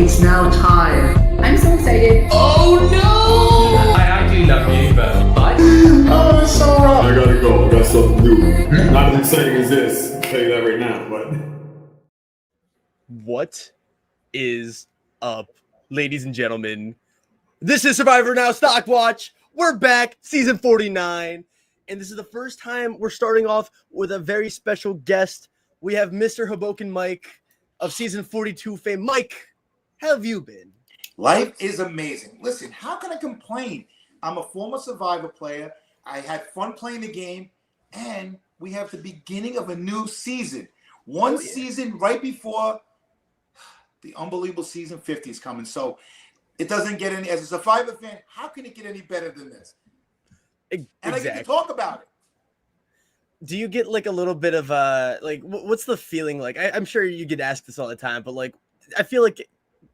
It's now time. I'm so excited. Oh no! I actually love Game Pass, but Oh, it's so wrong. I gotta go. I got something new. Not as exciting as this. I'll tell you that right now, but. What is up, ladies and gentlemen? This is Survivor Now StockWatch. We're back, season 49. And this is the first time we're starting off with a very special guest. We have Mr. Hoboken Mike of season 42 fame. Mike, how have you been? Life is amazing. Listen, how can I complain? I'm a former Survivor player. I had fun playing the game, and we have the beginning of a new season. One season right before the unbelievable season 50 is coming. So it doesn't get any, as a Survivor fan, how can it get any better than this? And I get to talk about it. Do you get like a little bit of what's the feeling like? I'm sure you get asked this all the time, but like, I feel like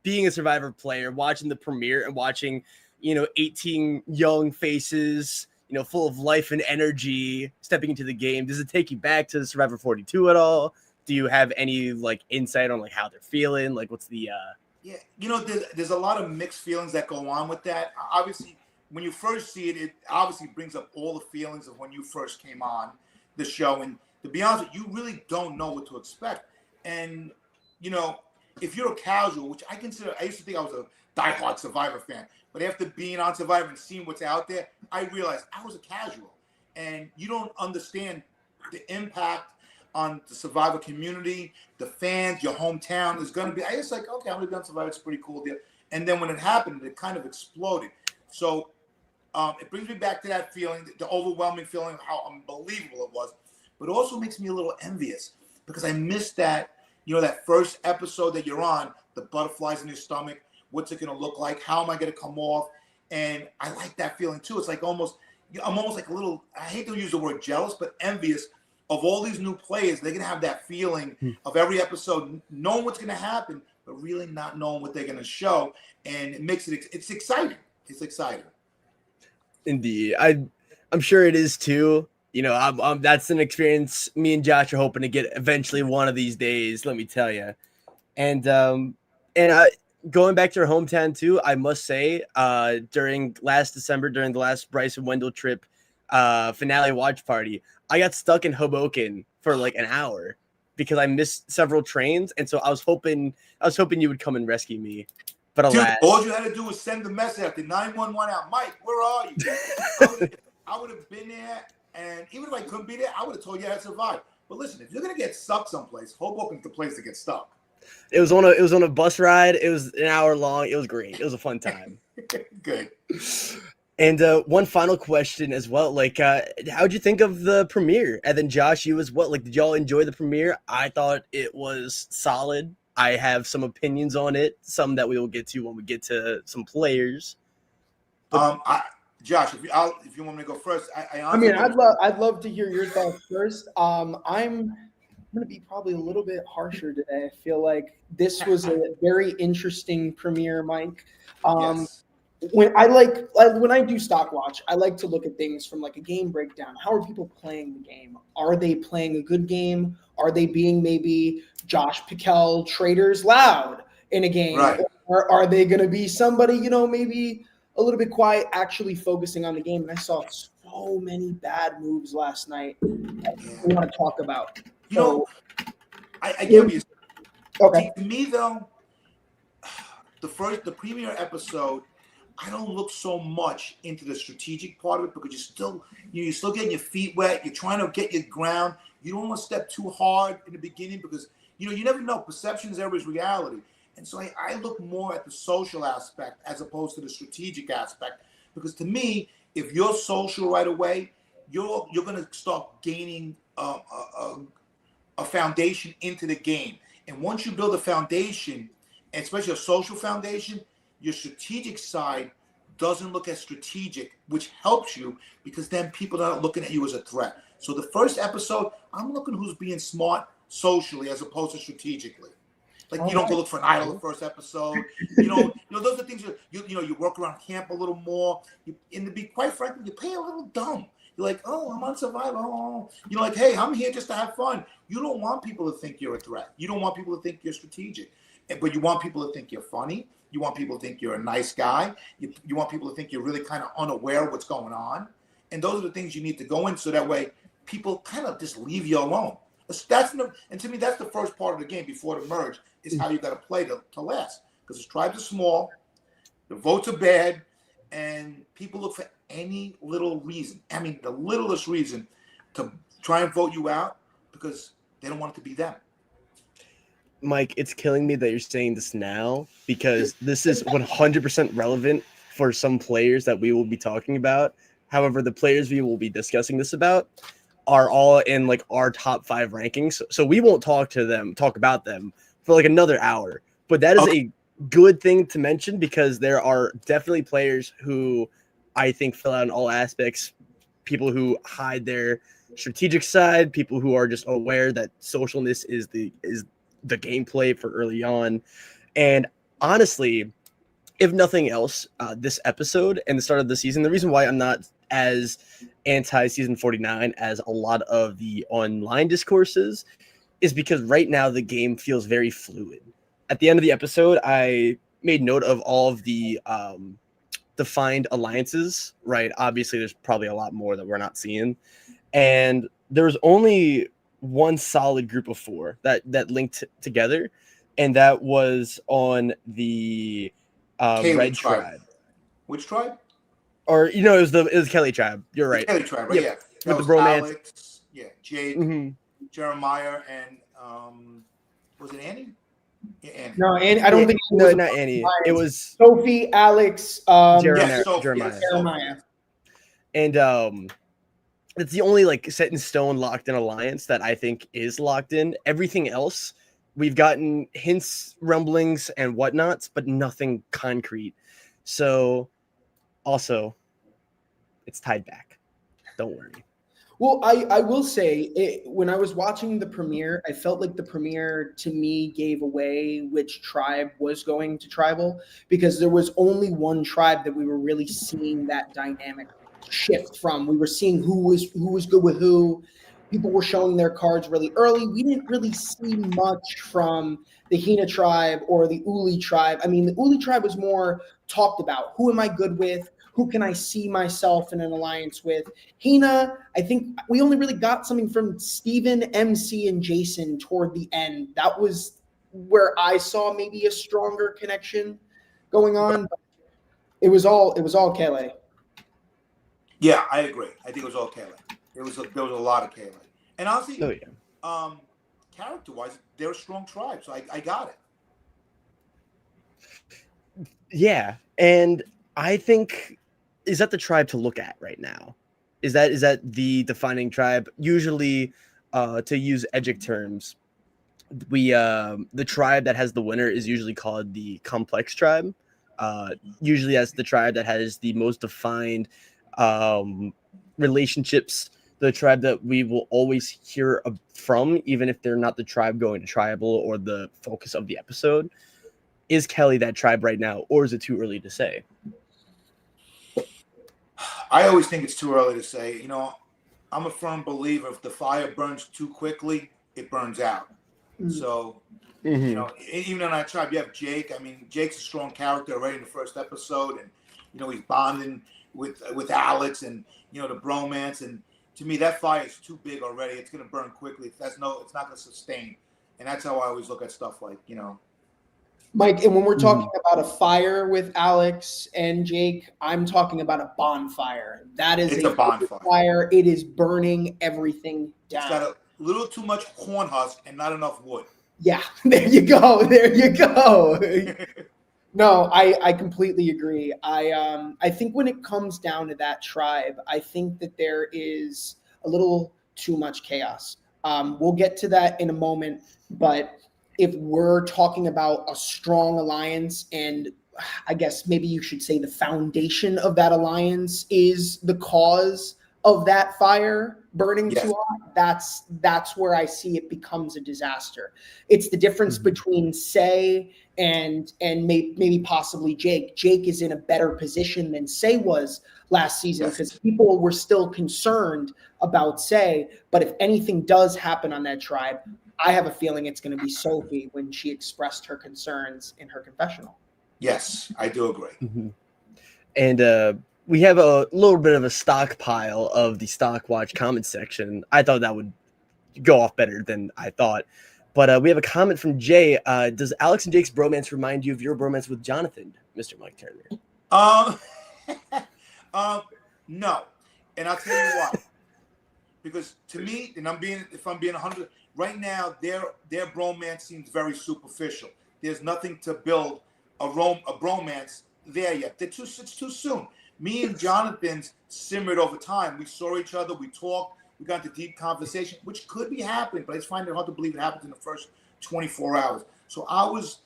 being a Survivor player, watching the premiere and watching, 18 young faces, full of life and energy stepping into the game. Does it take you back to Survivor 42 at all? Do you have any like insight on like how they're feeling? Like what's the Yeah, there's a lot of mixed feelings that go on with that. Obviously, when you first see it, it obviously brings up all the feelings of when you first came on the show. And to be honest with you, you really don't know what to expect. And, if you're a casual, which I used to think I was a diehard Survivor fan, but after being on Survivor and seeing what's out there, I realized I was a casual. And you don't understand the impact on the Survivor community, the fans, your hometown is going to be. I was like, okay, I'm going to be on Survivor. It's a pretty cool deal. And then when it happened, it kind of exploded. So it brings me back to that feeling, the overwhelming feeling of how unbelievable it was. But it also makes me a little envious because I missed that, that first episode that you're on, the butterflies in your stomach. What's it going to look like? How am I going to come off? And I like that feeling too. It's like I'm almost like a little, I hate to use the word jealous, but envious of all these new players. They're going to have that feeling of every episode, knowing what's going to happen, but really not knowing what they're going to show. And it makes it's exciting. It's exciting. Indeed. I'm sure it is too. That's an experience me and Josh are hoping to get eventually one of these days, let me tell you. And going back to our hometown too, I must say, during last December, during the last Bryce and Wendell trip finale watch party, I got stuck in Hoboken for like an hour because I missed several trains, and so I was hoping you would come and rescue me. But alas, all you had to do was send the message out, the 911 out. Mike, where are you? I would have been there, and even if I couldn't be there, I would have told you how to survive. But listen, if you're gonna get stuck someplace, Hoboken's the place to get stuck. It was on a bus ride. It was an hour long. It was great. It was a fun time. Good. And one final question as well. Like, how'd you think of the premiere? And then Josh, you as well. Like, did y'all enjoy the premiere? I thought it was solid. I have some opinions on it, some that we will get to when we get to some players. Josh, if you want me to go first, I'd love to hear your thoughts first. I'm going to be probably a little bit harsher today. I feel like this was a very interesting premiere, Mike. Yes. When I do StockWatch, I like to look at things from like a game breakdown. How are people playing the game? Are they playing a good game? Are they being maybe Josh Piquel traders loud in a game? Right. Or are they going to be somebody, maybe a little bit quiet, actually focusing on the game? And I saw so many bad moves last night that we want to talk about. I give you. Okay. To me, though, the premiere episode, I don't look so much into the strategic part of it because you're still getting your feet wet. You're trying to get your ground. You don't want to step too hard in the beginning because you never know. Perception is everybody's reality, and so I look more at the social aspect as opposed to the strategic aspect. Because to me, if you're social right away, you're going to start gaining a foundation into the game. And once you build a foundation, and especially a social foundation, your strategic side doesn't look as strategic, which helps you because then people are not looking at you as a threat. So the first episode, I'm looking who's being smart socially as opposed to strategically. Like you don't go look for an idol the first episode. Those are things you work around camp a little more. And to be quite frankly, you play a little dumb. You're like, oh, I'm on Survivor. Oh. You're like, hey, I'm here just to have fun. You don't want people to think you're a threat. You don't want people to think you're strategic. but you want people to think you're funny. You want people to think you're a nice guy. You want people to think you're really kind of unaware of what's going on. And those are the things you need to go in so that way people kind of just leave you alone. And to me, that's the first part of the game before the merge is how you got to play to last. Because the tribes are small, the votes are bad, and people look for any little reason. I mean, the littlest reason to try and vote you out because they don't want it to be them. Mike, it's killing me that you're saying this now because this is 100% relevant for some players that we will be talking about. However, the players we will be discussing this about are all in like our top 5 rankings. So we won't talk about them for like another hour. But that is a good thing to mention because there are definitely players who I think fill out in all aspects, people who hide their strategic side, people who are just aware that socialness is the gameplay for early on. And honestly, if nothing else, this episode and the start of the season, the reason why I'm not as anti-season 49 as a lot of the online discourses is because right now the game feels very fluid. At the end of the episode, I made note of all of the defined alliances, right? Obviously, there's probably a lot more that we're not seeing. And there's only one solid group of 4 that linked together, and that was on the Red tribe. Which tribe? Or it was Kelly tribe. You're right. The Kelly tribe, right? Yep. Yeah. With the bromance. Alex, Jake, Jeremiah, and was it Annie? Yeah, Annie. No, Annie. I don't think. No, not Annie. It was Sophie, Alex, Jeremiah. Jeremiah. And it's the only like set in stone locked in alliance that I think is locked in. Everything else, we've gotten hints, rumblings, and whatnots, but nothing concrete. So also, it's tied back. Don't worry. Well, I will say, when I was watching the premiere, I felt like the premiere, to me, gave away which tribe was going to tribal, because there was only one tribe that we were really seeing that dynamic shift from. We were seeing who was good with who. People were showing their cards really early. We didn't really see much from the Hina tribe or the Uli tribe. I mean, the Uli tribe was more talked about. Who am I good with? Who can I see myself in an alliance with? Hina, I think we only really got something from Steven, MC, and Jason toward the end. That was where I saw maybe a stronger connection going on. But it was all Kele. Yeah, I agree. I think it was all Kele. There was a lot of Kele. And honestly, character-wise, they're a strong tribe, so I got it. Yeah, and I think is that the tribe to look at right now? Is that the defining tribe? Usually, to use Edgic terms, the tribe that has the winner is usually called the complex tribe. Usually, as the tribe that has the most defined relationships, the tribe that we will always hear from, even if they're not the tribe going to tribal or the focus of the episode. Is Kelly that tribe right now, or is it too early to say? I always think it's too early to say. I'm a firm believer if the fire burns too quickly, it burns out. Mm-hmm. So, even on that tribe, you have Jake. I mean, Jake's a strong character already in the first episode, and he's bonding with Alex, and the bromance. And to me, that fire is too big already. It's going to burn quickly. It's not going to sustain. And that's how I always look at stuff like. Mike, and when we're talking about a fire with Alex and Jake, I'm talking about a bonfire. That is a bonfire. It is burning everything down. It's got a little too much corn husk and not enough wood. Yeah, there you go. No, I completely agree. I think when it comes down to that tribe, I think that there is a little too much chaos. We'll get to that in a moment, but if we're talking about a strong alliance, and I guess maybe you should say the foundation of that alliance is the cause of that fire burning too hot, that's where I see it becomes a disaster. It's the difference between Say and maybe possibly Jake. Jake is in a better position than Say was last season because people were still concerned about Say. But if anything does happen on that tribe, I have a feeling it's going to be Sophie when she expressed her concerns in her confessional. Yes, I do agree. Mhm. And we have a little bit of a stockpile of the StockWatch comment section. I thought that would go off better than I thought. But we have a comment from Jay. Does Alex and Jake's bromance remind you of your bromance with Jonathan, Mr. Mike Turner? Um, no, and I'll tell you why. Because to me, and if I'm being 100, right now their bromance seems very superficial. There's nothing to build a bromance there yet. It's too soon. Me and Jonathan's simmered over time. We saw each other, we talked, we got into deep conversation, which could be happening, but I just find it hard to believe it happens in the first 24 hours. So I was,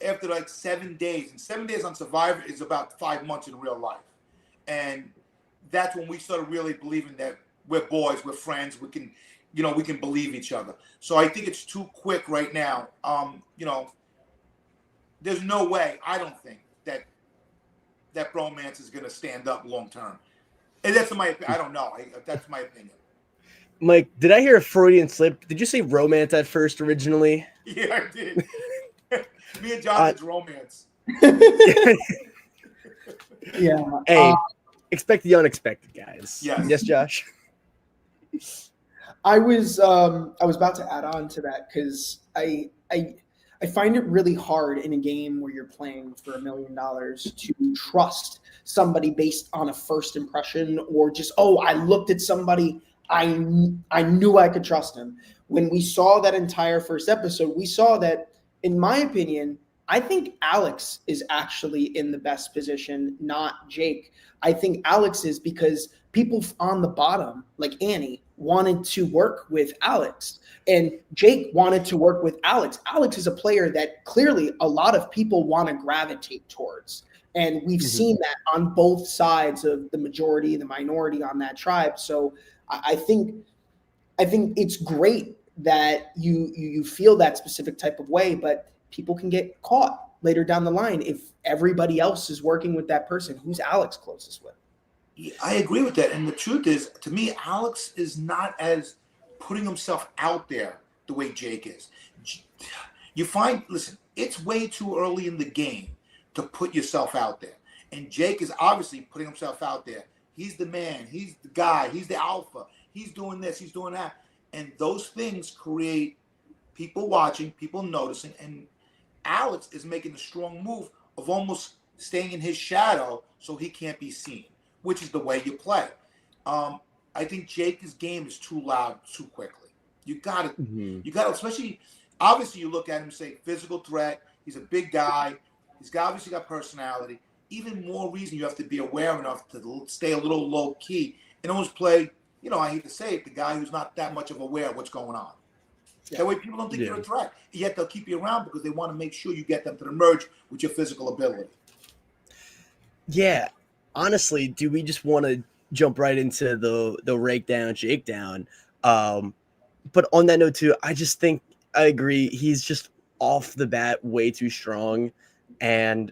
after like 7 days, and 7 days on Survivor is about 5 months in real life. And that's when we started really believing that we're boys, we're friends, we can believe each other. So I think it's too quick right now. There's no way, I don't think, that bromance is going to stand up long term. And that's I don't know. That's my opinion. Mike, did I hear a Freudian slip? Did you say romance at first originally? Yeah, I did. Me and Jonathan's romance. Yeah. Hey, expect the unexpected, guys. Yes. Yes, Josh. I was about to add on to that because I find it really hard in a game where you're playing for $1 million to trust somebody based on a first impression or just, I looked at somebody, I knew I could trust him. When we saw that entire first episode, we saw that, in my opinion, I think Alex is actually in the best position, not Jake. I think Alex is because people on the bottom, like Annie, wanted to work with Alex, and Jake wanted to work with Alex. Alex is a player that clearly a lot of people want to gravitate towards. And we've seen that on both sides of the majority, the minority on that tribe. So I think it's great that you feel that specific type of way, but people can get caught later down the line if everybody else is working with that person. Who's Alex closest with? I agree with that. And the truth is, to me, Alex is not as putting himself out there the way Jake is. Listen, it's way too early in the game to put yourself out there. And Jake is obviously putting himself out there. He's the man. He's the guy. He's the alpha. He's doing this. He's doing that. And those things create people watching, people noticing. And Alex is making a strong move of almost staying in his shadow so he can't be seen, which is the way you play. I think Jake's game is too loud too quickly. You got to, especially, obviously you look at him and say physical threat. He's a big guy. He's obviously got personality. Even more reason you have to be aware enough to stay a little low key and always play, I hate to say it, the guy who's not that much of aware of what's going on. Yeah. That way people don't think you're a threat. Yet they'll keep you around because they want to make sure you get them to the merge with your physical ability. Yeah. Honestly, do we just want to jump right into the rake down, shake down? But on that note too, I just think I agree. He's just off the bat way too strong. And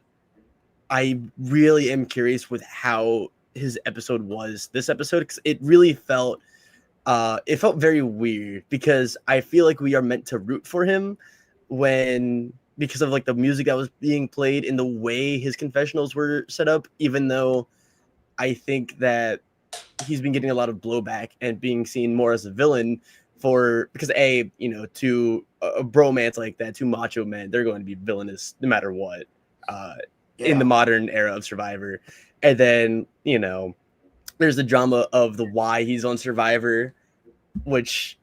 I really am curious with how his episode was this episode, because it really felt very weird, because I feel like we are meant to root for him because of like the music that was being played and the way his confessionals were set up, even though I think that he's been getting a lot of blowback and being seen more as a villain because to a bromance like that, two macho men, they're going to be villainous no matter what in the modern era of Survivor. And then, there's the drama of the why he's on Survivor, which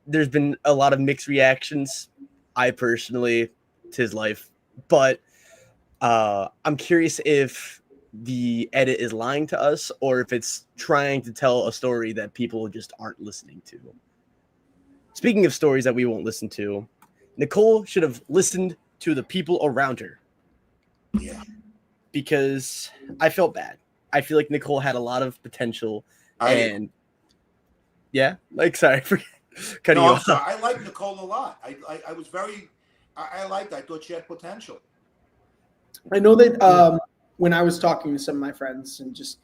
there's been a lot of mixed reactions. I personally, to his life, but I'm curious if the edit is lying to us or if it's trying to tell a story that people just aren't listening to. Speaking of stories that we won't listen to, Nicole should have listened to the people around her. Yeah. Because I felt bad. I feel like Nicole had a lot of potential. Sorry for cutting you off. Sorry. I like Nicole a lot. I was very, I liked her. I thought she had potential. I know that when I was talking to some of my friends and just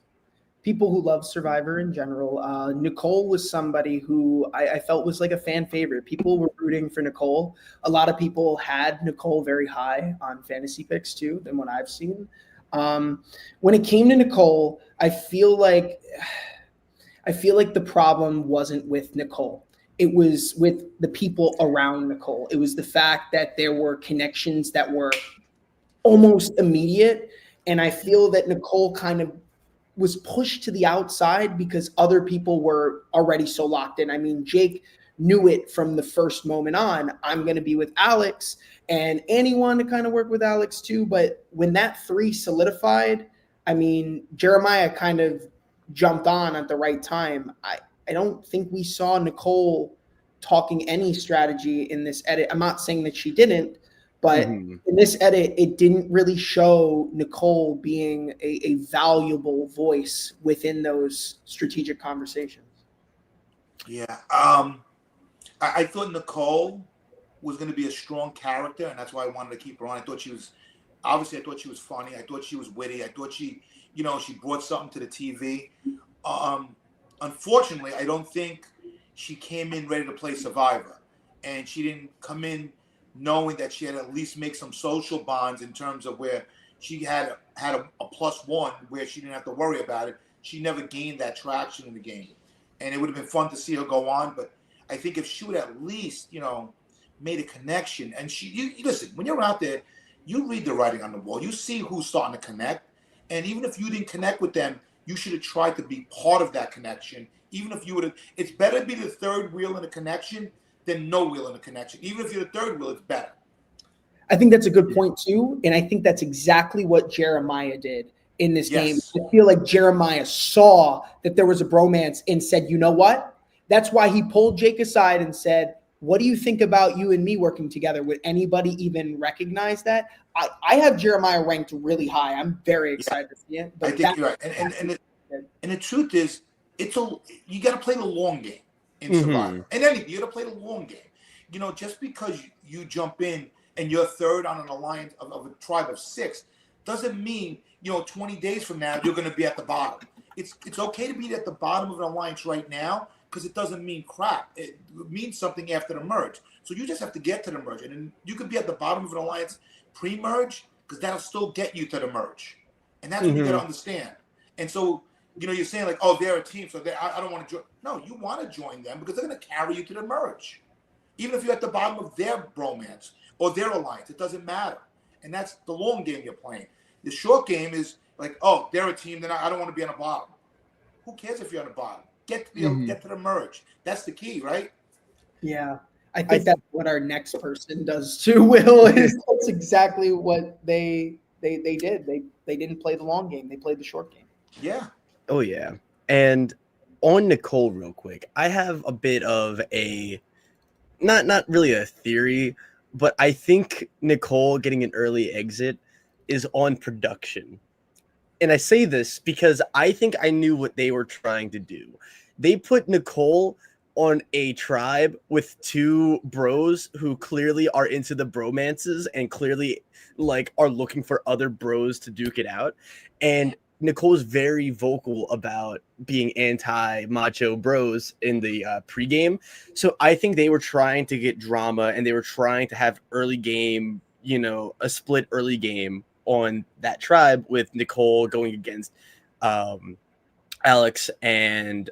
people who love Survivor in general. Nicole was somebody who I felt was like a fan favorite. People were rooting for Nicole. A lot of people had Nicole very high on fantasy picks too, than what I've seen. When it came to Nicole, I feel like the problem wasn't with Nicole. It was with the people around Nicole. It was the fact that there were connections that were almost immediate. And I feel that Nicole kind of was pushed to the outside because other people were already so locked in. I mean, Jake knew it from the first moment on. I'm going to be with Alex, and Annie wanted to kind of work with Alex too. But when that 3 solidified, I mean, Jeremiah kind of jumped on at the right time. I don't think we saw Nicole talking any strategy in this edit. I'm not saying that she didn't, but in this edit, it didn't really show Nicole being a valuable voice within those strategic conversations. Yeah. I thought Nicole was going to be a strong character, and that's why I wanted to keep her on. I thought she was funny. I thought she was witty. I thought she brought something to the TV. Unfortunately, I don't think she came in ready to play Survivor, and she didn't come in knowing that she had to at least make some social bonds in terms of where she had a +1 where she didn't have to worry about it. She never gained that traction in the game, and it would have been fun to see her go on. But I think if she would at least, made a connection, and you listen, when you're out there, you read the writing on the wall. You see who's starting to connect, and even if you didn't connect with them, you should have tried to be part of that connection. Even if you would have, it's better to be the third wheel in a connection than no wheel in a connection. Even if you're the third wheel, it's better. I think that's a good point too, and I think that's exactly what Jeremiah did in this game. I feel like Jeremiah saw that there was a bromance and said, you know what? That's why he pulled Jake aside and said, what do you think about you and me working together? Would anybody even recognize that? I have Jeremiah ranked really high. I'm very excited to see it. I think you're right. And the truth is, you got to play the long game in Survivor. And anything, you got to play the long game. Just because you jump in and you're third on an alliance of a tribe of 6 doesn't mean, 20 days from now, you're going to be at the bottom. It's okay to be at the bottom of an alliance right now, because it doesn't mean crap. It means something after the merge. So you just have to get to the merge. And then you could be at the bottom of an alliance pre-merge, because that'll still get you to the merge. And that's what you got to understand. And so, you're saying like, oh, they're a team, so I don't want to join. No, you want to join them because they're going to carry you to the merge. Even if you're at the bottom of their bromance or their alliance, it doesn't matter. And that's the long game you're playing. The short game is like, oh, they're a team, then I don't want to be on the bottom. Who cares if you're on the bottom? Get to the merge. That's the key, right? Yeah. I think that's what our next person does too, Will. That's exactly what they did. They didn't play the long game. They played the short game. Yeah. Oh, yeah. And on Nicole real quick, I have a bit of a not really a theory, but I think Nicole getting an early exit is on production. And I say this because I think I knew what they were trying to do. They put Nicole on a tribe with 2 bros who clearly are into the bromances and clearly are looking for other bros to duke it out. And Nicole's very vocal about being anti-macho bros in the pregame. So I think they were trying to get drama, and they were trying to have early game, a split early game on that tribe with Nicole going against Alex and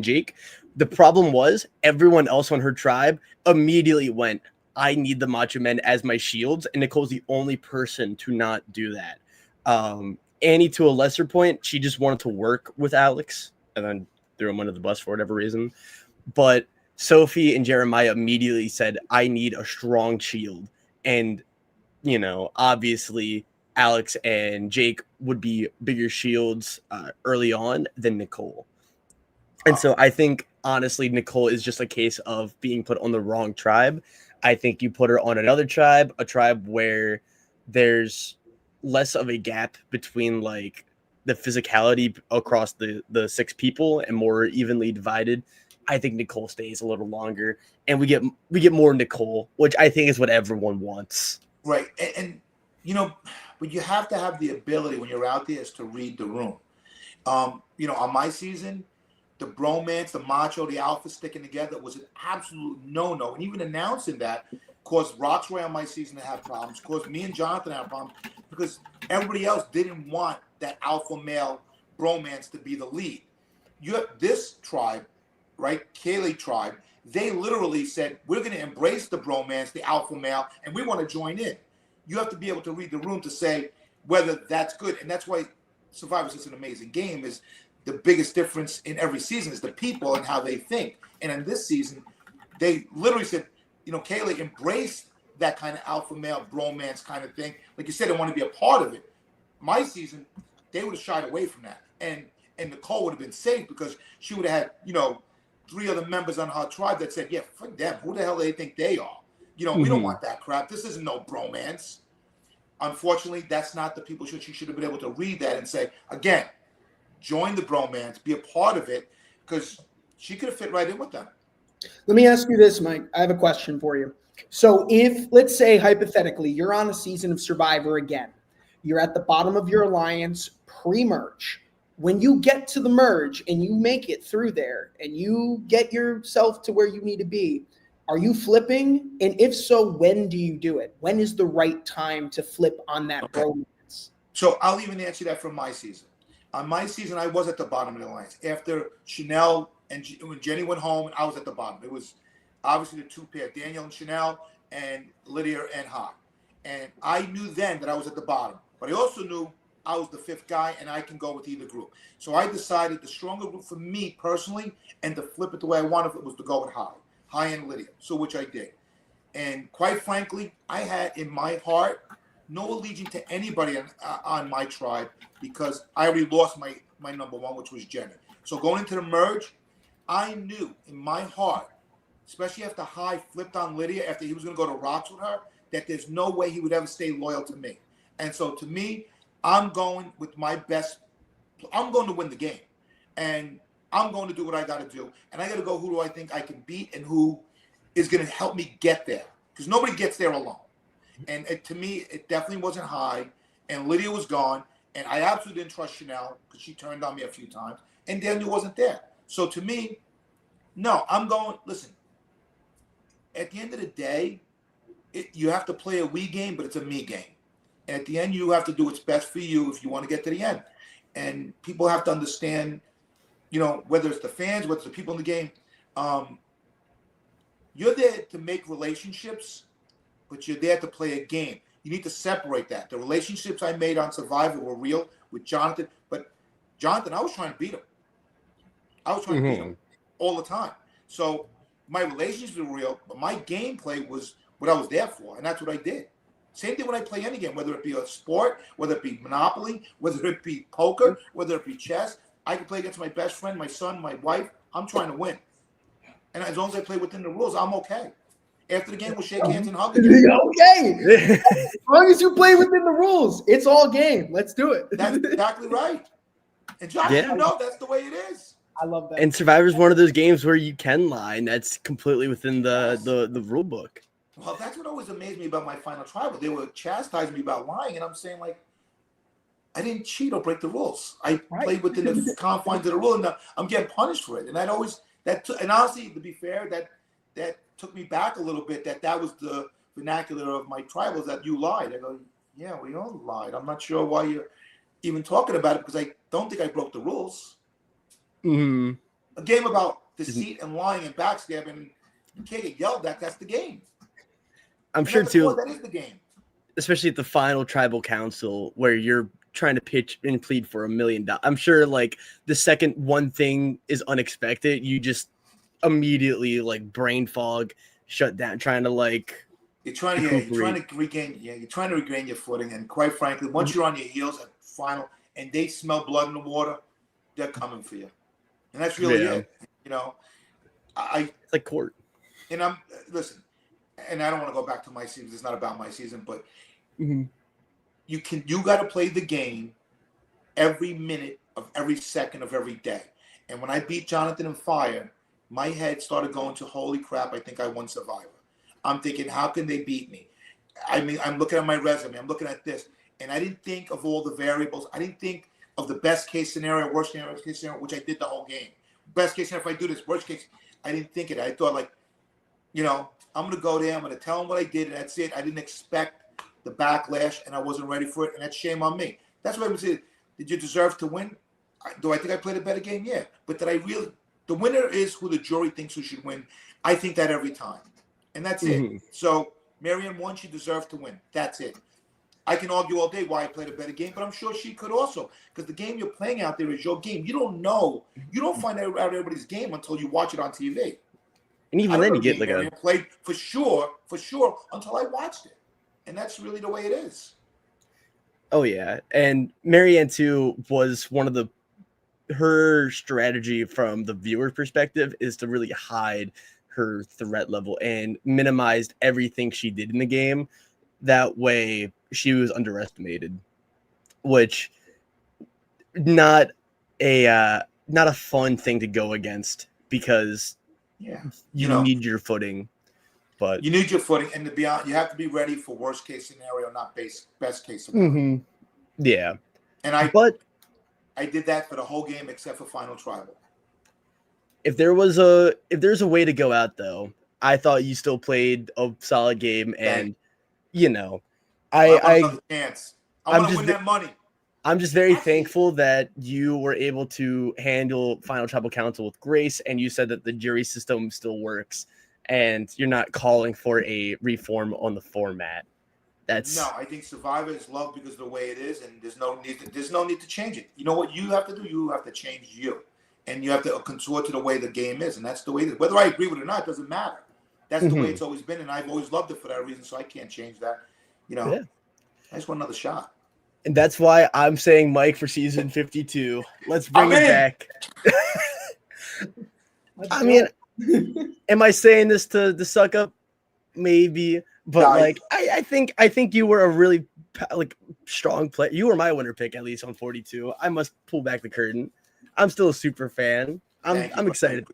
Jake. The problem was everyone else on her tribe immediately went, I need the Macho Men as my shields, and Nicole's the only person to not do that. Annie, to a lesser point, she just wanted to work with Alex and then threw him under the bus for whatever reason. But Sophie and Jeremiah immediately said, I need a strong shield. And, obviously Alex and Jake would be bigger shields early on than Nicole. And so I think, honestly, Nicole is just a case of being put on the wrong tribe. I think you put her on another tribe, a tribe where there's less of a gap between the physicality across the 6 people and more evenly divided. I think Nicole stays a little longer, and we get more Nicole, which I think is what everyone wants. Right. And but you have to have the ability when you're out there is to read the room. On my season, the bromance, the macho, the alpha sticking together was an absolute no-no. And even announcing that caused Roxray on my season to have problems, caused me and Jonathan to have problems, because everybody else didn't want that alpha male bromance to be the lead. You have this tribe, right? Kaylee tribe, they literally said, we're going to embrace the bromance, the alpha male, and we want to join in. You have to be able to read the room to say whether that's good. And that's why Survivor's is an amazing game. Is the biggest difference in every season is the people and how they think. And in this season, they literally said, Kaylee embraced that kind of alpha male bromance kind of thing. Like you said, they want to be a part of it. My season, they would have shied away from that. And Nicole would have been safe because she would have had, 3 other members on her tribe that said, yeah, fuck them. Who the hell do they think they are? We don't want that crap. This isn't no bromance. Unfortunately, that's not the people she should have been able to read that and say, again, join the bromance, be a part of it, because she could have fit right in with them. Let me ask you this, Mike. I have a question for you. So if, let's say, hypothetically, you're on a season of Survivor again, you're at the bottom of your alliance pre-merge. When you get to the merge and you make it through there and you get yourself to where you need to be, are you flipping? And if so, when do you do it? When is the right time to flip on that bromance? So I'll even answer that from my season. On my season, I was at the bottom of the alliance. After Chanel and when Jenny went home, I was at the bottom. It was obviously the 2 pair, Daniel and Chanel, and Lydia and Hot. And I knew then that I was at the bottom. But I also knew I was the 5th guy, and I can go with either group. So I decided the stronger group for me personally, and to flip it the way I wanted it, was to go with High and Lydia. So which I did. And quite frankly, I had in my heart no allegiance to anybody on my tribe because I already lost my number 1, which was Jenny. So going into the merge, I knew in my heart, especially after High flipped on Lydia, after he was going to go to rocks with her, that there's no way he would ever stay loyal to me. And so to me, I'm going with my best. I'm going to win the game. And I'm going to do what I got to do. And I got to go who do I think I can beat and who is going to help me get there. Because nobody gets there alone. And to me, it definitely wasn't High. And Lydia was gone. And I absolutely didn't trust Chanel because she turned on me a few times. And Daniel wasn't there. So to me, no, I'm going, listen, at the end of the day, you have to play a we game, but it's a me game. And at the end, you have to do what's best for you if you want to get to the end. And people have to understand, whether it's the fans, whether it's the people in the game, you're there to make relationships, but you're there to play a game. You need to separate that. The relationships I made on Survivor were real with Jonathan, but Jonathan, I was trying to beat him. I was trying to beat him all the time. So my relationships were real, but my gameplay was what I was there for, and that's what I did. Same thing when I play any game, whether it be a sport, whether it be Monopoly, whether it be poker, whether it be chess. I can play against my best friend, my son, my wife. I'm trying to win. And as long as I play within the rules, I'm okay. After the game, we'll shake hands and hug again. Okay. As long as you play within the rules, it's all game. Let's do it. That's exactly right. And Josh, that's the way it is. I love that. And Survivor is one of those games where you can lie, and that's completely within the rule book. Well, that's what always amazed me about my final tribal. They were chastising me about lying, and I'm saying, like, I didn't cheat or break the rules. I played within the confines of the rule, and I'm getting punished for it. And and honestly, to be fair, that took me back a little bit. That was the vernacular of my tribals, that you lied. I go, yeah, we all lied. I'm not sure why you're even talking about it because I don't think I broke the rules. Mm-hmm. A game about deceit and lying and backstabbing, you can't get yelled at. That's the game. I'm sure too. That is the game. Especially at the final tribal council where you're trying to pitch and plead for $1 million. I'm sure like the second one thing is unexpected, you just immediately like brain fog, shut down, trying to like you're trying to regain your footing. And quite frankly, once you're on your heels at final and they smell blood in the water, they're coming for you. And that's really it. It's like court. And listen, and I don't want to go back to my season. It's not about my season, but you got to play the game every minute of every second of every day. And when I beat Jonathan in Fire, my head started going to, holy crap, I think I won Survivor. I'm thinking, how can they beat me? I mean, I'm looking at my resume. I'm looking at this. And I didn't think of all the variables. I didn't think of the best case scenario, worst case scenario, which I did the whole game. Best case scenario, if I do this, worst case, I didn't think it. I thought like, you know, I'm going to go there, I'm going to tell them what I did, and that's it. I didn't expect the backlash, and I wasn't ready for it, and that's shame on me. That's what I would say. Did you deserve to win? Do I think I played a better game? Yeah. But did I really? The winner is who the jury thinks who should win. I think that every time. And that's it. So Marianne won, she deserved to win. That's it. I can argue all day why I played a better game, but I'm sure she could also. Because the game you're playing out there is your game. You don't know. You don't find out everybody's game until you watch it on TV. And even then you get like a played for sure, until I watched it. And that's really the way it is. Oh yeah. And Marianne too was one of her strategy from the viewer perspective is to really hide her threat level and minimized everything she did in the game. That way she was underestimated, which not a fun thing to go against because you need your footing. But you need your footing, and to be honest, you have to be ready for worst case scenario, not best case scenario. Yeah. And I did that for the whole game except for Final Tribal. If there's a way to go out though, I thought you still played a solid game, and you know, I want a chance. I want to win that money. I'm just very thankful that you were able to handle Final Tribal Council with grace, and you said that the jury system still works, and you're not calling for a reform on the format. No, I think Survivor is loved because of the way it is, and there's no need to change it. You know what you have to do? You have to change you, and you have to contort to the way the game is, and that's the way it is. Whether I agree with it or not doesn't matter. That's the way it's always been, and I've always loved it for that reason. So I can't change that. You know, I just want another shot. And that's why I'm saying Mike for season 52. Let's bring it back. I mean, am I saying this to suck up? Maybe. But I think you were a really strong player. You were my winner pick, at least on 42. I must pull back the curtain. I'm still a super fan. I'm excited.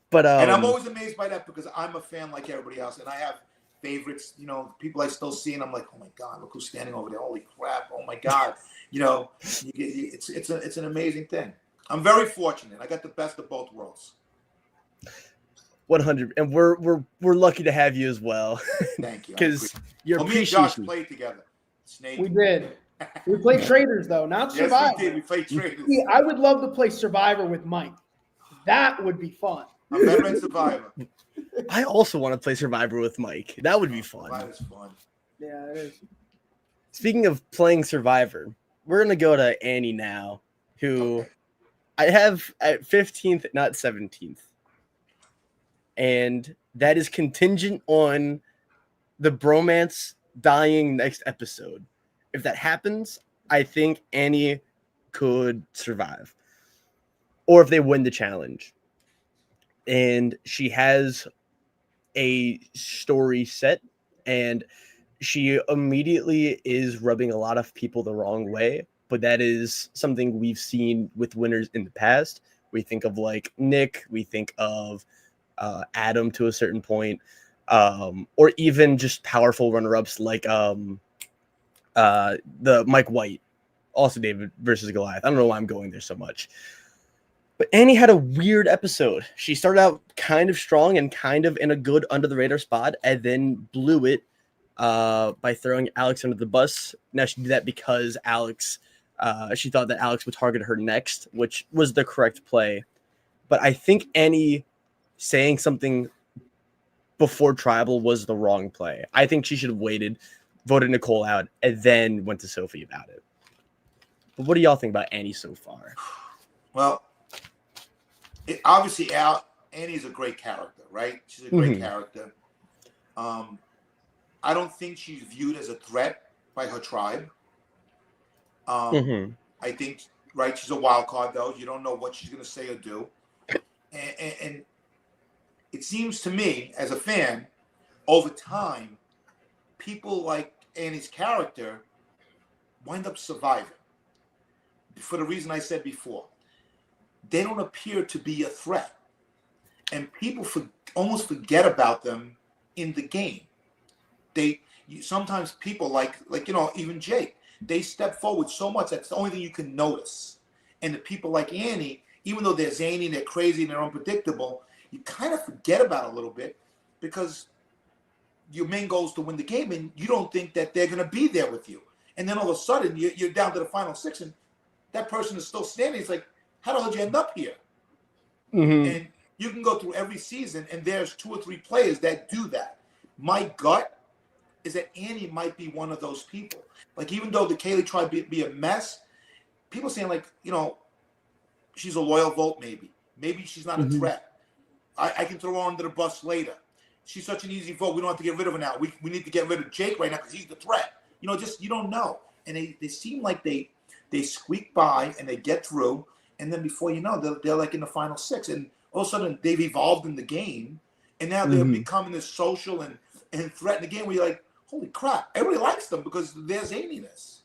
But and I'm always amazed by that because I'm a fan like everybody else, and I have favorites. You know, people I still see, and I'm like, oh my god, look who's standing over there! Holy crap! Oh my god! You know, it's an amazing thing. I'm very fortunate. I got the best of both worlds. 100, and we're lucky to have you as well. Thank you. Because me and Josh played together. Snake. We did. We played Traders though, not Survivor. Yes, we did. We played Traders. See, I would love to play Survivor with Mike. That would be fun. I'm better at Survivor. I also want to play Survivor with Mike. That would be fun. That is fun. Yeah, it is. Speaking of playing Survivor, we're gonna go to Annie now, who I have at 15th, not 17th. And that is contingent on the bromance dying next episode. If that happens, I think Annie could survive. Or if they win the challenge. And she has a story set, and she immediately is rubbing a lot of people the wrong way. But that is something we've seen with winners in the past. We think of Nick, we think of Adam to a certain point, or even just powerful runner-ups like the Mike White, also David versus Goliath. I don't know why I'm going there so much. But Annie had a weird episode. She started out kind of strong and kind of in a good under-the-radar spot, and then blew it by throwing Alex under the bus. Now she did that because she thought that Alex would target her next, which was the correct play. But I think Annie saying something before Tribal was the wrong play. I think she should have waited, voted Nicole out, and then went to Sophie about it. But what do y'all think about Annie so far? Well, obviously, Annie's a great character, right? She's a great character. I don't think she's viewed as a threat by her tribe. I think, right, she's a wild card, though. You don't know what she's going to say or do. And it seems to me, as a fan, over time, people like Annie's character wind up surviving. For the reason I said before. They don't appear to be a threat. And people almost forget about them in the game. Sometimes people like even Jake, they step forward so much that's the only thing you can notice. And the people like Annie, even though they're zany, they're crazy, and they're unpredictable, you kind of forget about it a little bit because your main goal is to win the game, and you don't think that they're going to be there with you. And then all of a sudden, you're down to the final 6, and that person is still standing. It's like, how the hell did you end up here? Mm-hmm. And you can go through every season, and there's 2 or 3 players that do that. My gut is that Annie might be one of those people. Like, even though the Kaylee tried to be a mess, people saying, like, she's a loyal vote, maybe. Maybe she's not a threat. I can throw her under the bus later. She's such an easy vote. We don't have to get rid of her now. We need to get rid of Jake right now because he's the threat. Just you don't know. And they seem like they squeak by and they get through. And then before you know, they're like in the final 6. And all of a sudden, they've evolved in the game. And now they're becoming this social and threatening game where you're like, holy crap, everybody likes them because there's zaniness.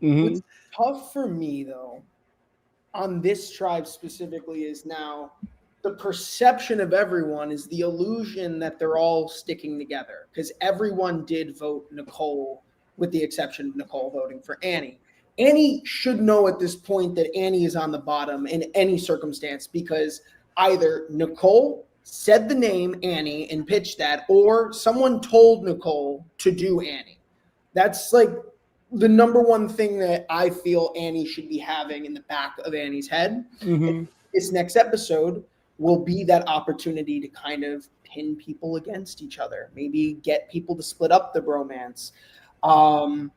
What's tough for me, though, on this tribe specifically is now the perception of everyone is the illusion that they're all sticking together because everyone did vote Nicole, with the exception of Nicole voting for Annie. Annie should know at this point that Annie is on the bottom in any circumstance because either Nicole said the name Annie and pitched that, or someone told Nicole to do Annie. That's like the number one thing that I feel Annie should be having in the back of Annie's head. This next episode will be that opportunity to kind of pin people against each other, maybe get people to split up the bromance. I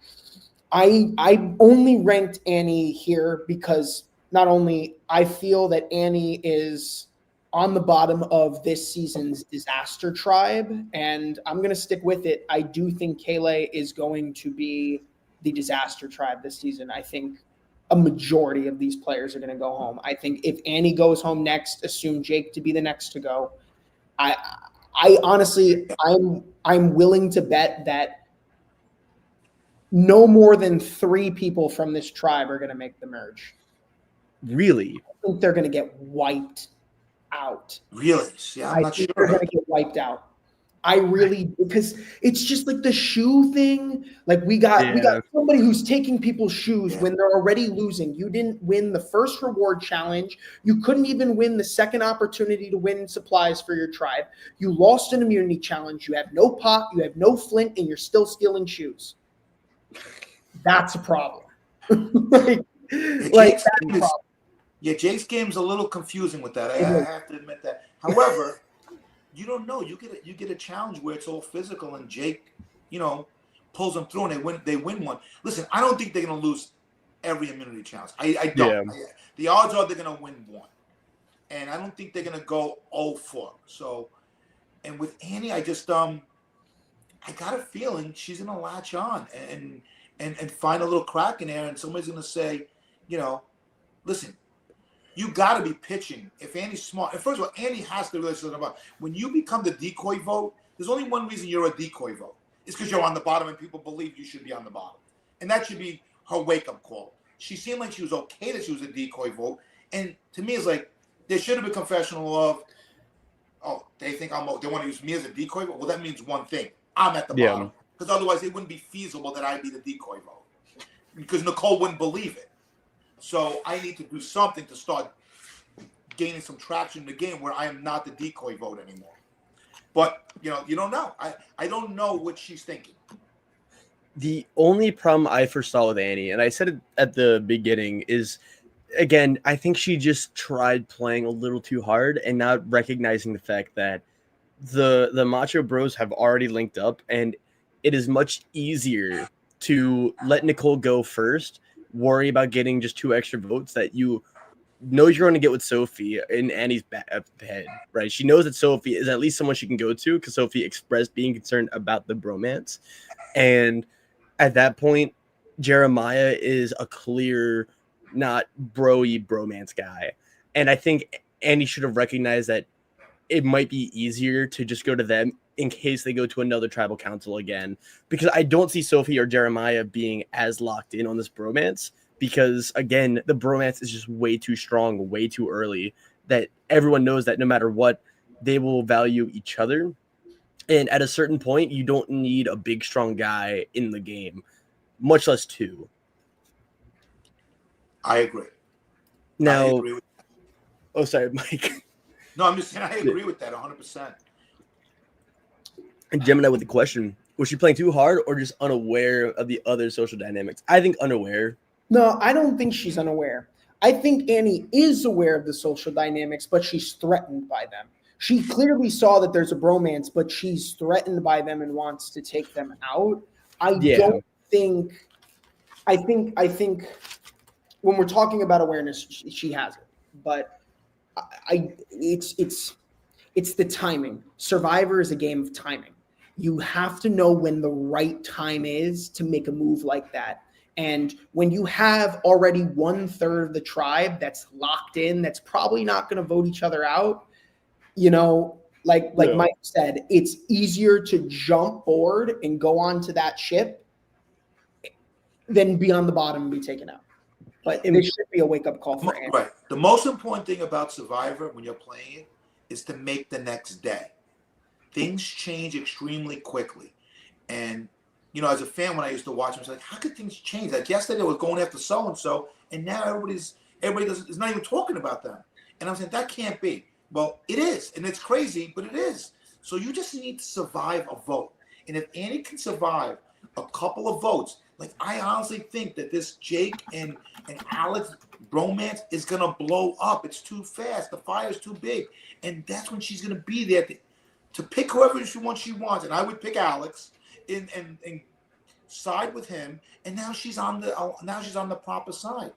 only ranked Annie here because not only I feel that Annie is on the bottom of this season's disaster tribe, and I'm going to stick with it. I do think Kaylee is going to be the disaster tribe this season. I think a majority of these players are going to go home. I think if Annie goes home next, assume Jake to be the next to go. I honestly, I'm willing to bet that no more than 3 people from this tribe are going to make the merge. Really? I think they're going to get wiped out. Really? Yeah, I'm not sure. They're going to get wiped out. I really, because it's just like the shoe thing. Like we got somebody who's taking people's shoes when they're already losing. You didn't win the first reward challenge. You couldn't even win the second opportunity to win supplies for your tribe. You lost an immunity challenge. You have no pot, you have no flint, and you're still stealing shoes. That's a problem. That's a problem. Yeah, Jake's game's a little confusing with that. I have to admit that. However, you don't know. You get a challenge where it's all physical, and Jake, pulls them through, and they win one. Listen, I don't think they're gonna lose every immunity challenge. I don't. Yeah. The odds are they're gonna win one, and I don't think they're gonna go 0-4. So, and with Annie, I just I got a feeling she's gonna latch on and find a little crack in there, and somebody's gonna say, listen. You got to be pitching. If Annie's smart, and first of all, Annie has to realize something about when you become the decoy vote. There's only one reason you're a decoy vote. It's because you're on the bottom and people believe you should be on the bottom, and that should be her wake-up call. She seemed like she was okay that she was a decoy vote, and to me, it's like there should have been confessional of, oh, they think they want to use me as a decoy vote. Well, that means one thing: I'm at the bottom, because otherwise it wouldn't be feasible that I'd be the decoy vote, because Nicole wouldn't believe it. So I need to do something to start gaining some traction in the game where I am not the decoy vote anymore. But, you don't know. I don't know what she's thinking. The only problem I foresaw with Annie, and I said it at the beginning, is, again, I think she just tried playing a little too hard and not recognizing the fact that the Macho Bros have already linked up, and it is much easier to let Nicole go first, worry about getting just 2 extra votes that you know you're going to get with Sophie in Annie's head, right? She knows that Sophie is at least someone she can go to because Sophie expressed being concerned about the bromance. And at that point, Jeremiah is a clear, not bro-y bromance guy. And I think Annie should have recognized that it might be easier to just go to them in case they go to another tribal council again, because I don't see Sophie or Jeremiah being as locked in on this bromance, because again, the bromance is just way too strong, way too early, that everyone knows that no matter what, they will value each other. And at a certain point, you don't need a big, strong guy in the game. much less 2. I agree. Now, I agree with that. Oh, sorry, Mike. No, I'm just saying I agree with that 100%. And Gemini with the question: was she playing too hard or just unaware of the other social dynamics? I think unaware. No, I don't think she's unaware. I think Annie is aware of the social dynamics, but she's threatened by them. She clearly saw that there's a bromance, but she's threatened by them and wants to take them out. I think when we're talking about awareness, she has it. But it's the timing. Survivor is a game of timing. You have to know when the right time is to make a move like that. And when you have already 1/3 of the tribe that's locked in, that's probably not going to vote each other out, like Mike said, it's easier to jump board and go onto that ship than be on the bottom and be taken out. But this should be a wake-up call for Annie. Right. The most important thing about Survivor when you're playing it is to make the next day. Things change extremely quickly. And as a fan, when I used to watch, I was like, how could things change? Like yesterday, they were going after so-and-so, and now everybody is not even talking about them. And I'm saying, that can't be. Well, it is, and it's crazy, but it is. So you just need to survive a vote. And if Annie can survive a couple of votes, like I honestly think that this Jake and Alex bromance is going to blow up. It's too fast. The fire's too big. And that's when she's going to be there to pick whoever she wants. And I would pick Alex and side with him, and now she's on the proper side.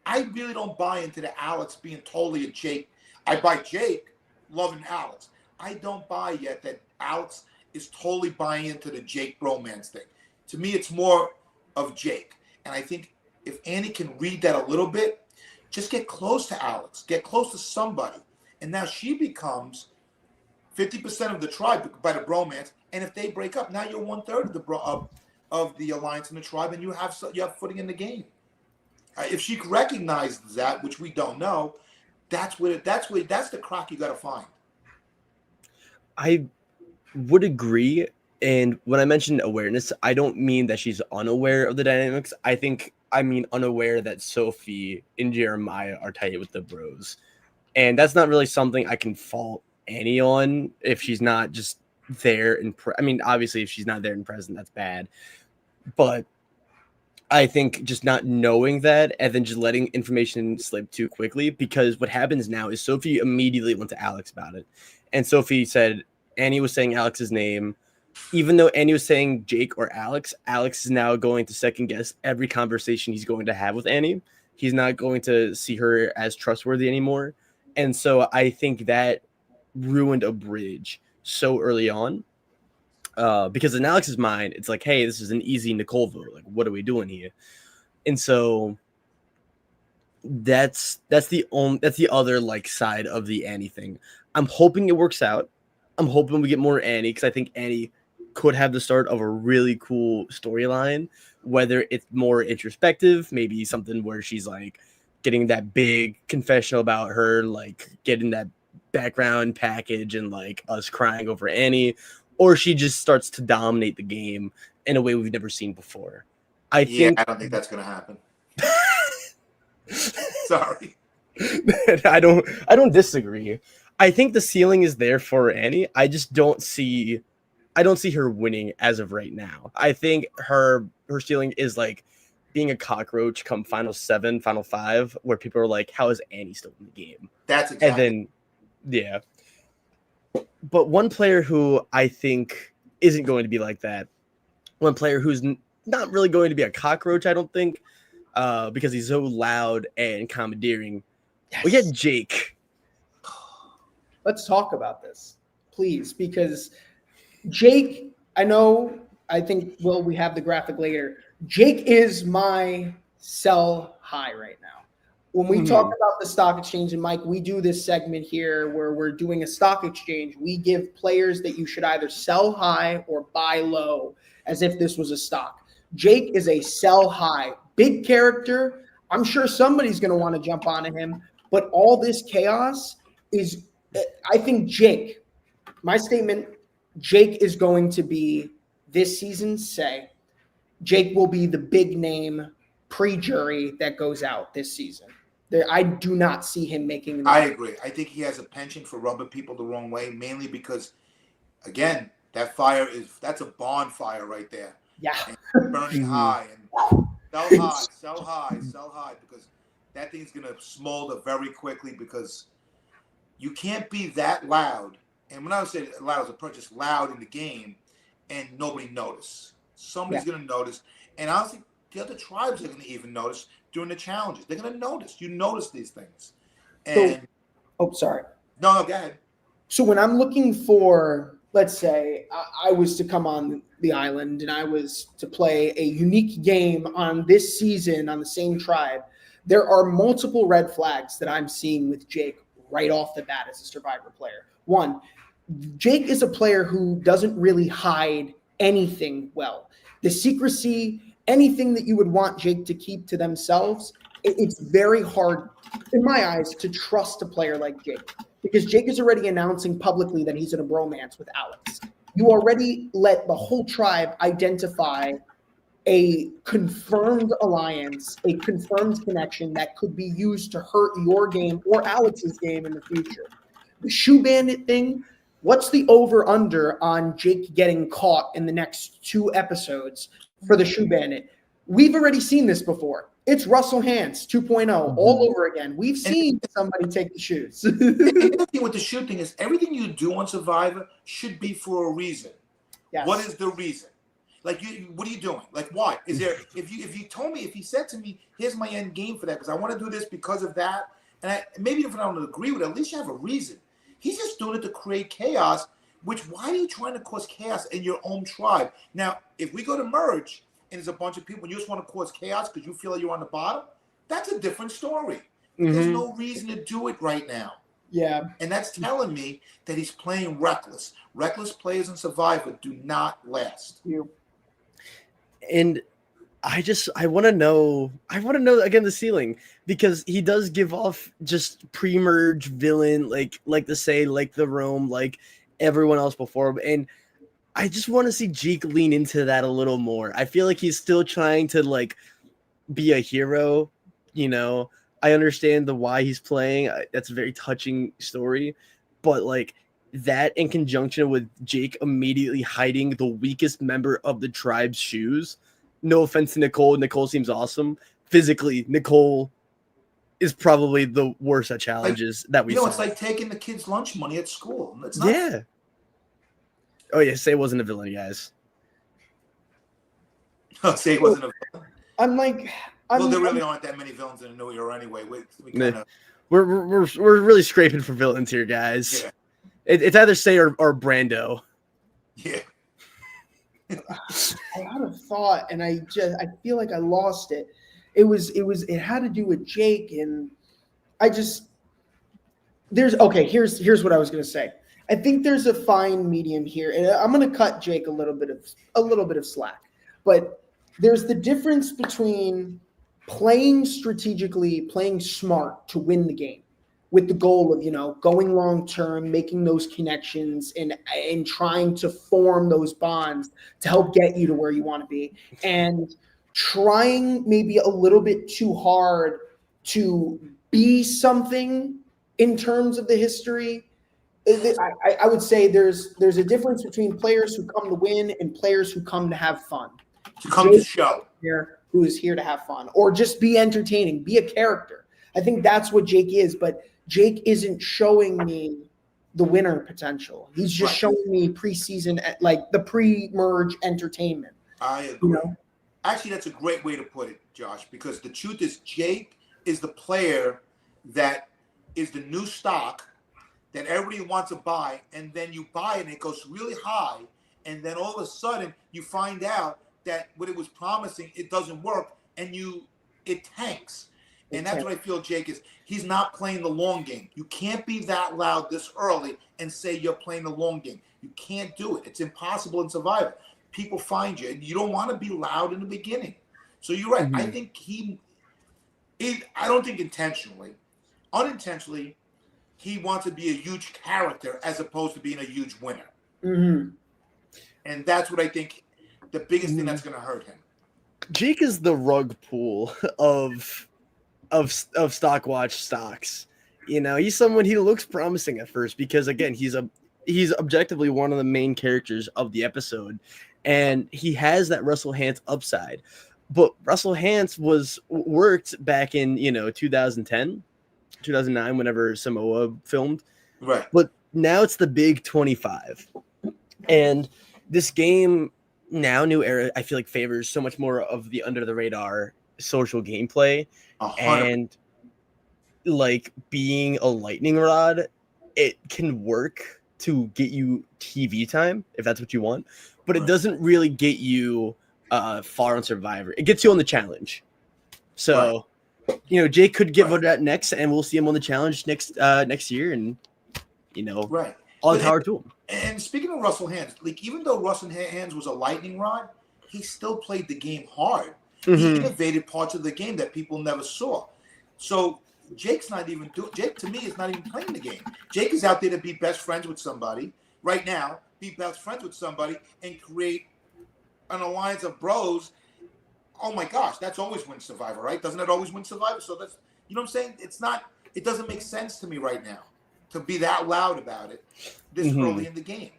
I really don't buy into the Alex being totally a Jake. I buy Jake loving Alex. I don't buy yet that Alex is totally buying into the Jake bromance thing. To me, it's more of Jake, and I think if Annie can read that a little bit, just get close to Alex, get close to somebody, and now she becomes 50% of the tribe by the bromance. And if they break up, now you're 1/3 of the alliance in the tribe, and you have footing in the game. If she recognizes that, which we don't know, that's the crack you got to find. I would agree. And when I mentioned awareness, I don't mean that she's unaware of the dynamics. I mean unaware that Sophie and Jeremiah are tight with the bros. And that's not really something I can fault Annie on if she's not just there. Obviously, if she's not there in present, that's bad. But I think just not knowing that and then just letting information slip too quickly, because what happens now is Sophie immediately went to Alex about it. And Sophie said Annie was saying Alex's name. Even though Annie was saying Jake or Alex is now going to second guess every conversation he's going to have with Annie. He's not going to see her as trustworthy anymore. And so I think that ruined a bridge so early on. Because in Alex's mind, it's like, hey, this is an easy Nicole vote. Like, what are we doing here? And so that's the other side of the Annie thing. I'm hoping it works out. I'm hoping we get more Annie, because I think Annie could have the start of a really cool storyline, whether it's more introspective, maybe something where she's getting that big confessional about her, getting that background package and us crying over Annie, or she just starts to dominate the game in a way we've never seen before. I don't think that's going to happen. Sorry. I don't disagree. I think the ceiling is there for Annie. I just don't see her winning as of right now. I think her ceiling is being a cockroach come final 7, final 5, where people are like, how is Annie still in the game? That's exactly. And then, yeah. But one player who I think isn't going to be like that, one player who's not really going to be a cockroach, I don't think, because he's so loud and commandeering. Yes. We get Jake. Let's talk about this, please, because Jake, I think we have the graphic later. Jake is my sell high right now. When we talk about the stock exchange, and Mike, we do this segment here where we're doing a stock exchange. We give players that you should either sell high or buy low, as if this was a stock. Jake is a sell high, big character. I'm sure somebody's going to want to jump onto him, but all this chaos is, I think Jake, my statement, Jake is going to be this season's say. Jake will be the big name pre-jury that goes out this season. I do not see him making. I agree. I think he has a penchant for rubbing people the wrong way, mainly because, again, that's a bonfire right there. Yeah, and burning high and sell high, because that thing's gonna smolder very quickly because you can't be that loud. And when I say loud as a person, just loud in the game, and nobody notice. Somebody's gonna notice, and honestly, the other tribes are gonna even notice during the challenges. They're gonna notice. You notice these things. And sorry. No, go ahead. So when I'm looking for, let's say, I was to come on the island and I was to play a unique game on this season on the same tribe, there are multiple red flags that I'm seeing with Jake right off the bat as a Survivor player. One, Jake is a player who doesn't really hide anything well. The secrecy, anything that you would want Jake to keep to themselves, it's very hard, in my eyes, to trust a player like Jake. Because Jake is already announcing publicly that he's in a bromance with Alex. You already let the whole tribe identify a confirmed alliance, a confirmed connection that could be used to hurt your game or Alex's game in the future. The Shoe Bandit thing, what's the over-under on Jake getting caught in the next 2 episodes for the Shoe Bandit? We've already seen this before. It's Russell Hantz 2.0 all over again. We've seen somebody take the shoes. The thing with the shoe thing is everything you do on Survivor should be for a reason. Yes. What is the reason? Like, what are you doing? Like, why? Is there? If he said to me, "Here's my end game for that," because I want to do this because of that, and maybe if I don't agree with it, at least you have a reason. He's just doing it to create chaos. Why are you trying to cause chaos in your own tribe? Now, if we go to merge and there's a bunch of people and you just want to cause chaos because you feel like you're on the bottom, that's a different story. There's no reason to do it right now. Yeah. And that's telling me that he's playing reckless. Reckless players in Survivor do not last. And I want to know again the ceiling, because he does give off just pre-merge villain, like the Rome, like everyone else before him. And I just want to see Jake lean into that a little more. I feel like he's still trying to like be a hero, you know. I understand the why he's playing. That's a very touching story, but like that in conjunction with Jake immediately hiding the weakest member of the tribe's shoes. No offense to Nicole. Nicole seems awesome. Physically, Nicole is probably the worst at challenges that we saw. It's like taking the kids' lunch money at school. It's not. Yeah. Oh, yeah. Say it wasn't a villain, guys. Say it wasn't a villain. There really aren't that many villains in the new year anyway. We're really scraping for villains here, guys. Yeah. It's either Say or Brando. Yeah. I had a thought and I feel like I lost it. It had to do with Jake, and here's what I was gonna say. I think there's a fine medium here, and I'm gonna cut Jake a little bit of slack. But there's the difference between playing strategically, playing smart to win the game, with the goal of, going long term, making those connections and trying to form those bonds to help get you to where you want to be, and trying maybe a little bit too hard to be something in terms of the history. I would say there's a difference between players who come to win and players who come to have fun. To come to show. Who is here to have fun or just be entertaining, be a character. I think that's what Jake is, but Jake isn't showing me the winner potential. He's just showing me preseason, like the pre-merge entertainment. I agree. Actually, that's a great way to put it, Josh, because the truth is Jake is the player that is the new stock that everybody wants to buy, and then you buy it and it goes really high, and then all of a sudden you find out that what it was promising, it doesn't work, and it tanks. And that's what I feel Jake is. He's not playing the long game. You can't be that loud this early and say you're playing the long game. You can't do it. It's impossible in Survivor. People find you, and you don't want to be loud in the beginning. So you're right. I think I don't think intentionally. Unintentionally, he wants to be a huge character as opposed to being a huge winner. And that's what I think the biggest thing that's going to hurt him. Jake is the rug pull of StockWatch stocks. You know, he's someone, he looks promising at first because again, he's objectively one of the main characters of the episode, and he has that Russell Hantz upside. But Russell Hantz worked back in 2010, 2009, whenever Samoa filmed. Right. But now it's the big 25, and this game now, new era, I feel like favors so much more of the under the radar social gameplay. 100%. And like being a lightning rod, it can work to get you TV time if that's what you want, but it doesn't really get you far on Survivor. It gets you on the challenge. So Jake could get voted out next, and we'll see him on the challenge next year, and Right. all the power to him. And speaking of Russell Hantz, like even though Russell Hantz was a lightning rod, he still played the game hard. He innovated parts of the game that people never saw. So Jake to me is not even playing the game. Jake is out there to be best friends with somebody right now, be best friends with somebody and create an alliance of bros. Oh my gosh, that's always win Survivor, right? Doesn't it always win Survivor? So that's, you know what I'm saying? It doesn't make sense to me right now to be that loud about it this early in the game.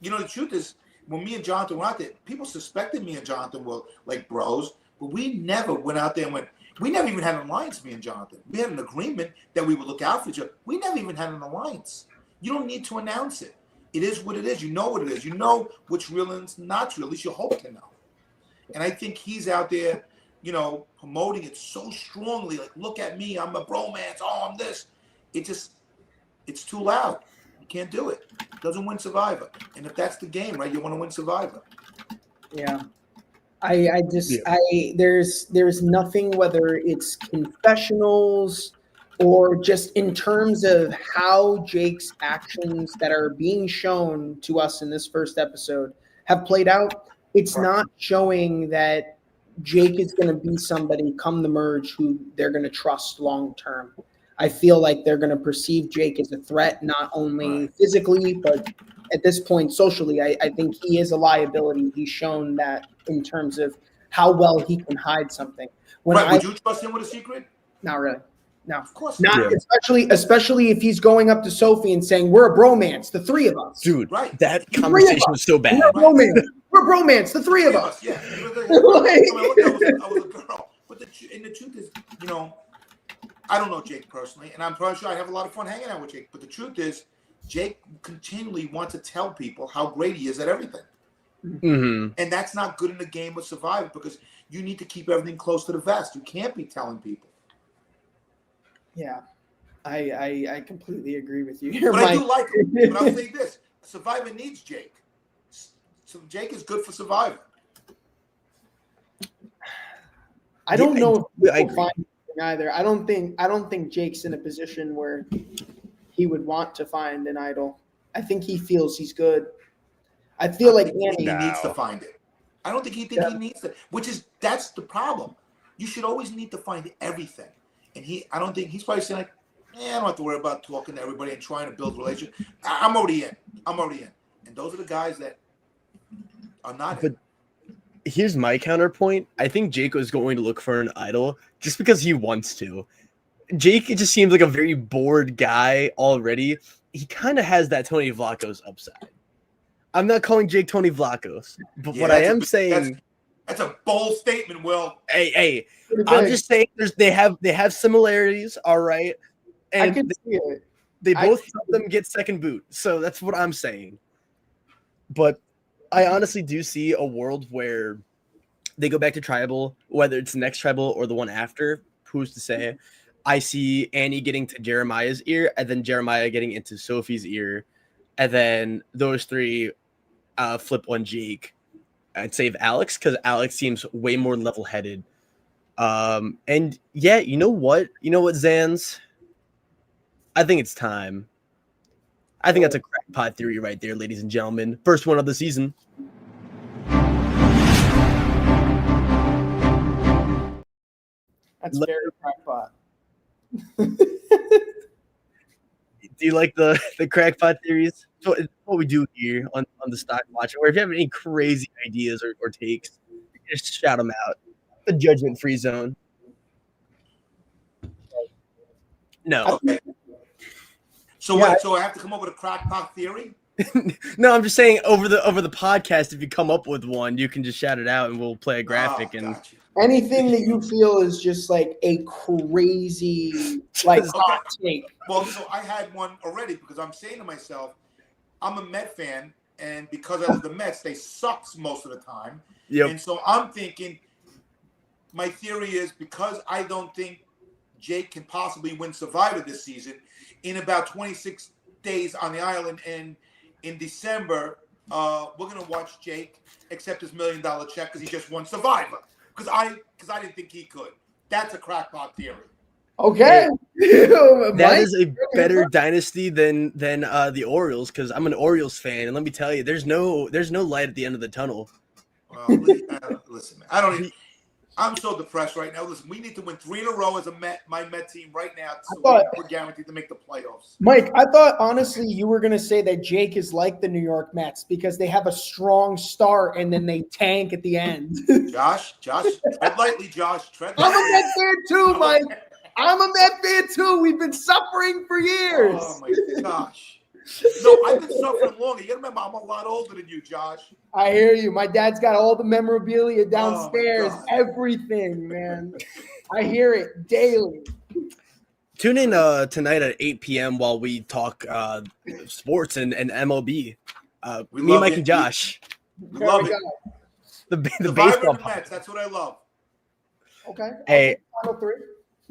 You know, the truth is, when me and Jonathan were out there, people suspected me and Jonathan were like bros, but we never went out there and we never even had an alliance, me and Jonathan. We had an agreement that we would look out for each other. We never even had an alliance. You don't need to announce it. It is what it is. You know what it is. You know what's real and not real. At least you hope to know. And I think he's out there, promoting it so strongly. Like, look at me. I'm a bromance. Oh, I'm this. It's too loud. You can't do it. It doesn't win Survivor. And if that's the game, right, you want to win Survivor. Yeah. There's nothing, whether it's confessionals or just in terms of how Jake's actions that are being shown to us in this first episode have played out. It's not showing that Jake is going to be somebody come the merge who they're going to trust long term. I feel like they're going to perceive Jake as a threat, not only physically, but at this point socially. I think he is a liability. He's shown that in terms of how well he can hide something. Would you trust him with a secret? Not really. No, of course not. Especially if he's going up to Sophie and saying, "We're a bromance, the three of us." Dude, that conversation was so bad. We're a bromance. We're bromance, the three of us. Yeah. I was a girl. But the truth is, I don't know Jake personally, and I'm probably sure I have a lot of fun hanging out with Jake. But the truth is, Jake continually wants to tell people how great he is at everything. And that's not good in the game of Survivor, because you need to keep everything close to the vest. You can't be telling people. Yeah, I completely agree with you. But I do like him. But I'll say this: Survivor needs Jake. So Jake is good for Survivor. I don't know if people find anything either. I don't think Jake's in a position where he would want to find an idol. I think he feels he's good. I feel like Annie needs to find it. I don't think he needs to, that's the problem. You should always need to find everything. And I don't think he's probably saying like, I don't have to worry about talking to everybody and trying to build relationships. I'm already in. And those are the guys that are not in. Here's my counterpoint. I think Jake was going to look for an idol just because he wants to. Jake, it just seems like a very bored guy already. He kind of has that Tony Vlachos upside. I'm not calling Jake Tony Vlachos, but what I am saying... That's a bold statement, Will. Hey, I'm just saying they have similarities, all right? And I can see it. They both help them get second boot. So that's what I'm saying. But I honestly do see a world where they go back to tribal, whether it's the next tribal or the one after, who's to say. I see Annie getting to Jeremiah's ear, and then Jeremiah getting into Sophie's ear, and then those three flip on Jake and save Alex, because Alex seems way more level-headed. And yeah, you know what, Zans? I think it's time. I think that's a crackpot theory right there, ladies and gentlemen. First one of the season. That's very crackpot. Do you like the crackpot theories? So it's what we do here on the StockWatch. Or if you have any crazy ideas or takes, just shout them out. the judgment-free zone. No, Okay. So Yeah. what? So I have to come up with a crackpot theory? no, I'm just saying over the podcast, if you come up with one, you can just shout it out and we'll play a graphic and Gotcha. Anything that you feel is just like a crazy, like Just- hot take. Well, so I had one already because I'm saying to myself, I'm a Met fan, and because I love the Mets, they suck most of the time. Yep. And so I'm thinking, my theory is because I don't think Jake can possibly win Survivor this season, in about 26 days on the island and in December, we're gonna watch Jake accept his $1 million check because he just won Survivor. Because I didn't think he could. That's a crackpot theory. Okay. That is a better dynasty than the Orioles, because I'm an Orioles fan, and let me tell you, there's no light at the end of the tunnel. Well, listen, I don't even. I'm so depressed right now. Listen, we need to win 3 in a row as my Met team right now, so we're guaranteed to make the playoffs. Mike, I thought honestly you were going to say that Jake is like the New York Mets because they have a strong start and then they tank at the end. Josh, tread lightly, Josh. Tread I'm lightly. a Met fan too, Mike. I'm a Met fan too. We've been suffering for years. Oh my gosh. No, I've been suffering longer. You gotta remember, I'm a lot older than you, Josh. I hear you. My dad's got all the memorabilia downstairs, God. everything, man. I hear it daily. Tune in tonight at 8 p.m. while we talk sports and MLB. We Me, love Mike, it. and Josh. We love There it. The Survivor baseball and the Mets. That's what I love. Okay. Hey, Final three.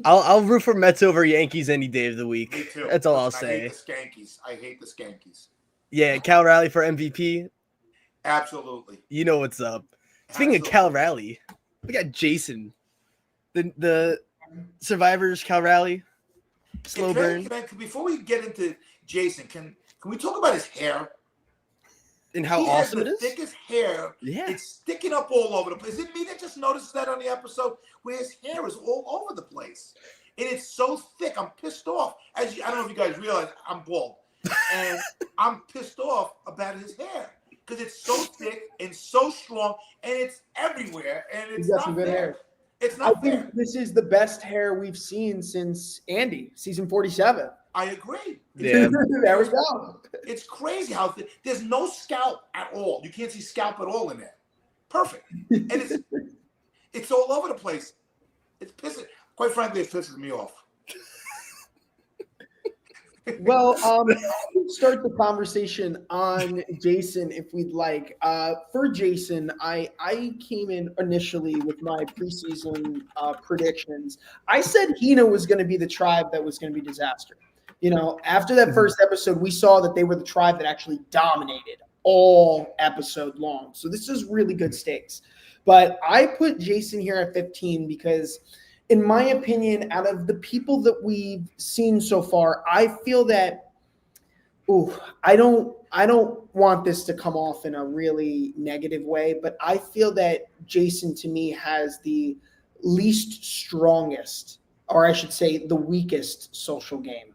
I'll root for Mets over Yankees any day of the week. Me too. That's all I'll Listen, say. I hate the Skankies. Yeah, Cal Raleigh for MVP. Absolutely. You know what's up. Speaking of Cal Raleigh, we got Jason, the Survivors Cal Raleigh. Slow burn. Before we get into Jason, can we talk about his hair? And how He awesome has it the is. thickest hair. Yeah. It's sticking up all over the place. Is it me that just noticed that on the episode where his hair is all over the place? And it's so thick. I'm pissed off. I don't know if you guys realize I'm bald. And I'm pissed off about his hair. Because it's so thick and so strong and it's everywhere. And it's He's got not some good fair. hair. It's I not fair. think this is the best hair we've seen since Andy, season 47. I agree. Yeah. There we go. It's crazy how there's no scalp at all. You can't see scalp at all in there. Perfect. And it's all over the place. It's pissing. Quite frankly, it pisses me off. Well, let's start the conversation on Jason if we'd like. For Jason, I came in initially with my preseason predictions. I said Hina was going to be the tribe that was going to be disaster. You know, after that first episode, we saw that they were the tribe that actually dominated all episode long. So this is really good stakes. But I put Jason here at 15 because, in my opinion, out of the people that we've seen so far, I feel that, I don't want this to come off in a really negative way, but I feel that Jason to me has the least strongest, or I should say the weakest social game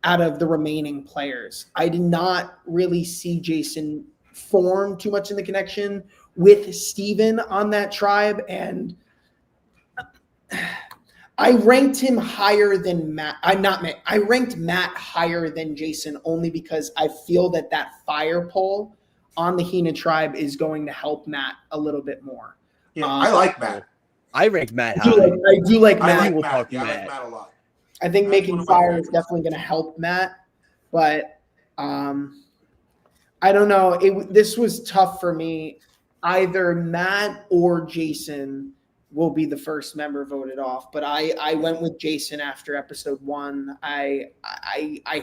out of the remaining players. I did not really see Jason form too much in the connection with Steven on that tribe, and I ranked him higher than Matt. I ranked Matt higher than Jason only because I feel that fire pole on the Hina tribe is going to help Matt a little bit more. Yeah, I like Matt. I ranked Matt I high. do like I Matt. like will Matt. talk Yeah, I like Matt. Matt a lot. I think Matt's one making of my fire is favorites. definitely going to help Matt, but I don't know. This was tough for me. Either Matt or Jason will be the first member voted off, but I went with Jason after episode 1. I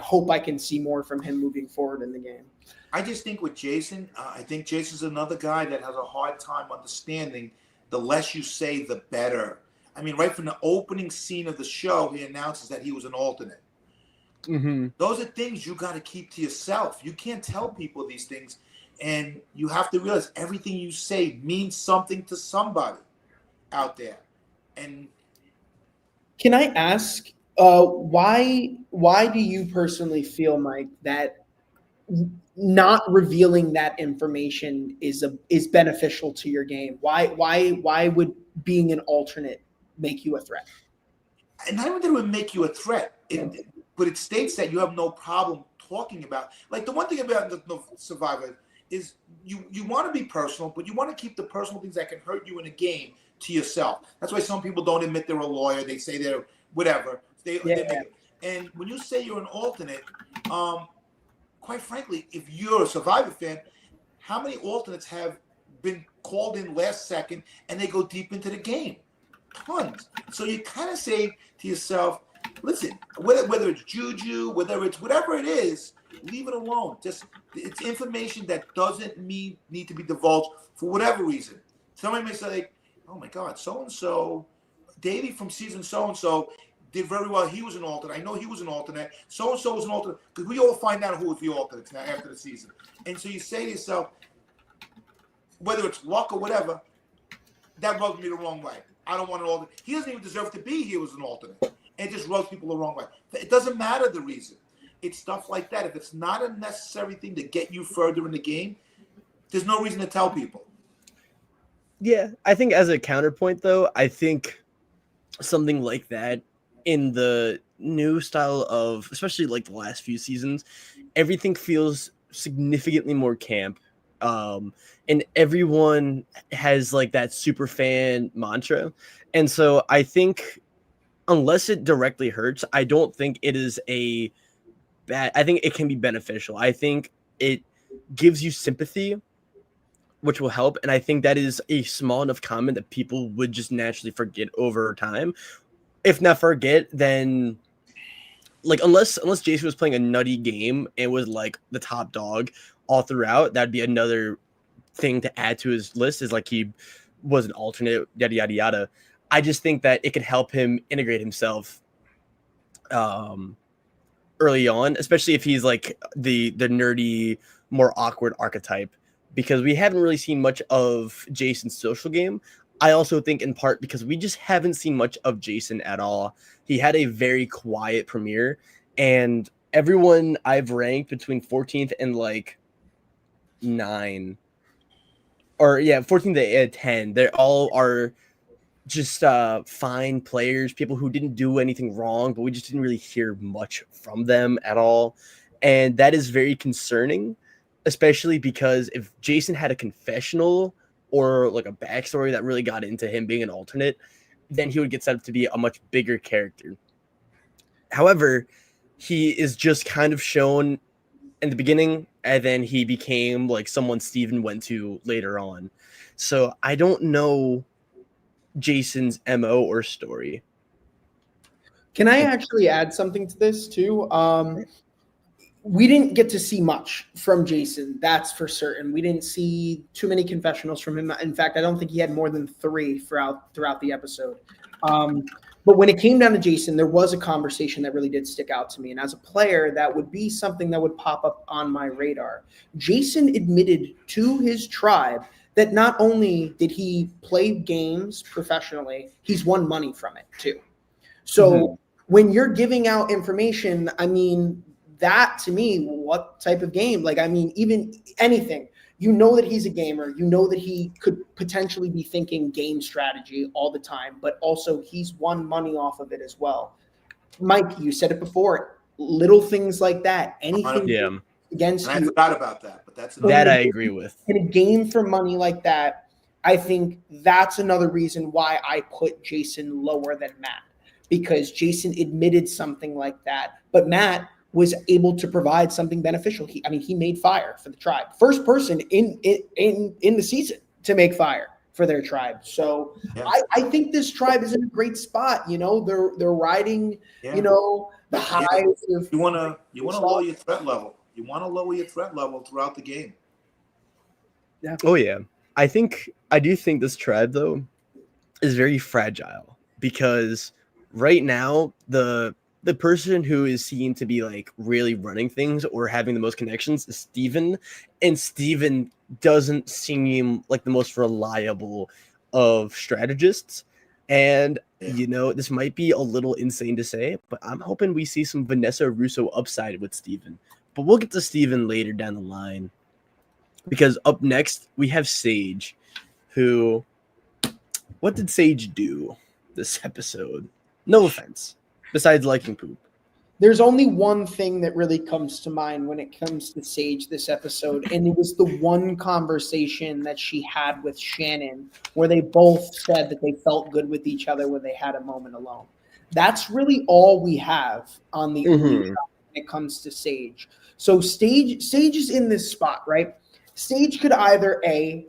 hope I can see more from him moving forward in the game. I just think with Jason, I think Jason's another guy that has a hard time understanding the less you say, the better. I mean, right from the opening scene of the show, he announces that he was an alternate. Mm-hmm. Those are things you got to keep to yourself. You can't tell people these things, and you have to realize everything you say means something to somebody out there. And Can I ask why do you personally feel, Mike, that not revealing that information is beneficial to your game? Why would being an alternate make you a threat? And not even that it would make you a threat, but it states that you have no problem talking about. Like the one thing about the Survivor is you want to be personal, but you want to keep the personal things that can hurt you in a game to yourself. That's why some people don't admit they're a lawyer. They say they're whatever. They make it. And when you say you're an alternate, quite frankly, if you're a Survivor fan, how many alternates have been called in last second and they go deep into the game? Tons. So you kind of say to yourself, listen, whether it's juju, whether it's whatever it is, leave it alone. Just it's information that doesn't need to be divulged for whatever reason. Somebody may say, oh my God, so-and-so, Davey from season so-and-so did very well. He was an alternate. I know he was an alternate. So-and-so was an alternate. Because we all find out who was the alternates now after the season. And so you say to yourself, whether it's luck or whatever, that rubs me the wrong way. I don't want an alternate. He doesn't even deserve to be here as an alternate. And it just rubs people the wrong way. It doesn't matter the reason. It's stuff like that. If it's not a necessary thing to get you further in the game, there's no reason to tell people. Yeah, I think as a counterpoint, though, I think something like that in the new style of, especially like the last few seasons, everything feels significantly more camp. And everyone has like that super fan mantra. And so I think unless it directly hurts, I don't think it is a bad, I think it can be beneficial. I think it gives you sympathy, which will help. And I think that is a small enough comment that people would just naturally forget over time. If not forget, then like unless Jason was playing a nutty game and was like the top dog all throughout, that'd be another thing to add to his list, is like he was an alternate, yada yada yada. I just think that it could help him integrate himself early on, especially if he's like the nerdy, more awkward archetype, because we haven't really seen much of Jason's social game. I also think in part because we just haven't seen much of Jason at all. He had a very quiet premiere, and everyone I've ranked between 14th and like 9, or 14th to 10, they all are just fine players, people who didn't do anything wrong, but we just didn't really hear much from them at all. And that is very concerning, especially because if Jason had a confessional or like a backstory that really got into him being an alternate, then he would get set up to be a much bigger character. However, he is just kind of shown in the beginning, and then he became like someone Steven went to later on. So I don't know Jason's MO or story. Can I actually add something to this too? We didn't get to see much from Jason, that's for certain. We didn't see too many confessionals from him. In fact, I don't think he had more than 3 throughout the episode. But when it came down to Jason, there was a conversation that really did stick out to me. And as a player, that would be something that would pop up on my radar. Jason admitted to his tribe that not only did he play games professionally, he's won money from it too. So when you're giving out information, I mean, that to me, what type of game? Like, I mean, even anything, you know that he's a gamer, you know that he could potentially be thinking game strategy all the time, but also he's won money off of it as well. Mike, you said it before, little things like that, anything against and you. I forgot about that, but that's that I agree with. In a game for money like that, I think that's another reason why I put Jason lower than Matt, because Jason admitted something like that, but Matt was able to provide something beneficial. He made fire for the tribe. First person in the season to make fire for their tribe. So I think this tribe is in a great spot. You know, they're riding, you know, the highs of. You wanna lower your threat level. You want to lower your threat level throughout the game. Yeah. Oh yeah. I do think this tribe though is very fragile, because right now the person who is seen to be like really running things or having the most connections is Steven, and Steven doesn't seem like the most reliable of strategists. And you know, this might be a little insane to say, but I'm hoping we see some Vanessa Russo upside with Steven, but we'll get to Steven later down the line. Because up next, we have Sage, who... What did Sage do this episode? No offense, besides liking poop. There's only one thing that really comes to mind when it comes to Sage this episode, and it was the one conversation that she had with Shannon where they both said that they felt good with each other when they had a moment alone. That's really all we have on the when it comes to Sage. So Sage is in this spot, right? Sage could either A,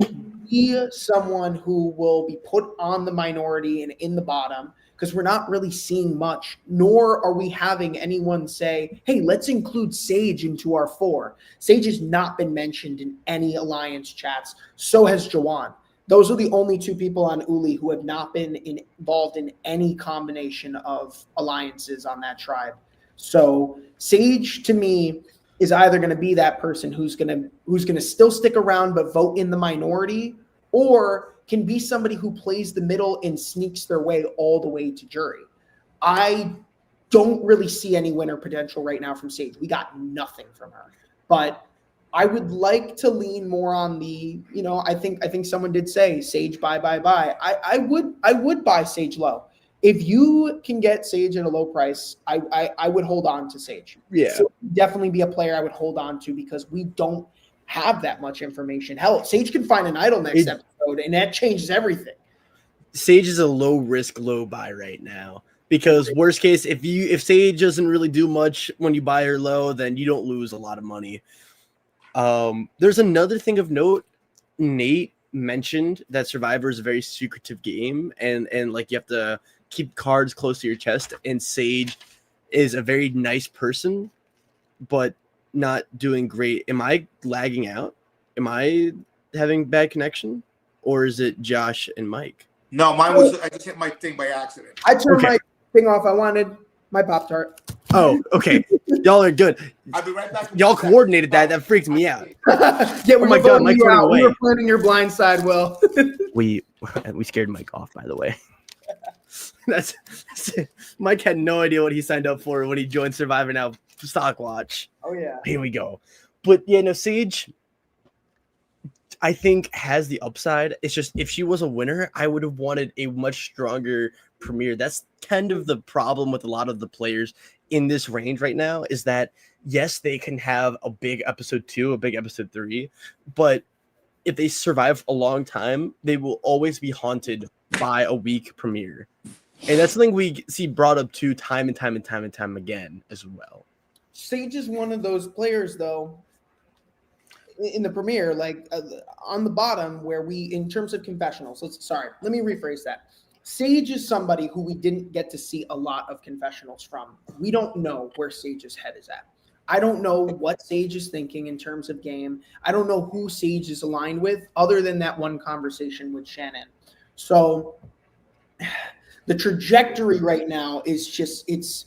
be someone who will be put on the minority and in the bottom, because we're not really seeing much, nor are we having anyone say, hey, let's include Sage into our 4. Sage has not been mentioned in any alliance chats. So has Jawan. Those are the only 2 people on Uli who have not been involved in any combination of alliances on that tribe. So Sage, to me, is either going to be that person who's going to still stick around but vote in the minority, or can be somebody who plays the middle and sneaks their way all the way to jury. I don't really see any winner potential right now from Sage. We got nothing from her. But I would like to lean more on the, I think someone did say Sage buy. I would buy Sage low. If you can get Sage at a low price, I would hold on to Sage. Yeah. So definitely be a player I would hold on to, because we don't have that much information. Hell, Sage can find an idol next episode, and that changes everything. Sage is a low risk, low buy right now, because worst case, if Sage doesn't really do much when you buy her low, then you don't lose a lot of money. There's another thing of note. Nate mentioned that Survivor is a very secretive game, and like you have to keep cards close to your chest, and Sage is a very nice person, but not doing great. Am I lagging out? Am I having bad connection? Or is it Josh and Mike? No, mine was, I just hit my thing by accident. I turned my thing off. I wanted my Pop-Tart. Oh, okay. Y'all are good. I'll be right back. Y'all coordinated that. That freaked me out. Yeah, oh my God, Mike's running away. We were planning your blind side, Will. We scared Mike off, by the way. That's it. Mike had no idea what he signed up for when he joined Survivor Now StockWatch. Oh, yeah. Here we go. But yeah, no, Sage, I think, has the upside. It's just, if she was a winner, I would have wanted a much stronger premiere. That's kind of the problem with a lot of the players in this range right now, is that, yes, they can have a big episode 2, a big episode 3, but if they survive a long time, they will always be haunted by a weak premiere. And that's something we see brought up to time and time again as well. Sage is one of those players, though, in the premiere, like on the bottom, where we, in terms of confessionals, let me rephrase that. Sage is somebody who we didn't get to see a lot of confessionals from. We don't know where Sage's head is at. I don't know what Sage is thinking in terms of game. I don't know who Sage is aligned with, other than that one conversation with Shannon. So the trajectory right now is just, it's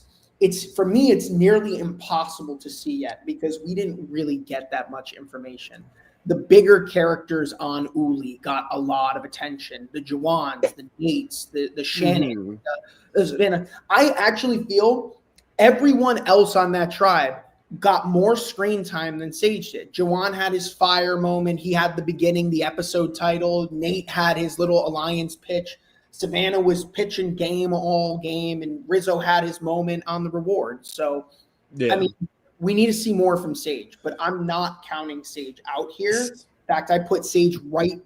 for me, it's nearly impossible to see yet, because we didn't really get that much information. The bigger characters on Uli got a lot of attention. The Jawans, the Nates, the Shannon. I actually feel everyone else on that tribe got more screen time than Sage did. Jawan had his fire moment. He had the beginning, the episode title. Nate had his little alliance pitch. Savannah was pitching game all game, and Rizzo had his moment on the reward. So, yeah. I mean, we need to see more from Sage, but I'm not counting Sage out here. In fact, I put Sage right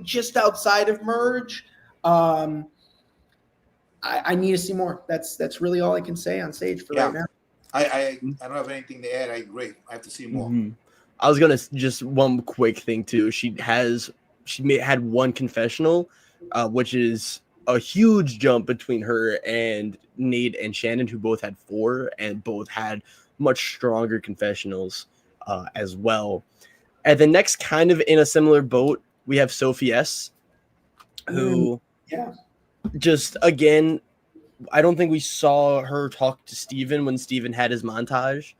just outside of Merge. I need to see more. That's really all I can say on Sage for right now. I don't have anything to add. I agree. I have to see more. Mm-hmm. I was gonna just one quick thing too. She had one confessional, which is a huge jump between her and Nate and Shannon, who both had 4 and both had much stronger confessionals as well. And the next, kind of in a similar boat, we have Sophie S, who just, again, I don't think we saw her talk to Steven when Steven had his montage.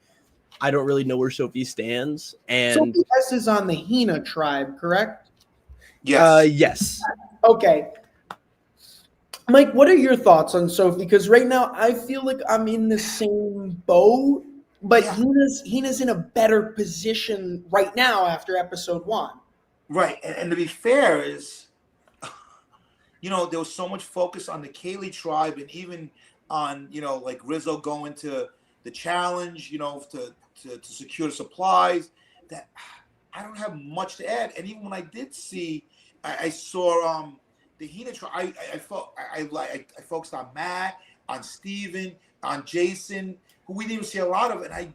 I don't really know where Sophie stands. And Sophie S is on the Hina tribe, correct? Yes. Yes. Okay. Mike, what are your thoughts on Sophie? Because right now I feel like I'm in the same boat But Yeah. Hina's in a better position right now after episode 1. Right. And to be fair is, there was so much focus on the Kaylee tribe and even on, like Rizzo going to the challenge, to secure supplies, that I don't have much to add. And even when I did see, I saw the Hina tribe. I focused on Matt, on Steven, on Jason, who we didn't even see a lot of, and I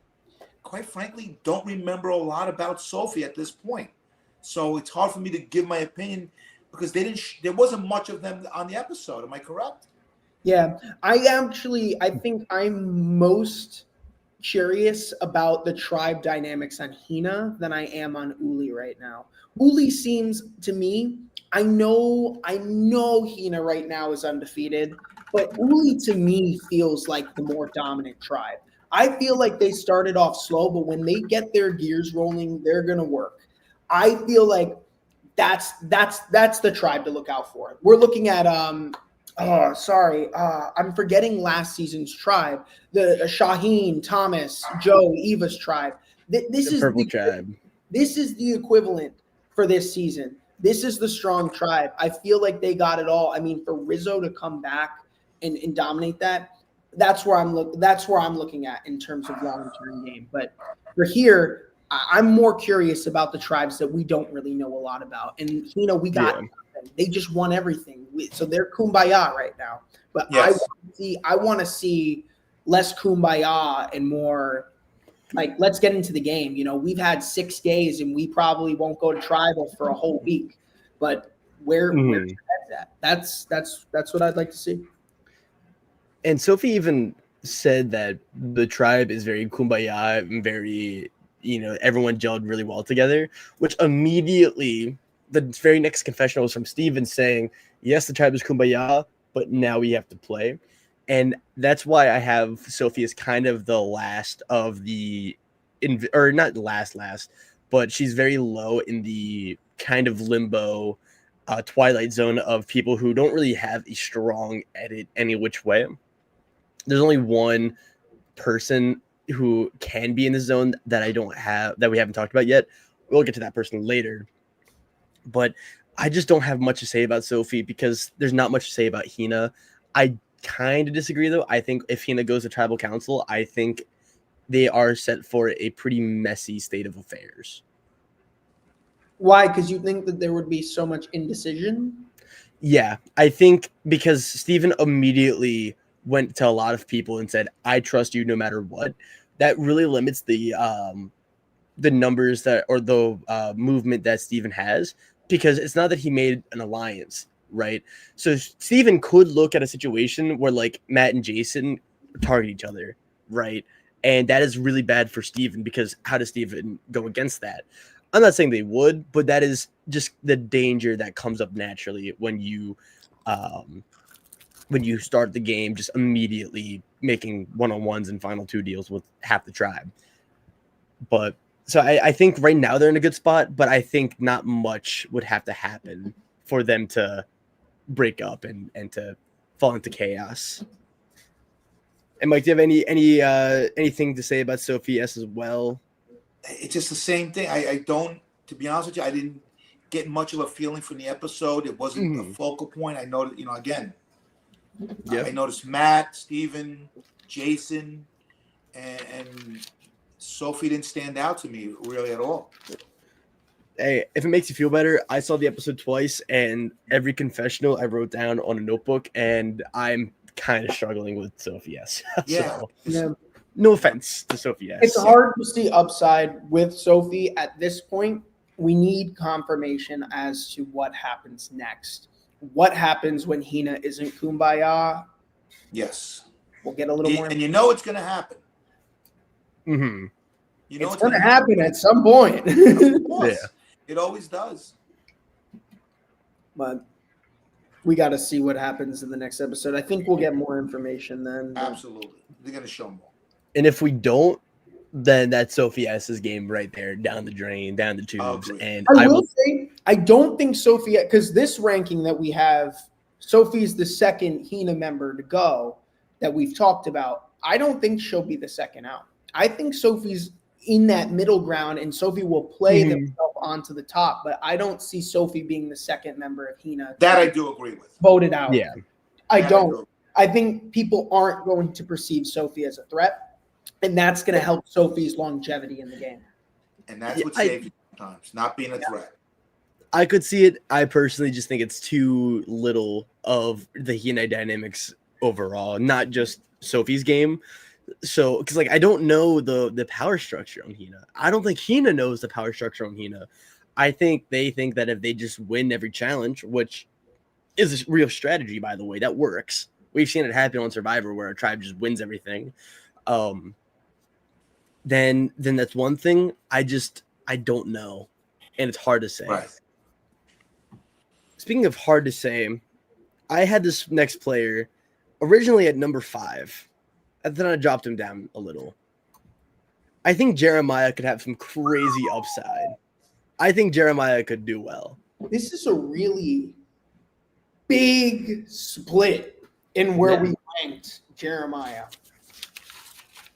quite frankly don't remember a lot about Sophie at this point. So it's hard for me to give my opinion because there wasn't much of them on the episode. Am I correct? Yeah, I think I'm most curious about the tribe dynamics on Hina than I am on Uli right now. Uli seems to me, I know Hina right now is undefeated, but Uli to me feels like the more dominant tribe. I feel like they started off slow, but when they get their gears rolling, they're gonna work. I feel like that's the tribe to look out for. We're looking at I'm forgetting last season's tribe. The Shaheen, Thomas, Joe, Eva's tribe. This The is purple the tribe. This is the equivalent for this season. This is the strong tribe. I feel like they got it all. I mean, for Rizzo to come back and dominate that's where I'm looking at in terms of long-term game. But for here, I'm more curious about the tribes that we don't really know a lot about. And we got nothing. They just won everything. So they're kumbaya right now. But Yes. I want to see less kumbaya and more like, let's get into the game. We've had 6 days and we probably won't go to tribal for a whole week. But where's your head's at? That's what I'd like to see. And Sophie even said that the tribe is very kumbaya and very, everyone gelled really well together, which immediately the very next confessional was from Steven saying, yes, the tribe is kumbaya, but now we have to play. And that's why I have Sophie as kind of the last of the, or not last, but she's very low in the kind of limbo twilight zone of people who don't really have a strong edit any which way. There's only one person who can be in the zone that we haven't talked about yet. We'll get to that person later. But I just don't have much to say about Sophie because there's not much to say about Hina. I kind of disagree, though. I think if Hina goes to tribal council, I think they are set for a pretty messy state of affairs. Why? Because you think that there would be so much indecision? Yeah, I think because Steven immediately went to a lot of people and said, I trust you no matter what. That really limits the numbers or the movement that Steven has, because it's not that he made an alliance, right? So Steven could look at a situation where like Matt and Jason target each other, right? And that is really bad for Steven because how does Steven go against that? I'm not saying they would, but that is just the danger that comes up naturally when you start the game just immediately making one-on-ones and final 2 deals with half the tribe. But so I think right now they're in a good spot, but I think not much would have to happen for them to break up and to fall into chaos. And Mike, do you have anything to say about Sophie S as well? It's just the same thing. I don't, to be honest with you, I didn't get much of a feeling from the episode. It wasn't a focal point. I know that, again, I noticed Matt, Steven, Jason, and Sophie didn't stand out to me really at all. Hey, if it makes you feel better, I saw the episode twice, and every confessional I wrote down on a notebook, and I'm kind of struggling with Sophie S. Yeah. So, no offense to Sophie S. It's hard to see upside with Sophie at this point. We need confirmation as to what happens next. What happens when Hina isn't kumbaya? Yes. We'll get a little more. And it's going to happen. Mm-hmm. It's going to happen at some point. Of course. Yeah. It always does. But we got to see what happens in the next episode. I think we'll get more information then. Absolutely. They're going to show more. And if we don't, then that's Sophie S's game right there, down the drain, down the tubes. And I will say, I don't think Sophie, because this ranking that we have, Sophie's the second Hina member to go that we've talked about. I don't think she'll be the second out. I think Sophie's in that middle ground, and Sophie will play themselves onto the top. But I don't see Sophie being the second member of Hina That I do agree with. voted out. Yeah. I That don't. I think people aren't going to perceive Sophie as a threat, and that's going to help Sophie's longevity in the game. And that's what saves you sometimes, not being a threat. I could see it. I personally just think it's too little of the Hina dynamics overall, not just Sophie's game. So, because like I don't know the power structure on Hina. I don't think Hina knows the power structure on Hina. I think they think that if they just win every challenge, which is a real strategy, by the way, that works. We've seen it happen on Survivor where a tribe just wins everything. Then that's one thing. I don't know, and it's hard to say. Right. Speaking of hard to say, I had this next player originally at number 5, and then I dropped him down a little. I think Jeremiah could have some crazy upside. I think Jeremiah could do well. This is a really big split in where we ranked Jeremiah.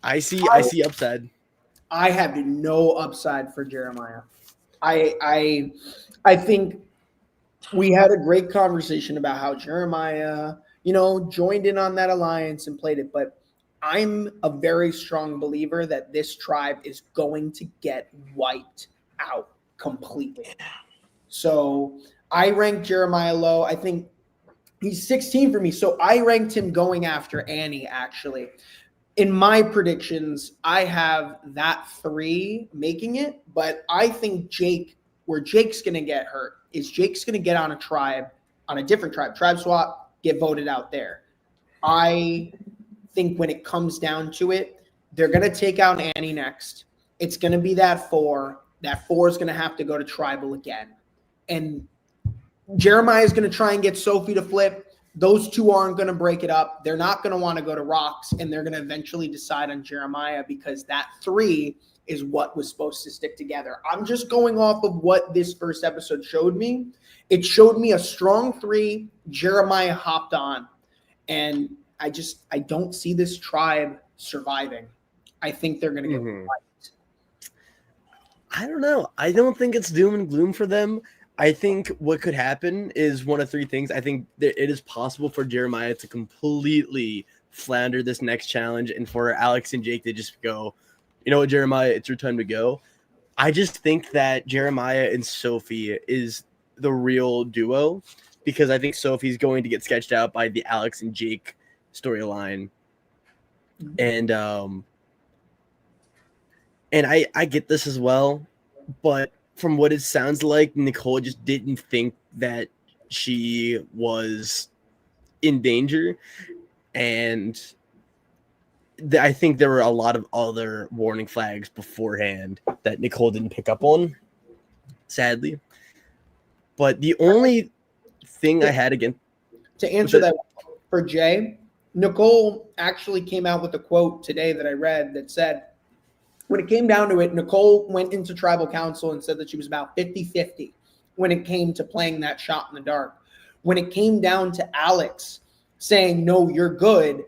I see upside. I have no upside for Jeremiah. I think we had a great conversation about how Jeremiah, joined in on that alliance and played it, but I'm a very strong believer that this tribe is going to get wiped out completely. So I ranked Jeremiah low. I think he's 16 for me. So I ranked him going after Annie, actually. In my predictions, I have that 3 making it, but I think where Jake's going to get hurt is Jake's going to get on a different tribe swap, get voted out there. I think when it comes down to it, they're going to take out Annie next. It's going to be that 4. That 4 is going to have to go to tribal again. And Jeremiah is going to try and get Sophie to flip. Those 2 aren't going to break it up. They're not going to want to go to rocks, and they're going to eventually decide on Jeremiah because that 3 is what was supposed to stick together. I'm just going off of what this first episode showed me. It showed me a strong 3. Jeremiah hopped on, and I don't see this tribe surviving. I think they're going to get wiped. I don't know. I don't think it's doom and gloom for them. I think what could happen is one of 3 things. I think that it is possible for Jeremiah to completely flounder this next challenge and for Alex and Jake to just go, you know what, Jeremiah, it's your time to go. I just think that Jeremiah and Sophie is the real duo because I think Sophie's going to get sketched out by the Alex and Jake storyline. And I get this as well, but from what it sounds like, Nicole just didn't think that she was in danger. And I think there were a lot of other warning flags beforehand that Nicole didn't pick up on, sadly. But the only thing I had again to answer that for Jay, Nicole actually came out with a quote today that I read that said, when it came down to it, Nicole went into tribal council and said that she was about 50-50 when it came to playing that shot in the dark. When it came down to Alex saying, no, you're good,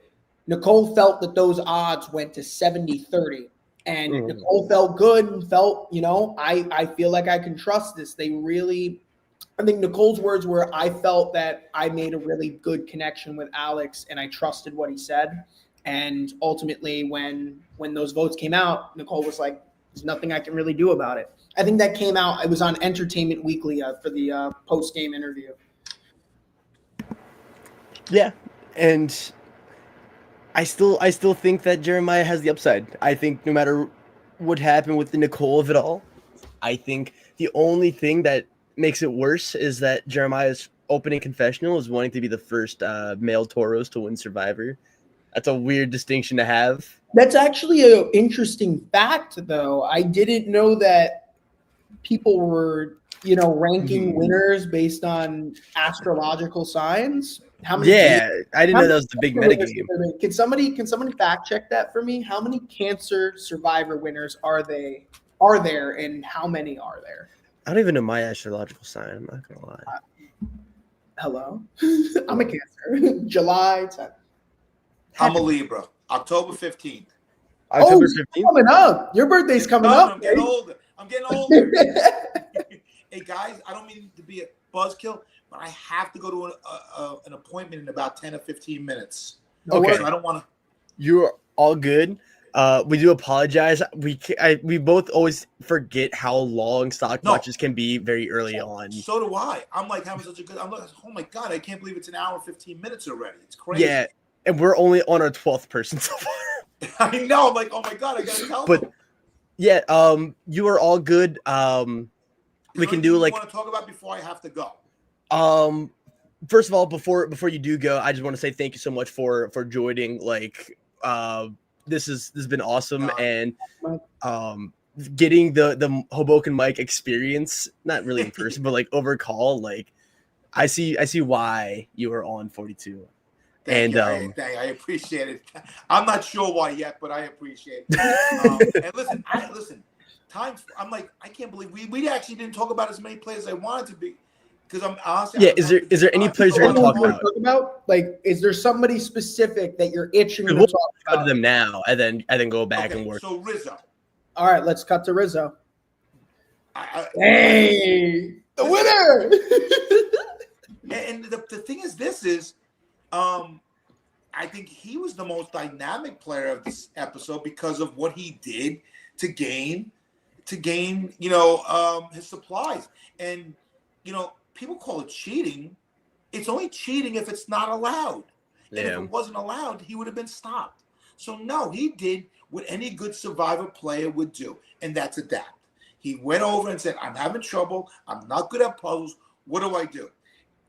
Nicole felt that those odds went to 70-30. And Nicole felt good and felt, I feel like I can trust this. I think Nicole's words were, I felt that I made a really good connection with Alex and I trusted what he said. And ultimately, when those votes came out, Nicole was like, there's nothing I can really do about it. I think that came out. It was on Entertainment Weekly for the post-game interview. Yeah, and I still think that Jeremiah has the upside. I think no matter what happened with the Nicole of it all, I think the only thing that makes it worse is that Jeremiah's opening confessional is wanting to be the first male Tauros to win Survivor. That's a weird distinction to have. That's actually an interesting fact, though. I didn't know that people were, ranking winners based on astrological signs. I didn't know that was the big metagame. Can somebody fact check that for me? How many Cancer Survivor winners are there, and how many are there? I don't even know my astrological sign. I'm not gonna lie. Hello, I'm a Cancer. July 10th. I'm a Libra. October 15th. October it's 15th. coming up. Your birthday's coming No, up. I'm getting older. I'm getting older. Hey guys, I don't mean to be a buzzkill, but I have to go to an appointment in about 10 or 15 minutes. Okay. So I don't want to. You're all good. We do apologize. We both always forget how long stock No. watches can be very early on. So do I. I'm like having such a good. I'm like, oh my god, I can't believe it's an hour and 15 minutes already. It's crazy. Yeah, and we're only on our 12th person so far. I know. I'm like, oh my god, I gotta tell But them. yeah, you are all good. We can do like want to talk about before I have to go. First of all, before you do go, I just want to say thank you so much for joining. Like, this has been awesome, and getting the Hoboken Mike experience, not really in person, but like over call. Like, I see why you were on 42. Thank you. I appreciate it. I'm not sure why yet, but I appreciate it. And listen. Times I'm like, I can't believe we actually didn't talk about as many players as I wanted to be, because I'm honestly. Yeah, is there any players you're going to talk about? Like, is there somebody specific that you're itching to talk about? Them now, and then go back and work. So Rizzo. All right, let's cut to Rizzo. Hey, the winner. And the thing is, I think he was the most dynamic player of this episode because of what he did to gain, his supplies. And, people call it cheating. It's only cheating if it's not allowed. And if it wasn't allowed, he would have been stopped. So no, he did what any good Survivor player would do, and that's adapt. He went over and said, I'm having trouble. I'm not good at puzzles. What do I do?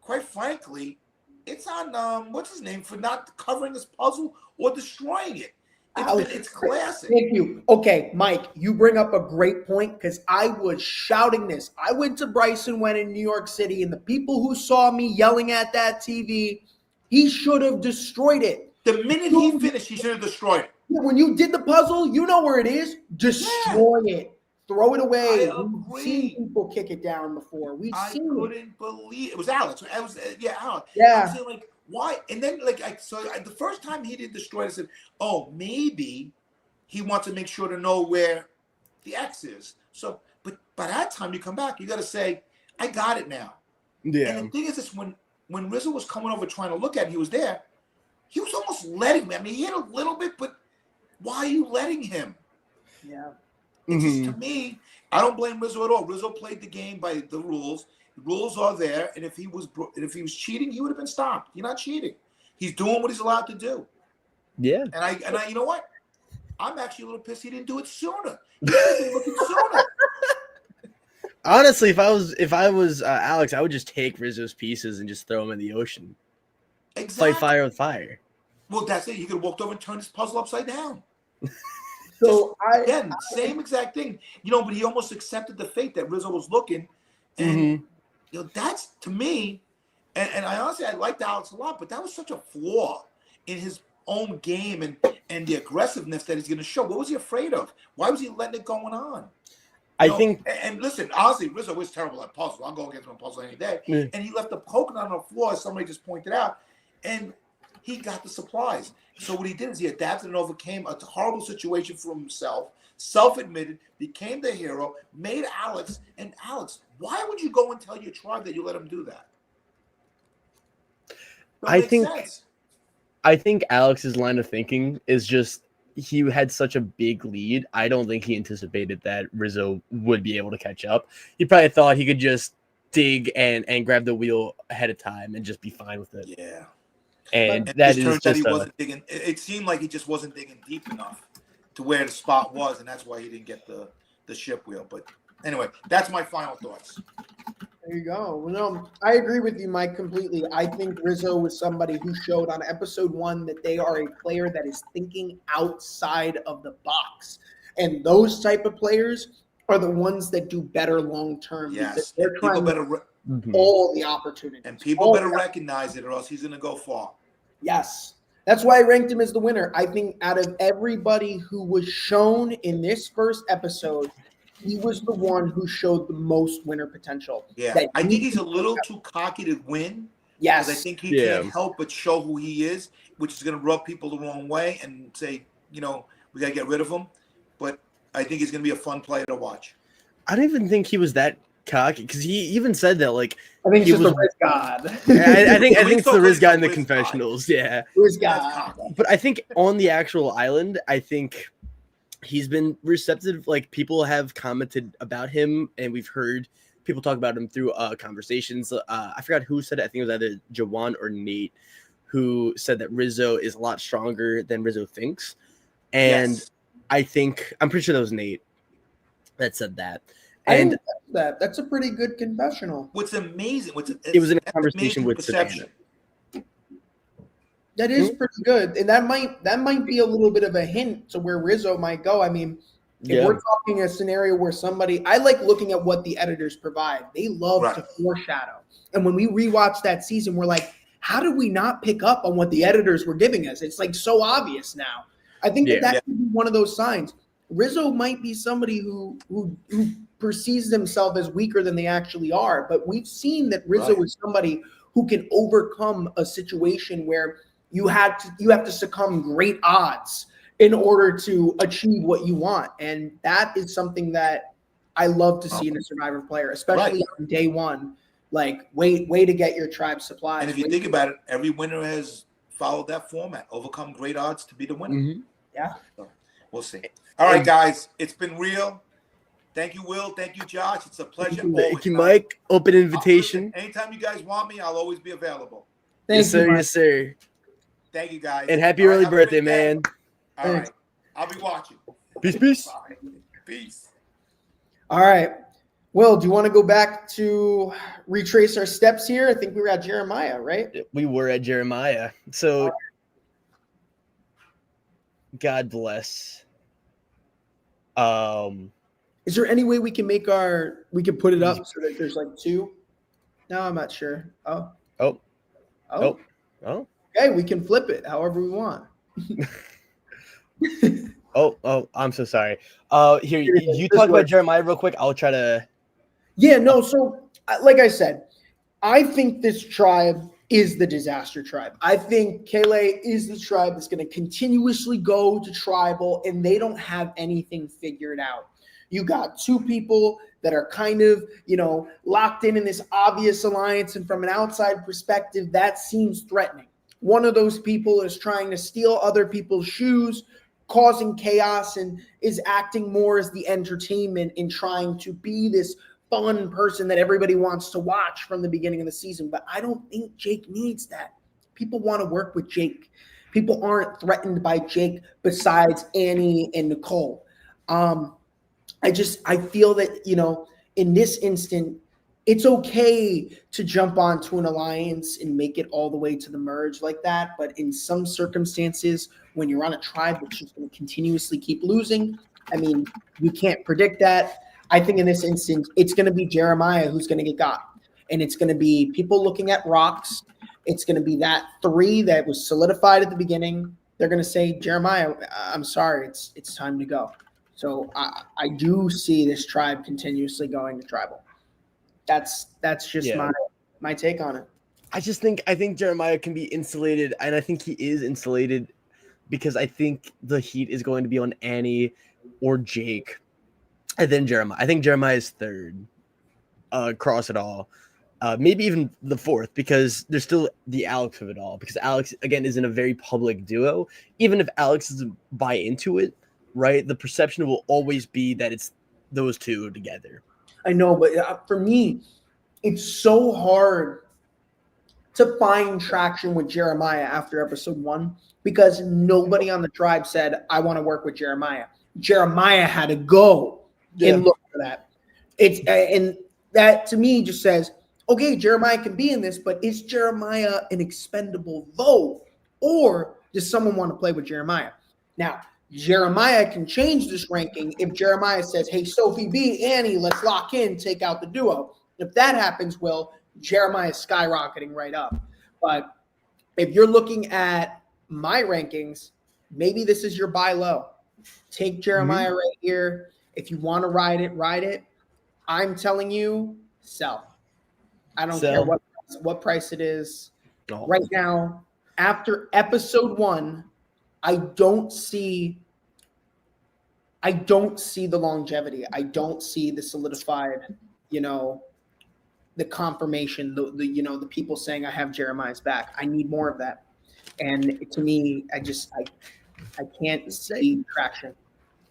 Quite frankly, it's on what's his name for not covering this puzzle or destroying it. It's classic. Thank you. Okay, Mike, you bring up a great point because I was shouting this. I went to Bryson when in New York City, and the people who saw me yelling at that TV, he should have destroyed it. The minute he finished, he should have destroyed it. When you did the puzzle, you know where it is. Destroy it. Throw it away. We've seen people kick it down before. I couldn't believe it was Alex. Alex. Yeah. I'm saying, like, why? And then the first time he did destroy it, I said, oh, maybe he wants to make sure to know where the X is. So, but by that time you come back, you got to say, I got it now. Yeah. And the thing is, this when Rizzo was coming over trying to look at it, he was there. He was almost letting me. I mean, he hit a little bit, but why are you letting him? Yeah. It's just, to me, I don't blame Rizzo at all. Rizzo played the game by the rules. The rules are there, and if he was cheating, he would have been stopped. You're not cheating. He's doing what he's allowed to do. Yeah. And I, you know what? I'm actually a little pissed he didn't do it sooner. He should have been looking sooner. Honestly, if I was Alex, I would just take Rizzo's pieces and just throw them in the ocean. Exactly. Fight fire with fire. Well, that's it. He could have walked over and turned his puzzle upside down. So Again, same exact thing. But he almost accepted the fate that Rizzo was looking. And, that's, to me, and I honestly, I liked Alex a lot, but that was such a flaw in his own game and the aggressiveness that he's going to show. What was he afraid of? Why was he letting it going on? I think. And listen, honestly, Rizzo was terrible at puzzles. I'll go against him in puzzle any day. Yeah. And he left the coconut on the floor, as somebody just pointed out, and he got the supplies. So what he did is he adapted and overcame a horrible situation for himself, self-admitted, became the hero, made Alex. And Alex, why would you go and tell your tribe that you let him do that? I think Alex's line of thinking is just he had such a big lead. I don't think he anticipated that Rizzo would be able to catch up. He probably thought he could just dig and grab the wheel ahead of time and just be fine with it. Yeah. And that is just he wasn't digging. It seemed like he just wasn't digging deep enough to where the spot was, and that's why he didn't get the ship wheel. But anyway, that's my final thoughts. There you go. Well, I agree with you, Mike, completely. I think Rizzo was somebody who showed on episode 1 that they are a player that is thinking outside of the box. And those type of players are the ones that do better long term. Yes, they're trying all the opportunities. And people better recognize it, or else he's going to go far. Yes. That's why I ranked him as the winner. I think out of everybody who was shown in this first episode, he was the one who showed the most winner potential. Yeah, I think he's a little too cocky to win. Yes. I think he can't help but show who he is, which is going to rub people the wrong way and say, We got to get rid of him. But I think he's going to be a fun player to watch. I don't even think he was that cocky because he even said that like I think he he's just was. a Riz God. I think it's the Riz guy in the Riz confessionals. Yeah, Riz That's God. cocky. but I think on the actual island, I think he's been receptive. Like people have commented about him, and we've heard people talk about him through conversations. I forgot who said it. I think it was either Jawan or Nate who said that Rizzo is a lot stronger than Rizzo thinks, and Yes. I think I'm pretty sure that was Nate that said that. I And didn't catch that. That's a pretty good confessional. What's amazing, it was in a that's conversation amazing with perception. Savannah. That is pretty good, and that might be a little bit of a hint to where Rizzo might go. I mean, if Yeah. we're talking a scenario where I like looking at what the editors provide. They love Right. to foreshadow, and when we rewatch that season, we're like, how did we not pick up on what the editors were giving us? It's like so obvious now. I think Yeah. that could be one of those signs. Rizzo might be somebody who perceives themselves as weaker than they actually are, but we've seen that Rizzo Right. is somebody who can overcome a situation where you have to succumb great odds in order to achieve what you want, and that is something that I love to see in a Survivor player, especially on day one. Like, way to get your tribe supplies. And if you think about it, every winner has followed that format, overcome great odds to be the winner. Mhm. Yeah. So, we'll see. All right, guys, it's been real. Thank you, Will. Thank you, Josh. It's a pleasure. Thank you, Mike. Open invitation. Listen, anytime you guys want me, I'll always be available. Thank Yes, you, sir. Mike. Yes, sir. Thank you, guys. And happy All right, early have a great birthday, day. man. All right. I'll be watching. Peace, peace. Bye. Peace. All right. Will, do you want to go back to retrace our steps here? I think we were at Jeremiah, right? We were at Jeremiah. So, God bless. Is there any way we can put it up so that there's like two? No, I'm not sure. Oh. Okay, we can flip it however we want. I'm so sorry. Here, you talk about Jeremiah real quick. I'll try to. Yeah, no. So, like I said, I think this tribe is the disaster tribe. I think Kayla is the tribe that's going to continuously go to tribal, and they don't have anything figured out. You got two people that are kind of, locked in this obvious alliance, and from an outside perspective, that seems threatening. One of those people is trying to steal other people's shoes, causing chaos, and is acting more as the entertainment in trying to be this fun person that everybody wants to watch from the beginning of the season. But I don't think Jake needs that. People want to work with Jake. People aren't threatened by Jake besides Annie and Nicole. I feel that, in this instant, it's okay to jump onto an alliance and make it all the way to the merge like that. But in some circumstances, when you're on a tribe that's just going to continuously keep losing, I mean, you can't predict that. I think in this instance, it's going to be Jeremiah who's going to get got. And it's going to be people looking at rocks. It's going to be that 3 that was solidified at the beginning. They're going to say, Jeremiah, I'm sorry, it's time to go. So I do see this tribe continuously going to tribal. That's just my take on it. I think Jeremiah can be insulated, and I think he is insulated because I think the heat is going to be on Annie or Jake, and then Jeremiah. I think Jeremiah is 3rd across it all. Maybe even the 4th, because there's still the Alex of it all. Because Alex, again, is in a very public duo. Even if Alex doesn't buy into it, right, the perception will always be that it's those two together. I know, but for me, it's so hard to find traction with Jeremiah after episode 1 because nobody on the tribe said, I want to work with Jeremiah. Jeremiah had to go and look for that. And that to me just says, okay, Jeremiah can be in this, but is Jeremiah an expendable vote, or does someone want to play with Jeremiah? Now, Jeremiah can change this ranking if Jeremiah says, hey, Sophie B, Annie, let's lock in, take out the duo. If that happens, Jeremiah is skyrocketing right up. But if you're looking at my rankings, maybe this is your buy low. Take Jeremiah right here. If you want to ride it. I'm telling you, sell. I don't care what price it is. No. Right now, after episode 1, I don't see I don't see the longevity. I don't see the solidified, the confirmation, the people saying I have Jeremiah's back. I need more of that. And to me, I can't see traction.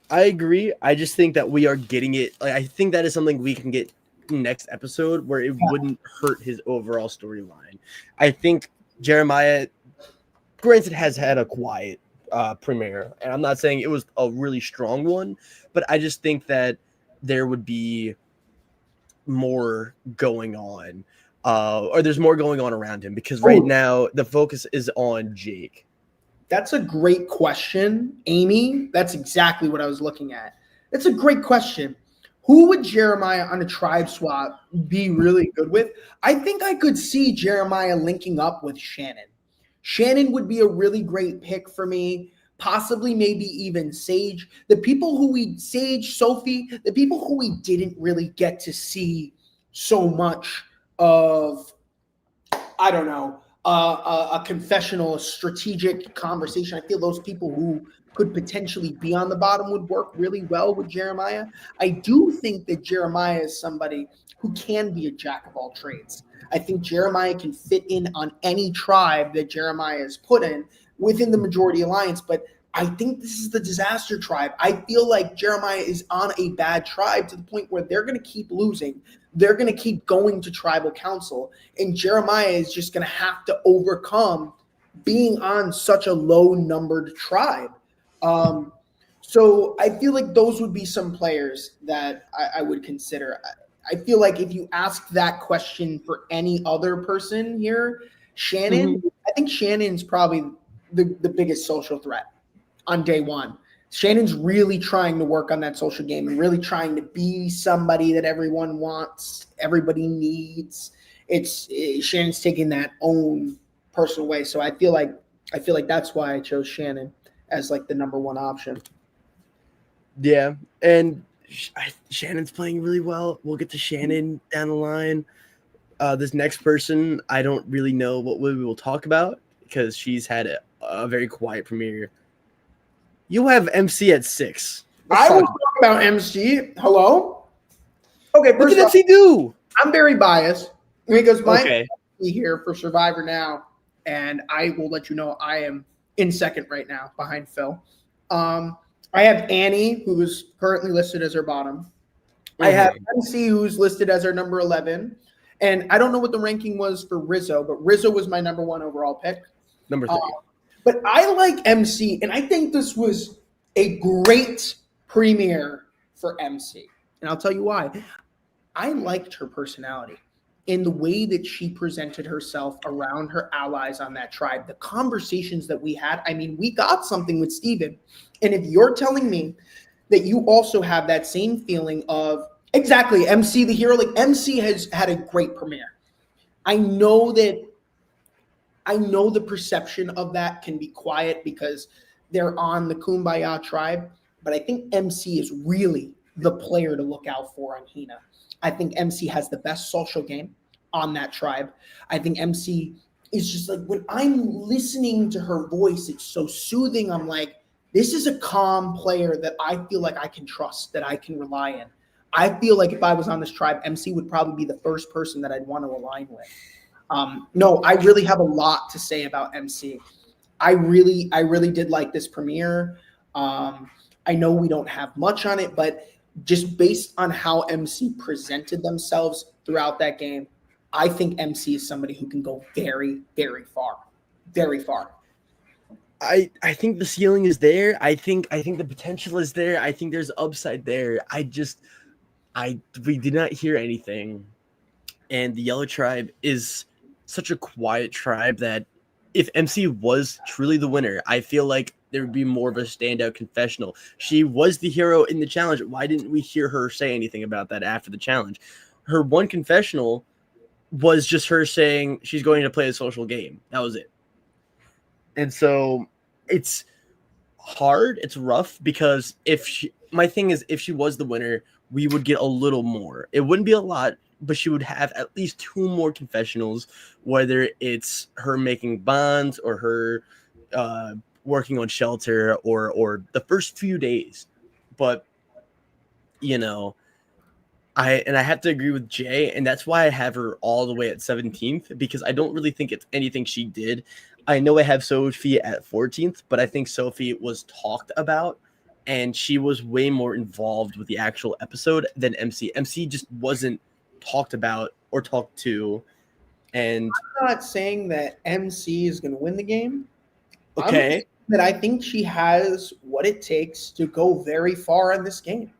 I agree. I just think that we are getting it. Like, I think that is something we can get next episode where it wouldn't hurt his overall storyline. I think Jeremiah, granted, has had a quiet premiere, and I'm not saying it was a really strong one, but I just think that there would be more going on, or there's more going on around him, because right now the focus is on Jake. That's a great question, Amy. That's exactly what I was looking at. That's a great question. Who would Jeremiah on a tribe swap be really good with? I think I could see Jeremiah linking up with Shannon. Shannon would be a really great pick for me. Possibly, maybe even Sage. Sophie, the people who we didn't really get to see so much of, I don't know, a confessional, a strategic conversation. I feel those people who could potentially be on the bottom would work really well with Jeremiah. I do think that Jeremiah is somebody who can be a jack of all trades. I think Jeremiah can fit in on any tribe that Jeremiah is put in within the majority alliance, but I think this is the disaster tribe. I feel like Jeremiah is on a bad tribe to the point where they're going to keep losing. They're going to keep going to tribal council, and Jeremiah is just going to have to overcome being on such a low-numbered tribe. So I feel like those would be some players that I would consider. I feel like if you ask that question for any other person here, Shannon, I think Shannon's probably the biggest social threat on day one. Shannon's really trying to work on that social game and really trying to be somebody that everyone wants, everybody needs. Shannon's taking that own personal way. So I feel like that's why I chose Shannon as like the number one option. Yeah, and Shannon's playing really well. We'll get to Shannon down the line. This next person, I don't really know what we will talk about because she's had a very quiet premiere. You have MC at 6. I will talk about MC. Hello? Okay, what did off, MC do? I'm very biased because my here for Survivor now, and I will let you know I am in second right now behind Phil. I have Annie, who is currently listed as her bottom. I have MC, who's listed as her number 11. And I don't know what the ranking was for Rizzo, but Rizzo was my number 1 overall pick. Number 3. But I like MC, and I think this was a great premiere for MC. And I'll tell you why. I liked her personality in the way that she presented herself around her allies on that tribe. The conversations that we had, I mean, we got something with Steven. And if you're telling me that you also have that same feeling of, exactly, MC the hero, like MC has had a great premiere. I know the perception of that can be quiet because they're on the Kumbaya tribe, but I think MC is really the player to look out for on Hina. I think MC has the best social game on that tribe. I think MC is just like, when I'm listening to her voice, it's so soothing. I'm like, this is a calm player that I feel like I can trust, that I can rely on. I feel like if I was on this tribe, MC would probably be the first person that I'd want to align with. No, I really have a lot to say about MC. I really did like this premiere. I know we don't have much on it, but just based on how MC presented themselves throughout that game, I think MC is somebody who can go very, very far. Very far. I think the ceiling is there. I think the potential is there. I think there's upside there. We did not hear anything. And the Yellow Tribe is such a quiet tribe that if MC was truly the winner, I feel like there would be more of a standout confessional. She was the hero in the challenge. Why didn't we hear her say anything about that after the challenge? Her one confessional was just her saying she's going to play a social game. That was it. And so it's hard. It's rough because if she was the winner, we would get a little more. It wouldn't be a lot, but she would have at least 2 more confessionals, whether it's her making bonds or her working on shelter or the first few days. but you know, I have to agree with Jay, and that's why I have her all the way at 17th, because I don't really think it's anything she did. I know I have Sophie at 14th, but I think Sophie was talked about, and she was way more involved with the actual episode than MC. MC just wasn't talked about or talked to, and I'm not saying that MC is going to win the game. okay, That I think she has what it takes to go very far in this game.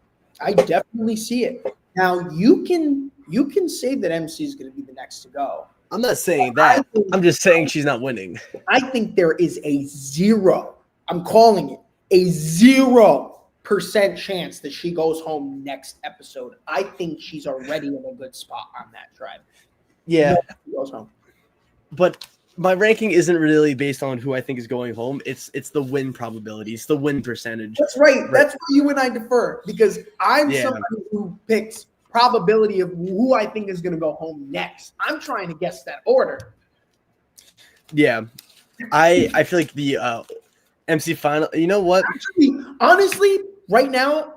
I definitely see it. Now you can say that MC is going to be the next to go. I'm not saying that. I'm just saying she's not winning. I think there is a zero. I'm calling it a 0% chance that she goes home next episode. I think she's already in a good spot on that drive. Yeah, She goes home. but my ranking isn't really based on who I think is going home. It's the win probability. It's the win percentage. That's right. That's where you and I differ, because I'm somebody who picks probability of who I think is going to go home next. I'm trying to guess that order. Yeah, I feel like the MC final. You know what? Actually, honestly, right now,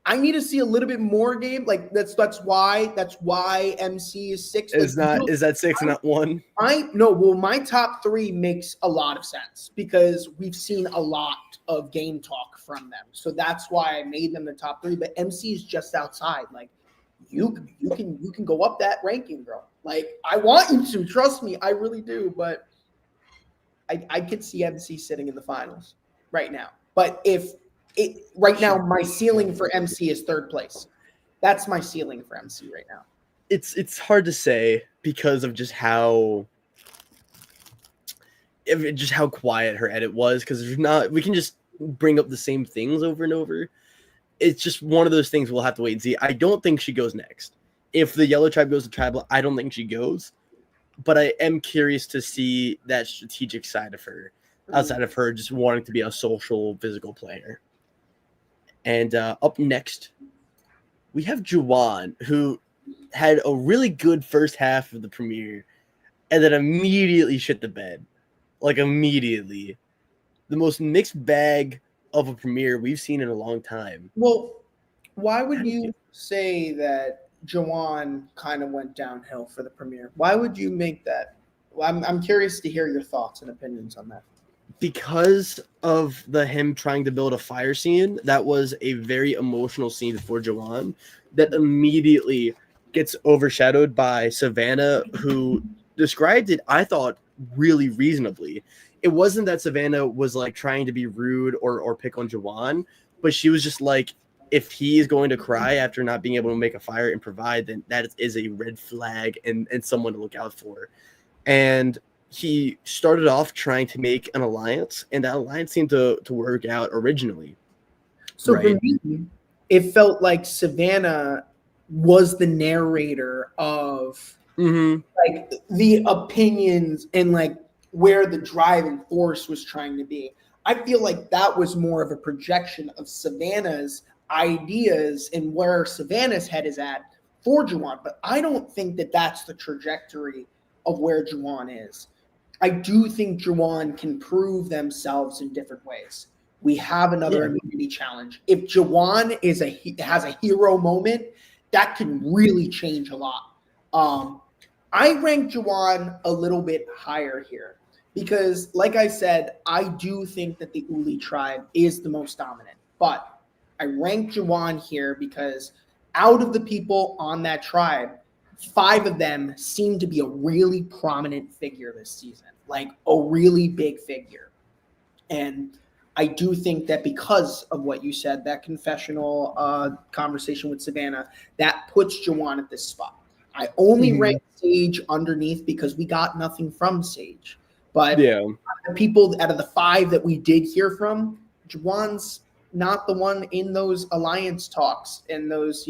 I need to see a little bit more game. Like that's why MC is 6. Is that 6 and not 1? My top 3 makes a lot of sense because we've seen a lot of game talk from them. So that's why I made them the top 3. But MC is just outside. Like you can go up that ranking, girl. Like I want you to, trust me, I really do. But I could see MC sitting in the finals right now. But right now, my ceiling for MC is 3rd place. That's my ceiling for MC right now. It's hard to say because of just how quiet her edit was. Because we can just bring up the same things over and over. It's just one of those things we'll have to wait and see. I don't think she goes next. If the Yellow Tribe goes to Tribal, I don't think she goes. But I am curious to see that strategic side of her, outside of her just wanting to be a social, physical player. And up next, we have Juwan, who had a really good first half of the premiere and then immediately shit the bed. Like, immediately. The most mixed bag of a premiere we've seen in a long time. Well, why would you say that Juwan kind of went downhill for the premiere? Why would you make that? Well, I'm curious to hear your thoughts and opinions on that. Because of him trying to build a fire scene, that was a very emotional scene for Juwan that immediately gets overshadowed by Savannah, who described it, I thought, really reasonably. It wasn't that Savannah was like trying to be rude or pick on Juwan, but she was just like, if he is going to cry after not being able to make a fire and provide, then that is a red flag and someone to look out for. And he started off trying to make an alliance, and that alliance seemed to work out originally. So for me, it felt like Savannah was the narrator of like the opinions and like where the driving force was trying to be. I feel like that was more of a projection of Savannah's ideas and where Savannah's head is at for Juwan, but I don't think that that's the trajectory of where Juwan is. I do think Juwan can prove themselves in different ways. We have another immunity challenge. If Juwan has a hero moment, that can really change a lot. I rank Juwan a little bit higher here because, like I said, I do think that the Uli tribe is the most dominant, but I rank Juwan here because out of the people on that tribe, 5 of them seem to be a really prominent figure this season, like a really big figure. And I do think that because of what you said, that confessional conversation with Savannah, that puts Juwan at this spot. I only rank Sage underneath because we got nothing from Sage. But the people out of the 5 that we did hear from, Juwan's not the one in those alliance talks and those,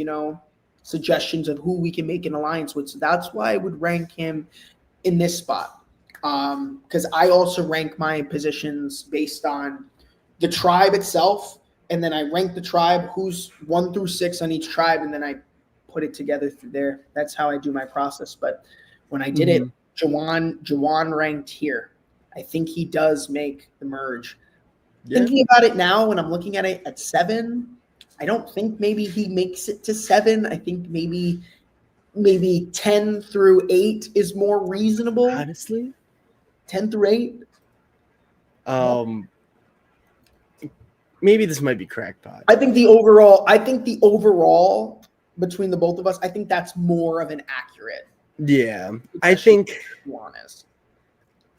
suggestions of who we can make an alliance with. So that's why I would rank him in this spot. Because I also rank my positions based on the tribe itself. And then I rank the tribe, who's 1 through 6 on each tribe. And then I put it together through there. That's how I do my process. But when I did it, Juwan ranked here. I think he does make the merge. Yeah. Thinking about it now, when I'm looking at it at 7, I don't think maybe he makes it to 7. I think maybe 10 through 8 is more reasonable. Honestly, 10 through 8. Maybe this might be crackpot. I think the overall between the both of us, I think that's more of an accurate. Yeah, I think. To be honest,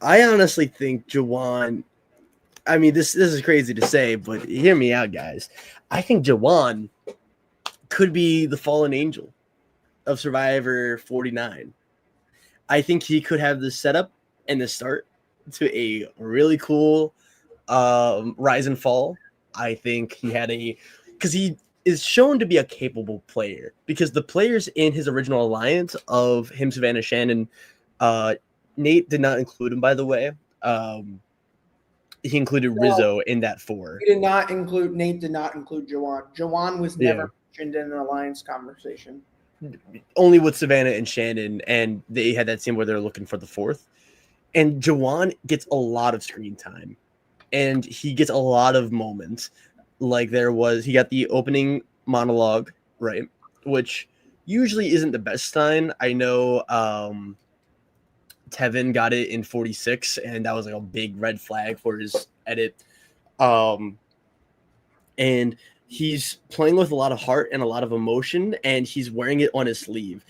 I honestly think Jawan. I mean, this is crazy to say, but hear me out, guys. I think Jawan could be the fallen angel of Survivor 49. I think he could have the setup and the start to a really cool rise and fall. I think he had because he is shown to be a capable player, because the players in his original alliance of him, Savannah, Shannon, Nate did not include him, by the way. He included Rizzo in that 4. Nate did not include Jawan. Jawan was never mentioned in an alliance conversation. Only with Savannah and Shannon, and they had that scene where they're looking for the 4th. And Jawan gets a lot of screen time, and he gets a lot of moments. Like he got the opening monologue, right? Which usually isn't the best sign. I know Tevin got it in 46, and that was like a big red flag for his edit. And he's playing with a lot of heart and a lot of emotion, and he's wearing it on his sleeve.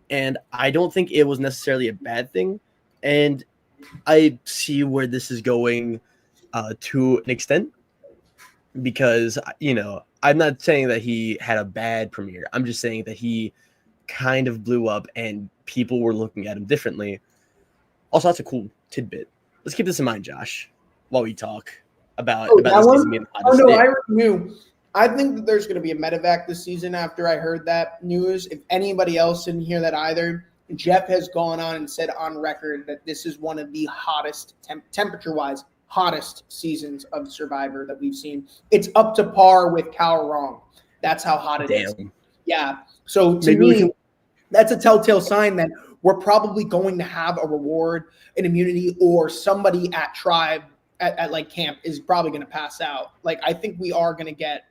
And I don't think it was necessarily a bad thing. And I see where this is going to an extent, because, I'm not saying that he had a bad premiere. I'm just saying that he kind of blew up and people were looking at him differently. Also, that's a cool tidbit. Let's keep this in mind, Josh, while we talk about this season being the hottest. I knew. I think that there's going to be a medevac this season after I heard that news. If anybody else didn't hear that either, Jeff has gone on and said on record that this is one of the hottest, temperature-wise, hottest seasons of Survivor that we've seen. It's up to par with Cal Wrong. That's how hot it is. Yeah. So to me, that's a telltale sign that we're probably going to have a reward, an immunity, or somebody at Tribe at like camp is probably going to pass out. Like, I think we are going to get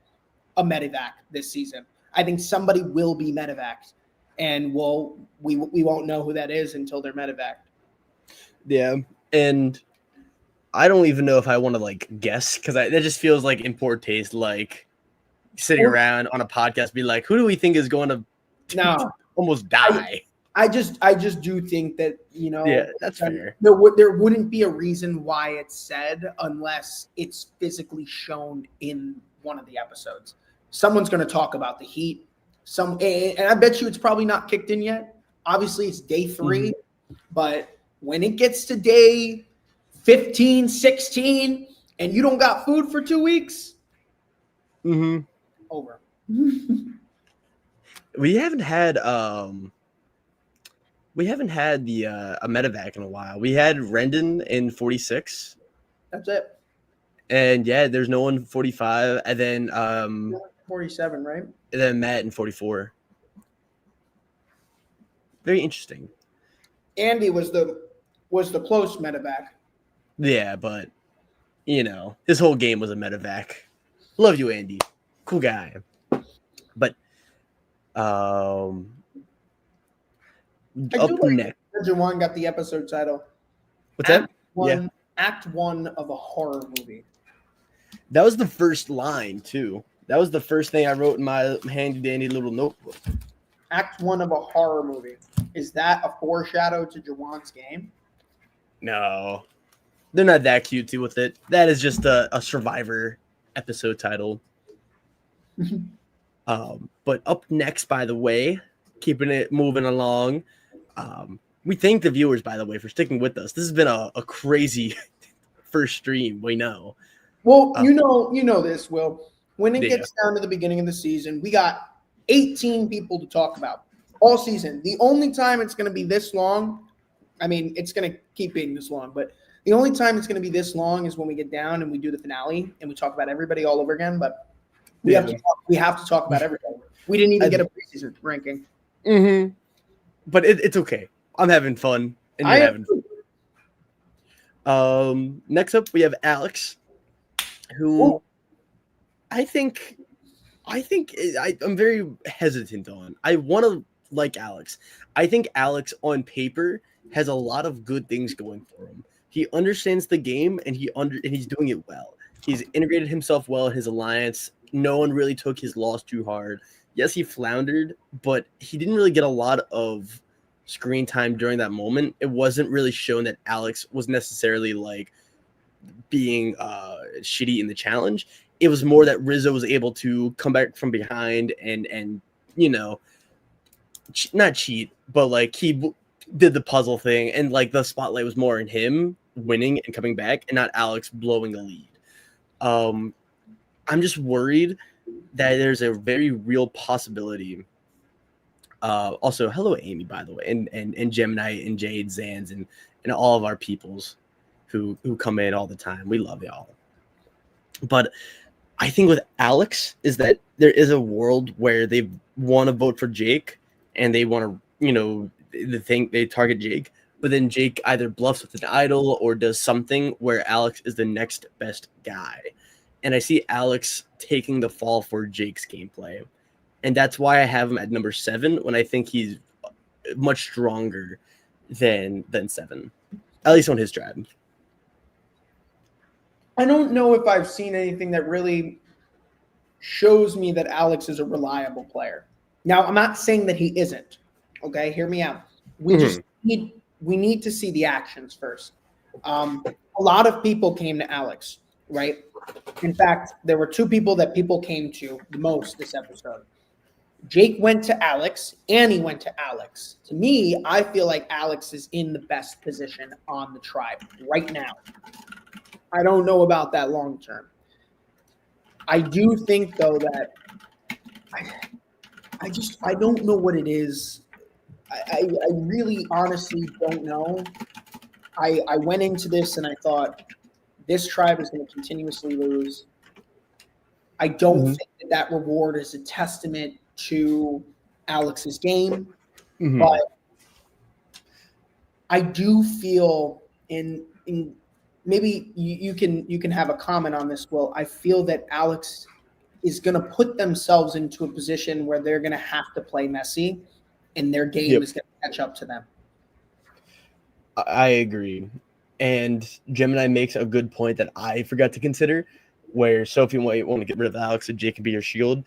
a medevac this season. I think somebody will be medevaced, and we won't know who that is until they're medevaced. Yeah, and I don't even know if I want to guess, because that just feels like in poor taste, like sitting around on a podcast, be like, who do we think is going to almost die? I just do think that, yeah, that's fair. There wouldn't be a reason why it's said unless it's physically shown in one of the episodes. Someone's going to talk about the heat. And I bet you it's probably not kicked in yet. Obviously, it's day 3, but when it gets to day 15, 16, and you don't got food for 2 weeks, over. We haven't had the a medevac in a while. We had Rendon in 46. That's it. And there's no one in 45, and then 47, right? And then Matt in 44. Very interesting. Andy was the close medevac. Yeah, but his whole game was a medevac. Love you, Andy. Cool guy. But up next, Jawan got the episode title. What's that? Act 1 of a horror movie. That was the first line too. That was the first thing I wrote in my handy dandy little notebook. Act 1 of a horror movie. Is that a foreshadow to Jawan's game? No, they're not that cutesy with it. That is just a Survivor episode title. But up next, by the way, keeping it moving along. We thank the viewers, by the way, for sticking with us. This has been a crazy first stream. We know. Well, you know this, Will. When it gets down to the beginning of the season, we got 18 people to talk about all season. The only time it's going to be this long, I mean, it's going to keep being this long, but the only time it's going to be this long is when we get down and we do the finale and we talk about everybody all over again. But we have to talk about everybody. We didn't even get a preseason ranking. Mm-hmm. But it's okay. I'm having fun, and you're having fun. Next up, we have Alex, who I think I'm very hesitant on. I want to like Alex. I think Alex on paper has a lot of good things going for him. He understands the game and he's doing it well. He's integrated himself well in his alliance. No one really took his loss too hard. Yes, he floundered, but he didn't really get a lot of screen time during that moment. It wasn't really shown that Alex was necessarily like being shitty in the challenge. It was more that Rizzo was able to come back from behind and you know, not cheat, but like did the puzzle thing, and like the spotlight was more in him winning and coming back, and not Alex blowing a lead. I'm just worried that there's a very real possibility. Also, hello Amy, by the way, and Gemini and Jade, Zans, and all of our peoples who come in all the time. We love y'all. But I think with Alex is that there is a world where they want to vote for Jake and they want to, you know, they target Jake, but then Jake either bluffs with an idol or does something where Alex is the next best guy. And I see Alex taking the fall for Jake's gameplay. And that's why I have him at number 7 when I think he's much stronger than 7, at least on his tribe. I don't know if I've seen anything that really shows me that Alex is a reliable player. Now, I'm not saying that he isn't. Okay, hear me out. We need to see the actions first. A lot of people came to Alex, right? In fact, there were 2 people that people came to the most this episode. Jake went to Alex, Annie went to Alex. To me, I feel like Alex is in the best position on the tribe right now. I don't know about that long term. I do think, though, that I don't know what it is. I really honestly don't know. I went into this and I thought this tribe is going to continuously lose. I don't think that reward is a testament to Alex's game, but I do feel in maybe you can have a comment on this, Will. I feel that Alex is going to put themselves into a position where they're going to have to play messy, and their game is going to catch up to them. I agree. And Gemini makes a good point that I forgot to consider, where Sophie might want to get rid of Alex and Jake can be your shield.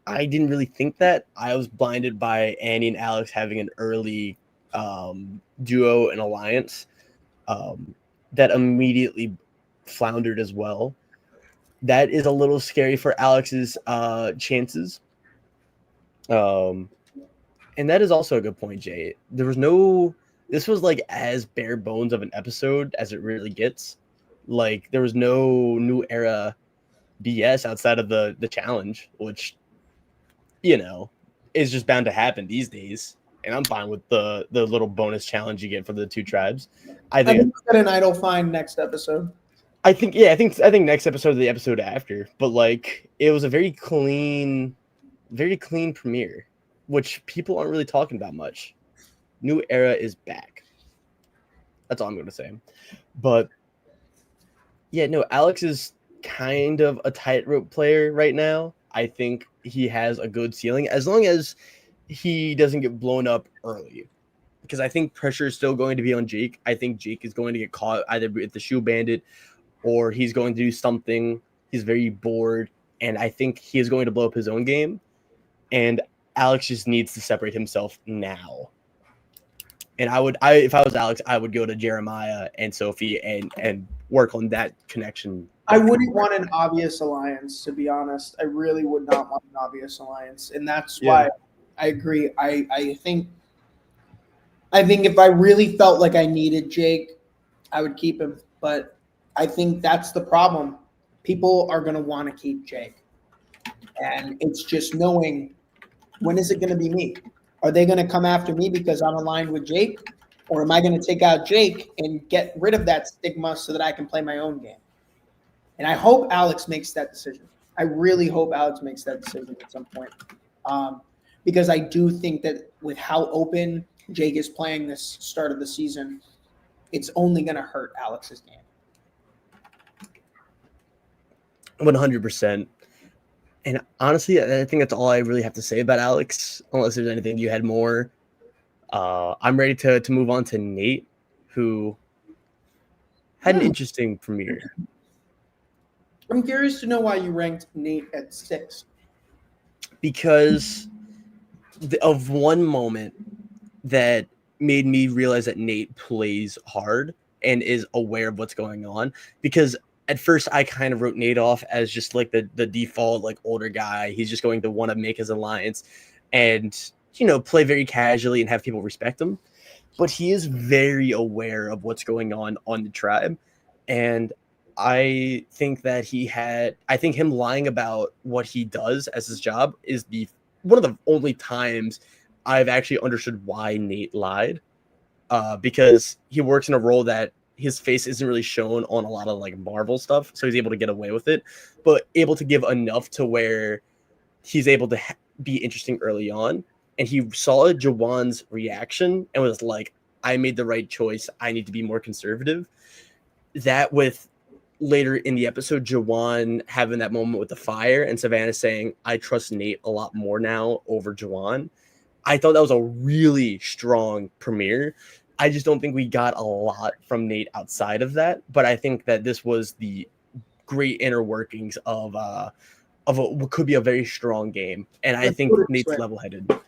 I didn't really think that. I was blinded by Annie and Alex having an early duo and alliance that immediately floundered as well. That is a little scary for Alex's chances. And that is also a good point, Jay. This was like as bare bones of an episode as it really gets. Like there was no new era BS outside of the challenge, which, you know, is just bound to happen these days. And I'm fine with the little bonus challenge you get for the 2 tribes. I think we'll get an idol find next episode. I think next episode of the episode after. But like it was a very clean premiere, which people aren't really talking about much. New era is back. That's all I'm going to say. But yeah, no, Alex is kind of a tightrope player right now. I think he has a good ceiling as long as he doesn't get blown up early, because I think pressure is still going to be on Jake. I think Jake is going to get caught either with the shoe bandit or he's going to do something. He's very bored, and I think he is going to blow up his own game. And Alex just needs to separate himself now. And if I was Alex, I would go to Jeremiah and Sophie and work on that connection. I wouldn't want an obvious alliance, to be honest. I really would not want an obvious alliance, and that's why I agree. I think if I really felt like I needed Jake, I would keep him. But I think that's the problem. People are going to want to keep Jake, and it's just knowing, when is it going to be me? Are they going to come after me because I'm aligned with Jake? Or am I going to take out Jake and get rid of that stigma so that I can play my own game? And I hope Alex makes that decision. I really hope Alex makes that decision at some point. Because I do think that with how open Jake is playing this start of the season, it's only going to hurt Alex's game. 100%. And honestly, I think that's all I really have to say about Alex, unless there's anything you had more. I'm ready to move on to Nate, who had an interesting premiere. I'm curious to know why you ranked Nate at 6. Because of one moment that made me realize that Nate plays hard and is aware of what's going on. Because at first I kind of wrote Nate off as just like the default, like older guy. He's just going to want to make his alliance and, play very casually and have people respect him. But he is very aware of what's going on the tribe. And I think that him lying about what he does as his job is one of the only times I've actually understood why Nate lied, because he works in a role that his face isn't really shown on a lot of like Marvel stuff, so he's able to get away with it, but able to give enough to where he's able to be interesting early on. And he saw Jawan's reaction and was like, I made the right choice. I need to be more conservative. That with later in the episode, Jawan having that moment with the fire and Savannah saying, I trust Nate a lot more now over Jawan. I thought that was a really strong premiere. I just don't think we got a lot from Nate outside of that. But I think that this was the great inner workings of what could be a very strong game. And I think Nate's level-headed.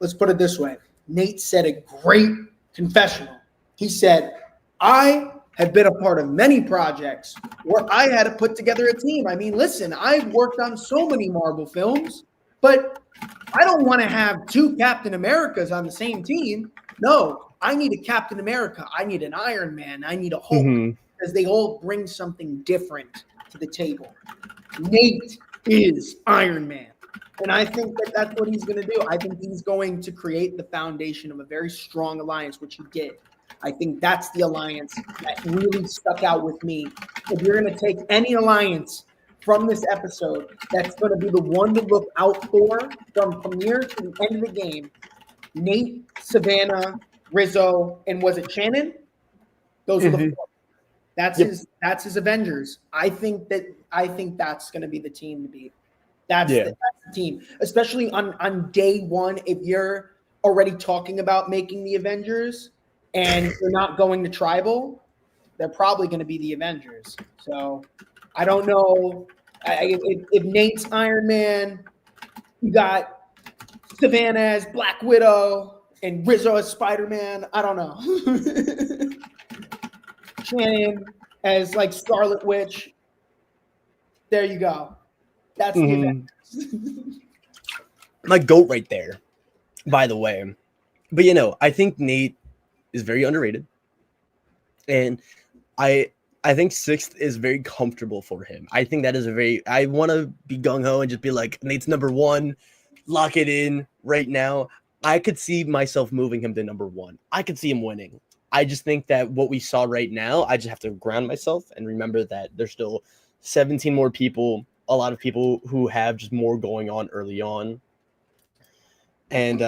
Let's put it this way. Nate said a great confessional. He said, I have been a part of many projects where I had to put together a team. I mean, listen, I've worked on so many Marvel films, but I don't want to have 2 Captain Americas on the same team. No, I need a Captain America. I need an Iron Man. I need a Hulk, because they all bring something different to the table. Nate is Iron Man. And I think that that's what he's going to do. I think he's going to create the foundation of a very strong alliance, which he did. I think that's the alliance that really stuck out with me. If you're going to take any alliance from this episode, that's going to be the one to look out for from premiere to the end of the game. Nate, Savannah, Rizzo, and was it Shannon? Those are the 4. That's his Avengers. I think that's going to be the team to beat. That's the team, especially on day 1. If you're already talking about making the Avengers and you're not going to tribal, they're probably going to be the Avengers. So I don't know if Nate's Iron Man, you got Savannah as Black Widow and Rizzo as Spider-Man. I don't know. Shannon as like Scarlet Witch. There you go. That's the Avengers. My GOAT right there, by the way. But I think Nate is very underrated. And I think 6th is very comfortable for him. I think that is I want to be gung-ho and just be like, Nate's number 1, lock it in right now. I could see myself moving him to number 1. I could see him winning. I just think that what we saw right now, I just have to ground myself and remember that there's still 17 more people, a lot of people who have just more going on early on. And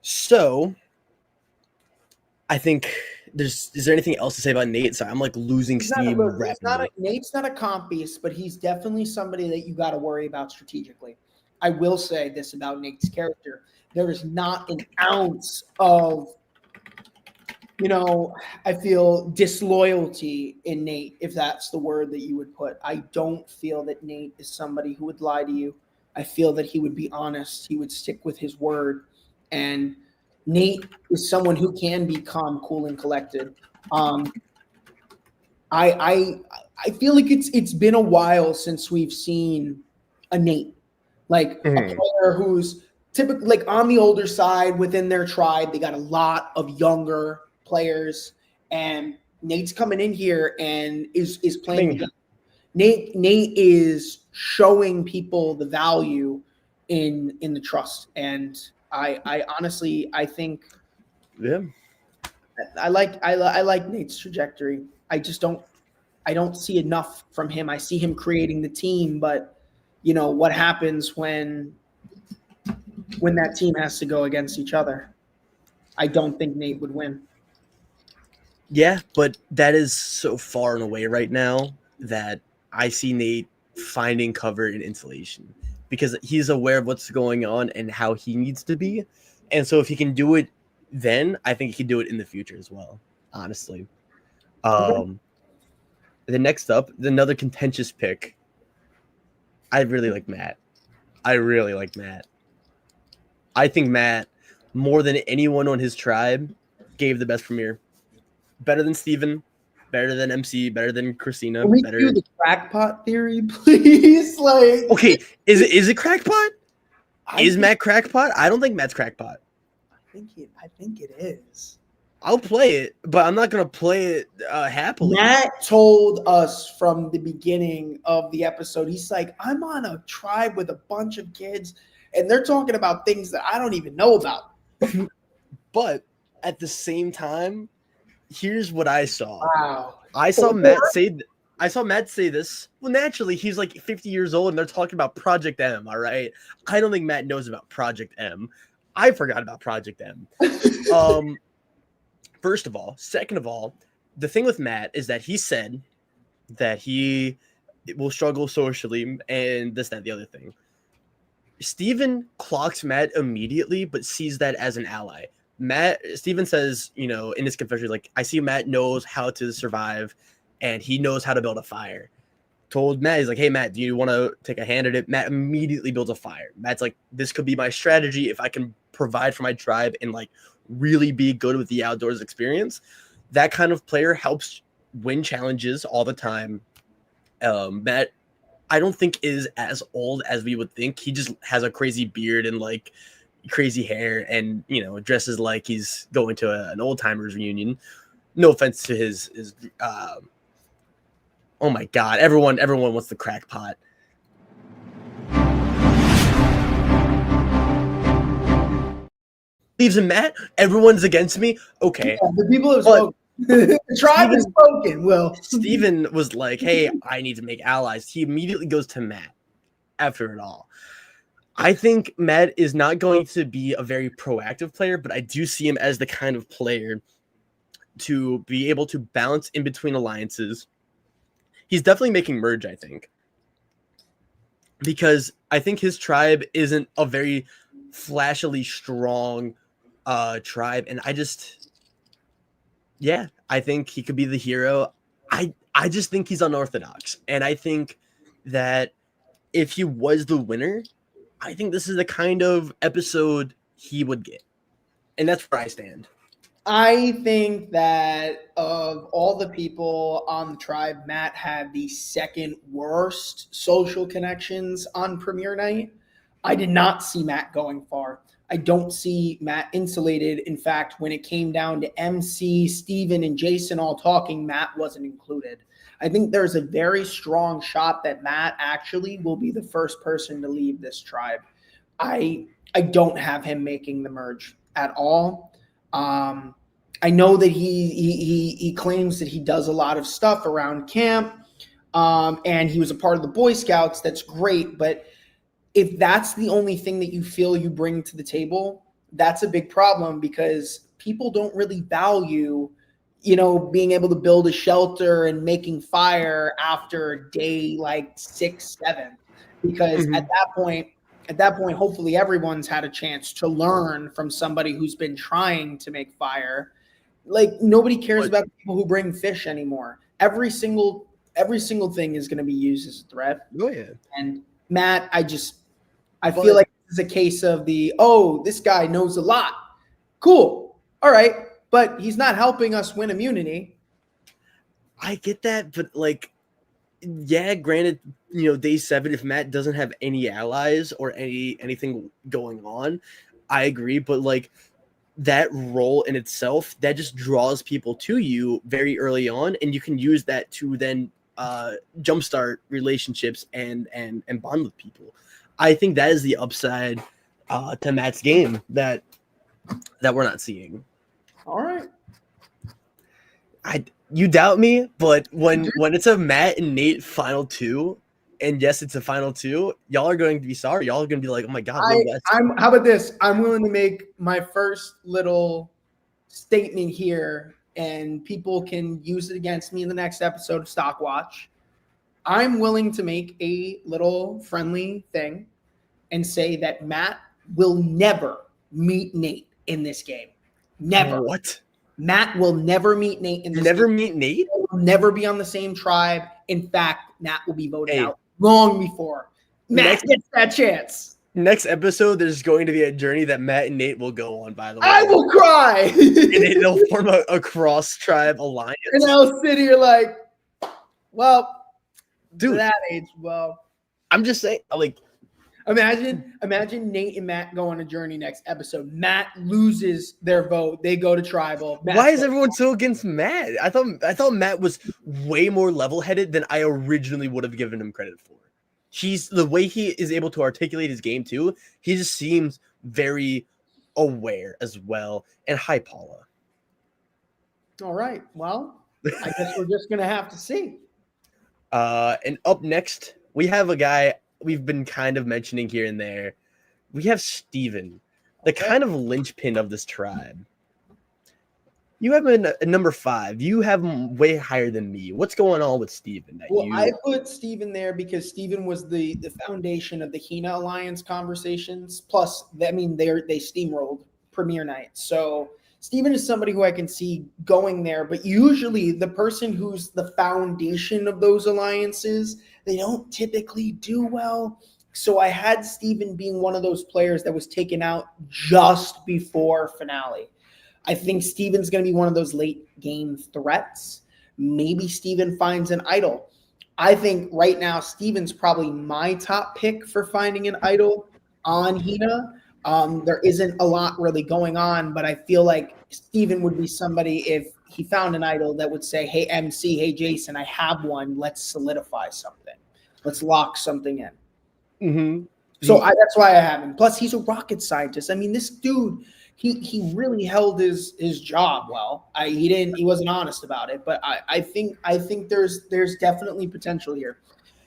so I think is there anything else to say about Nate? Sorry, I'm like losing steam rapidly. Nate's not a comp beast, but he's definitely somebody that you got to worry about strategically. I will say this about Nate's character. There is not an ounce of, I feel disloyalty in Nate, if that's the word that you would put. I don't feel that Nate is somebody who would lie to you. I feel that he would be honest. He would stick with his word. And Nate is someone who can be calm, cool, and collected. I feel like it's been a while since we've seen a Nate, like a player who's typically like on the older side within their tribe. They got a lot of younger players, and Nate's coming in here and is playing. Nate is showing people the value in the trust, and I honestly think I like Nate's trajectory. I don't see enough from him. I see him creating the team, but what happens when that team has to go against each other? I don't think Nate would win. Yeah, but that is so far and away right now that I see Nate finding cover in insulation because he's aware of what's going on and how he needs to be. And so if he can do it then, I think he can do it in the future as well, honestly. The next up, another contentious pick. I really like Matt. I think Matt, more than anyone on his tribe, gave the best premiere. Better than Steven, better than MC, better than Christina. Can we better. do the crackpot theory, please? Like, Okay, is it crackpot? Is Matt crackpot? I don't think Matt's crackpot. I think it is. I'll play it, but I'm not gonna play it happily. Matt told us from the beginning of the episode, he's like, I'm on a tribe with a bunch of kids, and they're talking about things that I don't even know about. But at the same time, here's what I saw. Wow. I saw Matt say this. Well, naturally, he's like 50 years old, and they're talking about Project M. All right, I don't think Matt knows about Project M. I forgot about Project M. First of all, second of all, the thing with Matt is that he said that he will struggle socially, and this, that, the other thing. Steven clocks Matt immediately, but sees that as an ally. Steven says, in his confession, like, I see Matt knows how to survive and he knows how to build a fire. Told Matt, he's like, hey, Matt, do you want to take a hand at it? Matt immediately builds a fire. Matt's like, this could be my strategy if I can provide for my tribe and like really be good with the outdoors experience. That kind of player helps win challenges all the time. Matt, I don't think is as old as we would think. He just has a crazy beard and like crazy hair and dresses like he's going to an old timers reunion. No offense to his oh my god, everyone wants the crackpot. Leaves in Matt, everyone's against me. Okay. Yeah, the people have spoken. The tribe has spoken. Well, Steven was like, hey, I need to make allies. He immediately goes to Matt after it all. I think Matt is not going to be a very proactive player, but I do see him as the kind of player to be able to balance in between alliances. He's definitely making merge, I think. Because I think his tribe isn't a very flashily strong tribe. And I think he could be the hero. I just think he's unorthodox. And I think that if he was the winner, I think this is the kind of episode he would get. And that's where I stand. I think that of all the people on the tribe, Matt had the second worst social connections on premiere night. I did not see Matt going far. I don't see Matt insulated. In fact, when it came down to MC, Steven, and Jason all talking, Matt wasn't included. I think there's a very strong shot that Matt actually will be the first person to leave this tribe. I don't have him making the merge at all. I know that he claims that he does a lot of stuff around camp, and he was a part of the Boy Scouts. That's great, but if that's the only thing that you feel you bring to the table, that's a big problem because people don't really value, being able to build a shelter and making fire after day like 6, 7, because at that point, hopefully everyone's had a chance to learn from somebody who's been trying to make fire. Like nobody cares about people who bring fish anymore. Every single thing is going to be used as a threat. Oh yeah. And Matt, I feel like this is a case of this guy knows a lot. Cool. All right. But he's not helping us win immunity. I get that, but granted, day 7, if Matt doesn't have any allies or anything going on, I agree. But that role in itself, that just draws people to you very early on, and you can use that to then jumpstart relationships and bond with people. I think that is the upside to Matt's game that we're not seeing. All right. You doubt me, but when it's a Matt and Nate final 2, and yes, it's a final 2, y'all are going to be sorry. Y'all are going to be like, oh my God. How about this? I'm willing to make my first little statement here, and people can use it against me in the next episode of StockWatch. I'm willing to make a little friendly thing and say that Matt will never meet Nate in this game. Never. What? Matt will never meet Nate in this Never game. meet Nate? They will never be on the same tribe. In fact, Matt will be voted Hey. out long before Matt gets that chance. Next episode, there's going to be a journey that Matt and Nate will go on, by the way. I will cry. And they'll form a cross-tribe alliance. And I'll sit here like, well, Dude, that age, well. I'm just saying, like, Imagine Nate and Matt go on a journey next episode. Matt loses their vote. They go to tribal. why is everyone so against Matt? I thought Matt was way more level-headed than I originally would have given him credit for. He's the way he is able to articulate his game too. He just seems very aware as well. And hi, Paula. All right. Well, I guess we're just gonna have to see. And up next, we have a guy we've been kind of mentioning here and there. We have Steven, the kind of linchpin of this tribe. You have him at number 5. You have him way higher than me. What's going on with Steven? I put Steven there because Steven was the foundation of the Hina Alliance conversations. Plus, they steamrolled premiere night. So Steven is somebody who I can see going there. But usually the person who's the foundation of those alliances, they don't typically do well. So I had Steven being one of those players that was taken out just before finale. I think Steven's going to be one of those late game threats. Maybe Steven finds an idol. I think right now Steven's probably my top pick for finding an idol on Hina. There isn't a lot really going on, but I feel like Steven would be somebody if he found an idol that would say, hey, MC, hey, Jason, I have one. Let's solidify something. Let's lock something in. Mm-hmm. So that's why I have him. Plus, he's a rocket scientist. I mean, this dude, he really held his job well. He wasn't honest about it, but I think there's definitely potential here.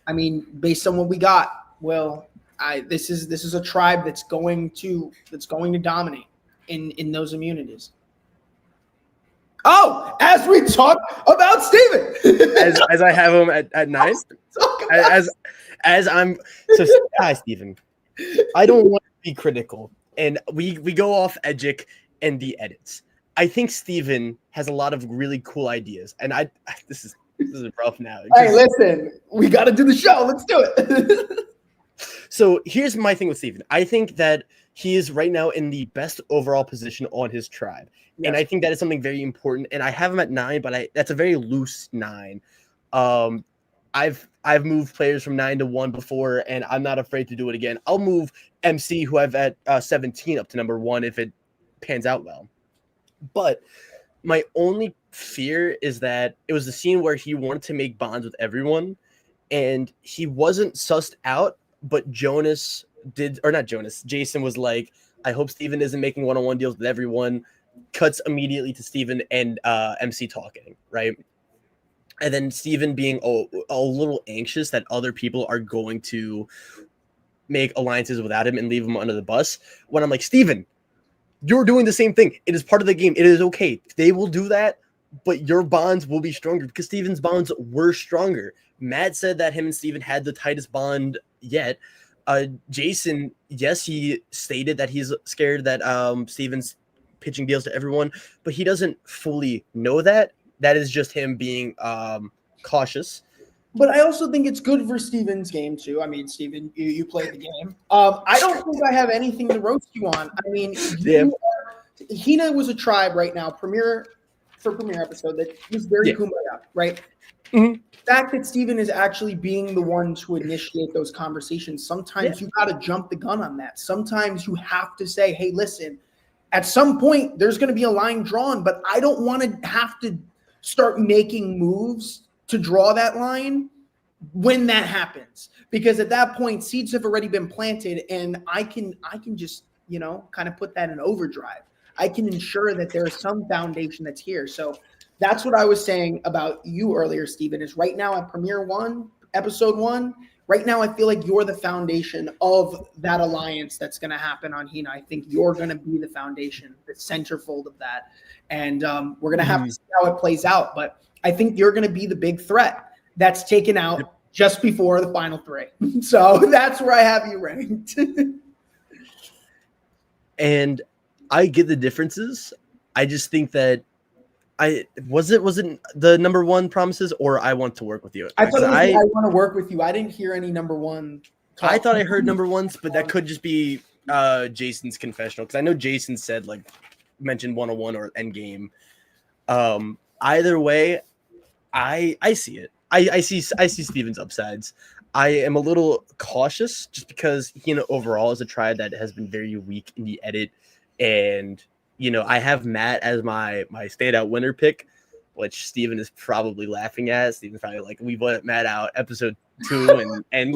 I mean, based on what we got, this is a tribe that's going to dominate in those immunities. Oh, as we talk about Steven. as I have him at 9. Hi, Steven. I don't want to be critical, and we go off Edgic and the edits. I think Steven has a lot of really cool ideas, and this is rough now. Hey, listen, we got to do the show. Let's do it. So here's my thing with Steven. I think that he is right now in the best overall position on his tribe. Yes. And I think that is something very important. And I have him at 9, but that's a very loose 9. I've moved players from 9 to 1 before, and I'm not afraid to do it again. I'll move MC, who I've at 17, up to number 1 if it pans out well. But my only fear is that it was the scene where he wanted to make bonds with everyone, and he wasn't sussed out, but Jason was like, I hope Steven isn't making one-on-one deals with everyone. Cuts immediately to Steven and MC talking, right? And then Steven being a little anxious that other people are going to make alliances without him and leave him under the bus. When I'm like, Steven, you're doing the same thing. It is part of the game. It is okay. They will do that, but your bonds will be stronger because Steven's bonds were stronger. Matt said that him and Steven had the tightest bond yet. Jason, yes, he stated that he's scared that Steven's pitching deals to everyone, but he doesn't fully know that. That is just him being cautious. But I also think it's good for Steven's game too. I mean, Steven, you played the game. I don't think I have anything to roast you on. I mean, Hina was a tribe right now, premiere episode that was very kumbaya, right? Mm-hmm. The fact that Steven is actually being the one to initiate those conversations, sometimes you got to jump the gun on that. Sometimes you have to say, hey, listen, at some point there's going to be a line drawn, but I don't want to have to start making moves to draw that line when that happens, because at that point seeds have already been planted, and I can just, kind of put that in overdrive. I can ensure that there's some foundation that's here. So that's what I was saying about you earlier, Steven, is right now at Premiere 1, Episode 1, right now I feel like you're the foundation of that alliance that's going to happen on Hina. I think you're going to be the foundation, the centerfold of that. And we're going to have to see how it plays out. But I think you're going to be the big threat that's taken out just before the final 3. So that's where I have you ranked. And I get the differences. I just think that wasn't the number 1 promises or I want to work with you. I thought it was I want to work with you. I didn't hear any number 1. I thought I heard number 1s, but that could just be Jason's confessional, because I know Jason said mentioned 101 or Endgame. Either way, I see it. I see Steven's upsides. I am a little cautious just because overall is a tribe that has been very weak in the edit, and I have Matt as my standout winner pick, which Steven is probably laughing at. Steven's probably we let Matt out episode 2 and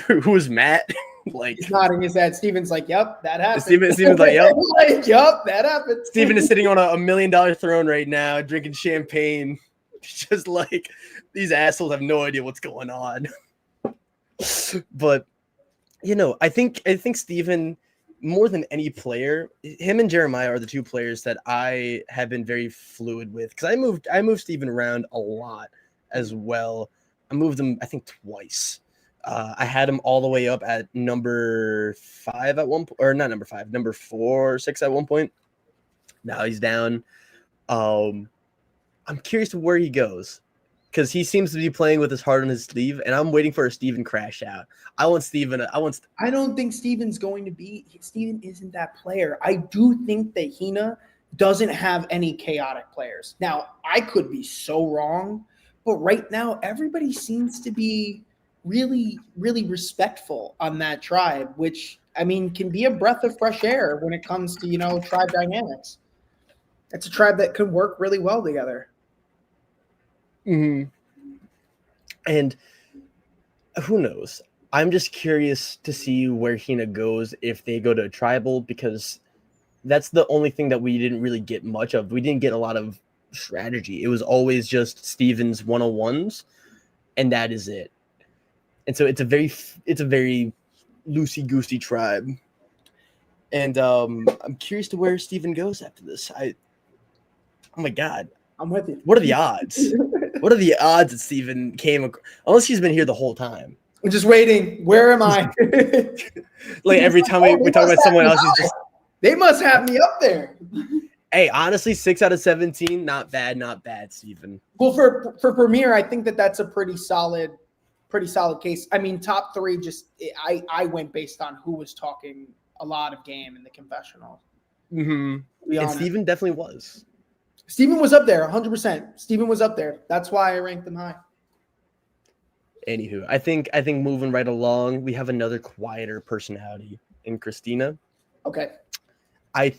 who was Matt? He's nodding his head. Steven's like, "Yep, that happened." Steven's like, "Yep, yep, that happened." Steven is sitting on a $1 million throne right now, drinking champagne, just these assholes have no idea what's going on. But I think Steven, more than any player, him and Jeremiah are the 2 players that I have been very fluid with, because I moved Steven around a lot as well. I moved him, I think, twice. I had him all the way up at number 5 at one point, or not number 5, number 4 or 6 at one point. Now he's down. I'm curious to where he goes, because he seems to be playing with his heart on his sleeve, and I'm waiting for a Steven crash out. I don't think Steven's going to be. Steven isn't that player. I do think that Hina doesn't have any chaotic players. Now, I could be so wrong, but right now everybody seems to be really, really respectful on that tribe, which can be a breath of fresh air when it comes to tribe dynamics. It's a tribe that could work really well together. Mm-hmm. And who knows? I'm just curious to see where Hina goes if they go to tribal, because that's the only thing that we didn't really get much of. We didn't get a lot of strategy. It was always just Steven's 101s, and that is it. And so it's a very loosey-goosey tribe. And I'm curious to where Steven goes after this. Oh my God. I'm with you. What are the odds? What are the odds that Steven came, unless he's been here the whole time? I'm just waiting. Where am I? Every time we talk about someone else, he's just... They must have me up there. Hey, honestly, 6 out of 17, not bad, Steven. Well, for Premier, I think that's a pretty solid case. Top 3, I went based on who was talking a lot of game in the confessional. Mm-hmm. And Steven definitely was. Steven was up there, 100%. Steven was up there. That's why I ranked him high. Anywho, I think moving right along, we have another quieter personality in Christina. Okay. I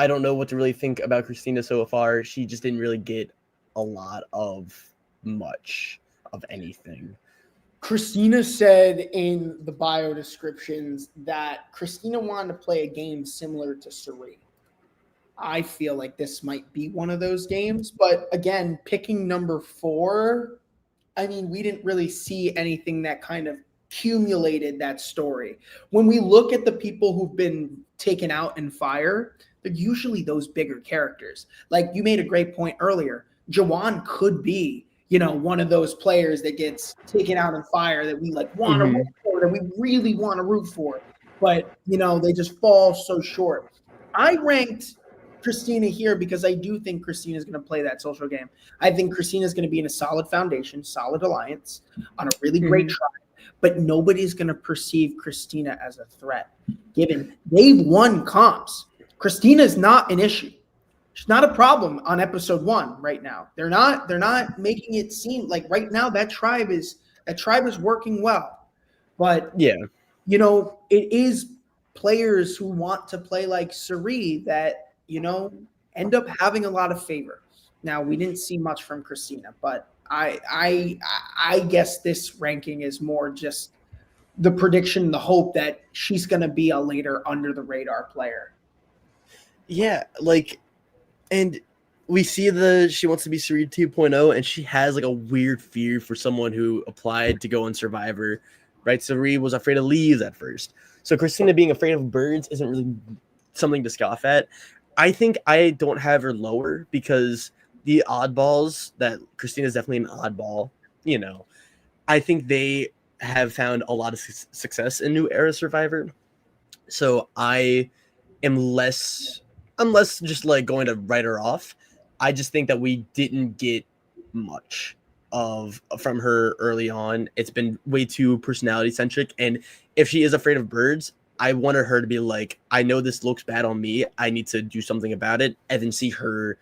don't know what to really think about Christina so far. She just didn't really get a lot of much of anything. Christina said in the bio descriptions that Christina wanted to play a game similar to Suri. I feel like this might be one of those games, but again, picking number 4, we didn't really see anything that kind of accumulated that story. When we look at the people who've been taken out in fire, they're usually those bigger characters. Like you made a great point earlier. Jawan could be, one of those players that gets taken out in fire that we want to root for, that we really want to root for, but they just fall so short. I ranked Christina here because I do think Christina is going to play that social game. I think Christina is going to be in a solid foundation, solid alliance on a really great tribe, but nobody's going to perceive Christina as a threat. Given they've won comps, Christina is not an issue. She's not a problem on episode 1 right now. They're not making it seem like right now that tribe is working well. But yeah, it is players who want to play like Suri that end up having a lot of favor. Now we didn't see much from Christina, but I guess this ranking is more just the prediction, the hope that she's going to be a later under the radar player. Yeah, and we see she wants to be Suri 2.0, and she has a weird fear for someone who applied to go on Survivor, right? Suri was afraid of leaves at first. So Christina being afraid of birds isn't really something to scoff at. I think I don't have her lower because the oddballs that Christina's definitely an oddball, I think they have found a lot of success in New Era Survivor. So I'm less just like going to write her off. I just think that we didn't get much of from her early on. It's been way too personality centric. And if she is afraid of birds, I wanted her to be like, I know this looks bad on me. I need to do something about it, and then see her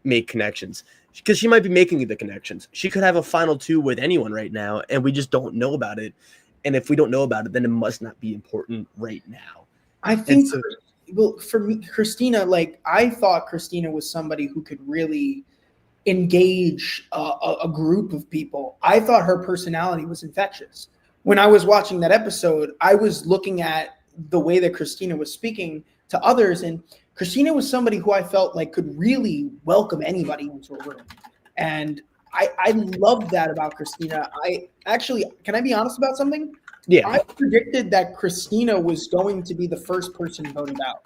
make connections. Because she might be making the connections. She could have a final two with anyone right now, and we just don't know about it. And if we don't know about it, then it must not be important right now. I think, well, for me, Christina, like I thought Christina was somebody who could really engage a group of people. I thought her personality was infectious. When I was watching that episode, I was looking at the way that Christina was speaking to others, and Christina was somebody who I felt like could really welcome anybody into a room. And I love that about Christina. I actually, can I be honest about something? Yeah. I predicted that Christina was going to be the first person voted out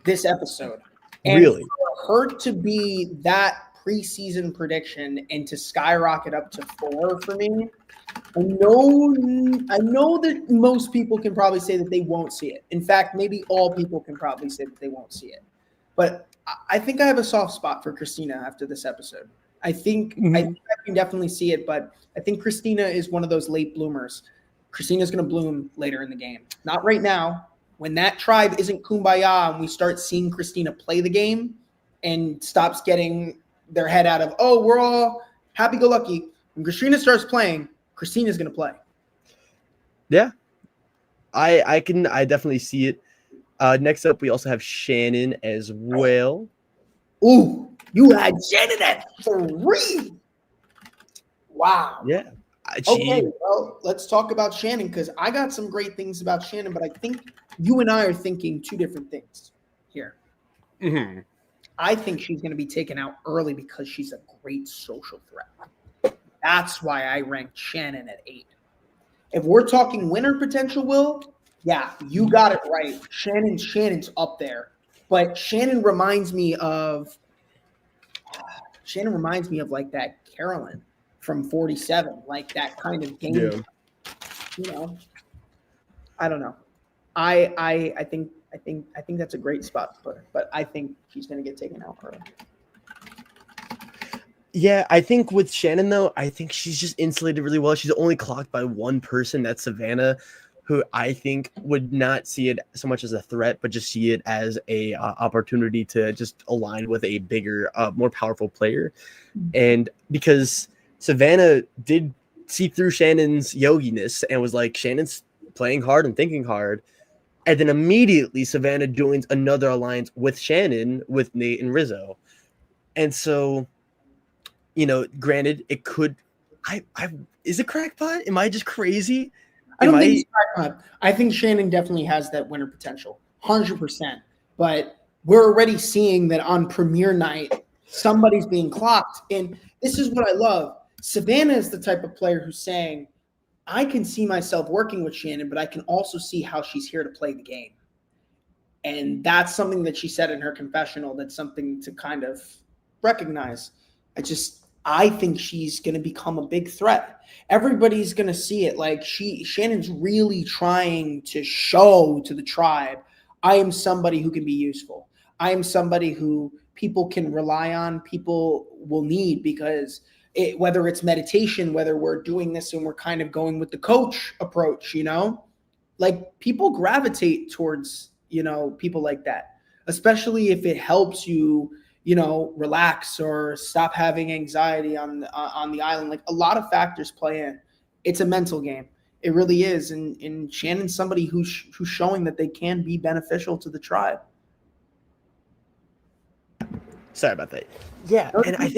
this episode. And Really? for her to be that preseason prediction and to skyrocket up to 4 for me, I know that most people can probably say that they won't see it. In fact, maybe all people can probably say that they won't see it. But I think I have a soft spot for Christina after this episode. I think I can definitely see it, but I think Christina is one of those late bloomers. Christina's going to bloom later in the game. Not right now. When that tribe isn't kumbaya and we start seeing Christina play the game and stops getting their head out of, oh, we're all happy-go-lucky. When Christina starts playing, Christina's going to play. Yeah. I definitely see it. Next up, we also have Shannon as well. Ooh, you had Shannon at 3. Wow. Yeah. Okay, well, let's talk about Shannon because I got some great things about Shannon, but I think you and I are thinking two different things here. Mm-hmm. I think she's going to be taken out early because she's a great social threat. That's why I ranked Shannon at 8. If we're talking winner potential, Will, yeah, you got it right. Shannon's up there, but Shannon reminds me of like that Carolyn from 47, like that kind of game. Yeah. You know, I don't know. I think that's a great spot for her, but I think she's going to get taken out early. Yeah, I think with Shannon though, I think she's just insulated really well. She's only clocked by one person, that's Savannah, who I think would not see it so much as a threat, but just see it as a opportunity to just align with a bigger, more powerful player. And because Savannah did see through Shannon's yoginess and was like, Shannon's playing hard and thinking hard. And then immediately Savannah joins another alliance with Shannon, with Nate and Rizzo. And so, you know, granted, it could, is it crackpot? Am I just crazy? I don't think it's crackpot. I think Shannon definitely has that winner potential, 100%. But we're already seeing that on premiere night, somebody's being clocked. And this is what I love. Savannah is the type of player who's saying, I can see myself working with Shannon, but I can also see how she's here to play the game. And that's something that she said in her confessional. That's something to kind of recognize. I think she's going to become a big threat. Everybody's going to see it. Like Shannon's really trying to show to the tribe, I am somebody who can be useful. I am somebody who people can rely on, people will need, because whether it's meditation, whether we're doing this and we're kind of going with the coach approach, you know, like people gravitate towards, you know, people like that, especially if it helps you, you know, relax or stop having anxiety on the island. Like a lot of factors play in. It's a mental game. It really is. And Shannon's somebody who's showing that they can be beneficial to the tribe. Sorry about that. Yeah, and I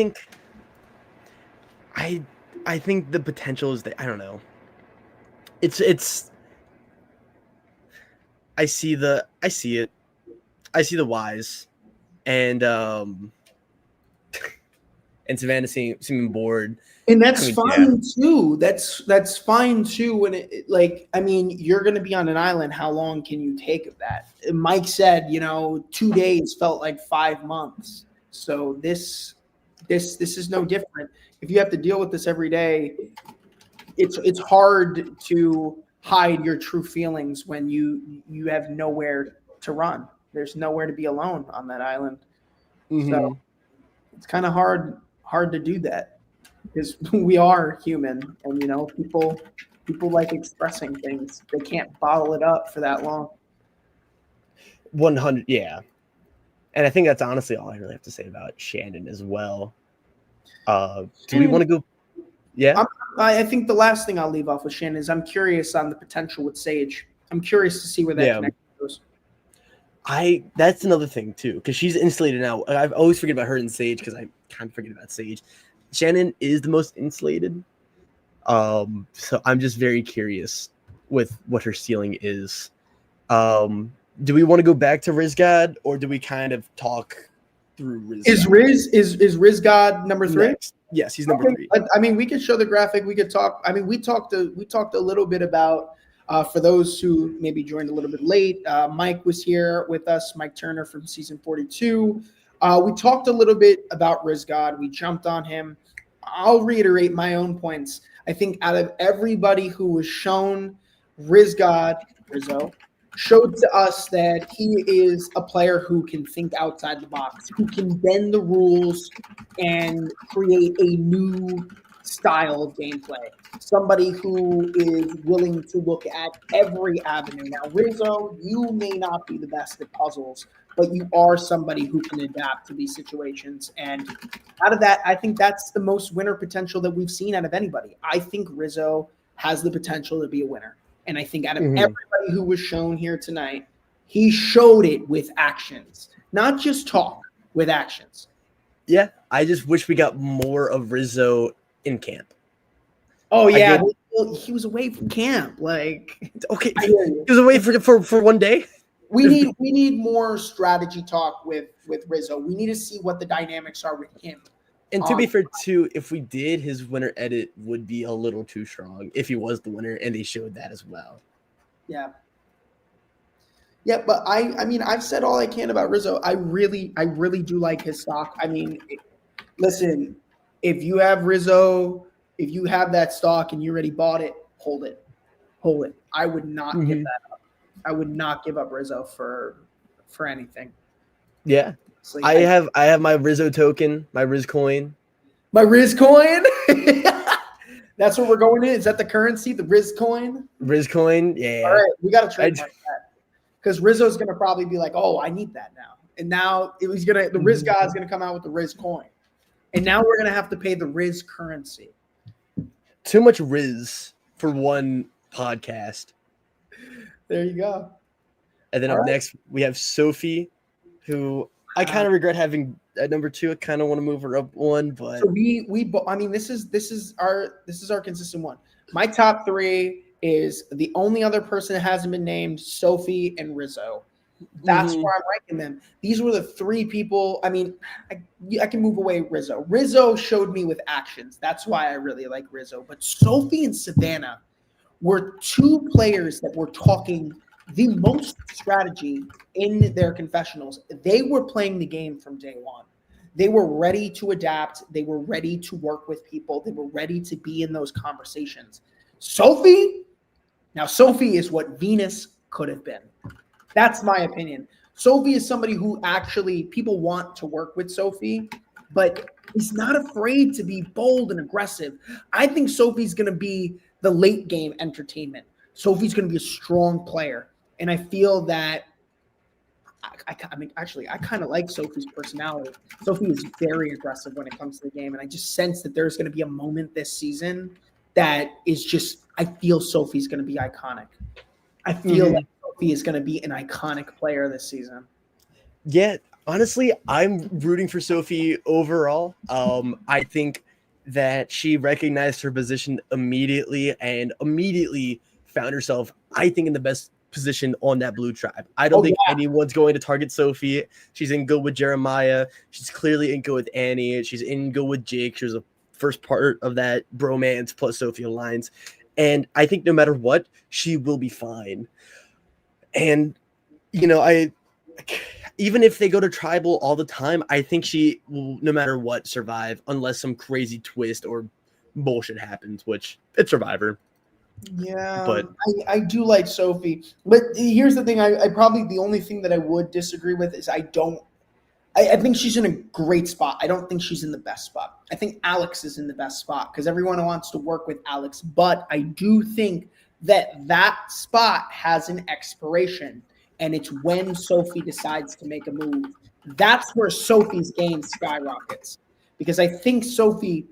think the potential is that, I don't know. It's I see it. I see the whys. And Savannah seeming bored. And that's fine too. That's fine too. When it, like, I mean, you're going to be on an island. How long can you take of that? Mike said, you know, 2 days felt like 5 months. So this is no different. If you have to deal with this every day, it's hard to hide your true feelings when you have nowhere to run. There's nowhere to be alone on that island. So it's kind of hard to do that because we are human, and people like expressing things. They can't bottle it up for that long. 100, yeah. And I think that's honestly all I really have to say about Shannon as well. Do we want to go? Yeah. I think the last thing I'll leave off with Shannon is I'm curious on the potential with Sage. I'm curious to see where that connection goes. That's another thing too, because she's insulated now. I've always forget about her and Sage because I kind of forget about Sage. Shannon is the most insulated. So I'm just very curious with what her ceiling is. Do we want to go back to Rizgod, or do we kind of talk through Rizgod? Is Rizgod number 3? Next. Yes, he's number 3. I mean, we could show the graphic. We could talk. I mean, we talked a little bit about for those who maybe joined a little bit late. Mike was here with us, Mike Turner from season 42. We talked a little bit about Rizgod. We jumped on him. I'll reiterate my own points. I think out of everybody who was shown, Rizzo showed to us that he is a player who can think outside the box, who can bend the rules and create a new style of gameplay. Somebody who is willing to look at every avenue. Now, Rizzo, you may not be the best at puzzles, but you are somebody who can adapt to these situations. And out of that, I think that's the most winner potential that we've seen out of anybody. I think Rizzo has the potential to be a winner. And I think out of everybody who was shown here tonight, he showed it with actions, not just talk, with actions. Yeah, I just wish we got more of Rizzo in camp. Oh yeah, he was away from camp. Like, okay, he was away for one day. We need more strategy talk with Rizzo. We need to see what the dynamics are with him. And to be fair, too, if we did, his winner edit would be a little too strong if he was the winner, and they showed that as well. Yeah. Yeah, but I mean, I've said all I can about Rizzo. I really do like his stock. I mean, listen, if you have Rizzo, if you have that stock and you already bought it, hold it. I would not give that up. I would not give up Rizzo for anything. Yeah. Like, I have my Rizzo token, my Riz coin. My Riz coin? That's what we're going in? Is that the currency, the Riz coin? Riz coin, yeah. All right, we got to trademark that. Because Rizzo's going to probably be like, oh, I need that now. And now the Riz guy's going to come out with the Riz coin. And now we're going to have to pay the Riz currency. Too much Riz for one podcast. There you go. And then up next, we have Sophie, who I kind of regret having at number 2. I kind of want to move her up one, but so I mean, this is our consistent one. My top 3 is the only other person that hasn't been named, Sophie and Rizzo. That's where I'm ranking them. These were the 3 people. I mean, I can move away Rizzo. Rizzo showed me with actions. That's why I really like Rizzo. But Sophie and Savannah were 2 players that were talking the most strategy in their confessionals. They were playing the game from day one. They were ready to adapt. They were ready to work with people. They were ready to be in those conversations. Sophie is what Venus could have been. That's my opinion. Sophie is somebody who actually people want to work with Sophie, but is not afraid to be bold and aggressive. I think Sophie's going to be the late game entertainment. Sophie's going to be a strong player. And I feel that I kind of like Sophie's personality. Sophie is very aggressive when it comes to the game. And I just sense that there's going to be a moment this season that is just, I feel Sophie's going to be iconic. I feel like Sophie is going to be an iconic player this season. Yeah, honestly, I'm rooting for Sophie overall. I think that she recognized her position immediately and immediately found herself, I think, in the best position on that blue tribe. I don't think anyone's going to target Sophie. She's in good with Jeremiah. She's clearly in good with Annie. She's in good with Jake. She was the first part of that bromance plus Sophie Alliance. And I think no matter what, she will be fine. And, even if they go to tribal all the time, I think she will, no matter what, survive unless some crazy twist or bullshit happens, which it's Survivor. Yeah, But I do like Sophie. But here's the thing: I probably the only thing that I would disagree with is I think she's in a great spot. I don't think she's in the best spot. I think Alex is in the best spot because everyone wants to work with Alex. But I do think that spot has an expiration, and it's when Sophie decides to make a move. That's where Sophie's game skyrockets because I think Sophie,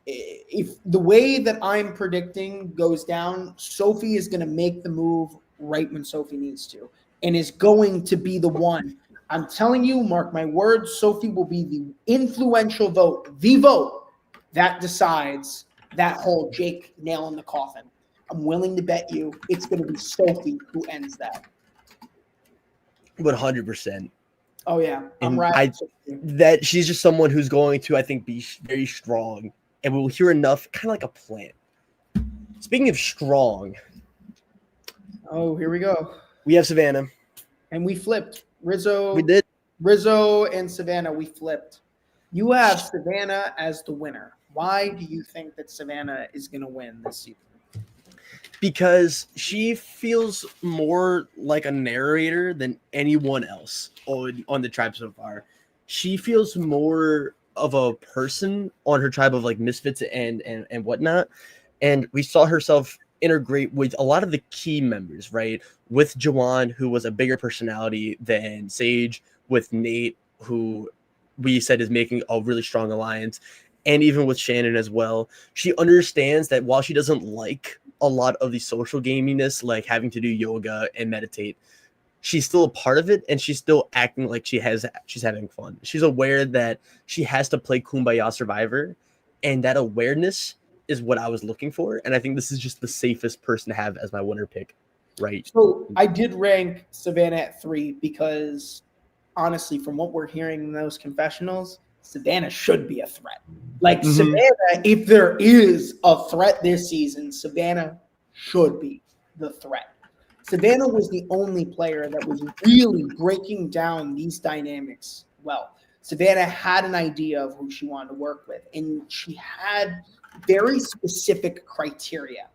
if the way that I'm predicting goes down, Sophie is going to make the move right when Sophie needs to and is going to be the one. I'm telling you, mark my words, Sophie will be the influential vote, the vote that decides that whole Jake nail in the coffin. I'm willing to bet you it's going to be Sophie who ends that. 100%. Oh, yeah. And right. that she's just someone who's going to, I think, be very strong. And we'll hear enough, kind of like a plant. Speaking of strong. Oh, here we go. We have Savannah. And we flipped. Rizzo. We did. Rizzo and Savannah, we flipped. You have Savannah as the winner. Why do you think that Savannah is going to win this season? Because she feels more like a narrator than anyone else on the tribe so far. She feels more of a person on her tribe of like misfits and whatnot. And we saw herself integrate with a lot of the key members, right? With Jawan, who was a bigger personality than Sage, with Nate, who we said is making a really strong alliance, and even with Shannon as well. She understands that while she doesn't like a lot of the social gaminess, like having to do yoga and meditate, she's still a part of it, and she's still acting like she's having fun. She's aware that she has to play Kumbaya Survivor, and that awareness is what I was looking for. And I think this is just the safest person to have as my winner pick, right? So I did rank Savannah at 3 because honestly, from what we're hearing in those confessionals, Savannah should be a threat. Like Savannah, if there is a threat this season, Savannah should be the threat. Savannah was the only player that was really breaking down these dynamics well. Savannah had an idea of who she wanted to work with, and she had very specific criteria.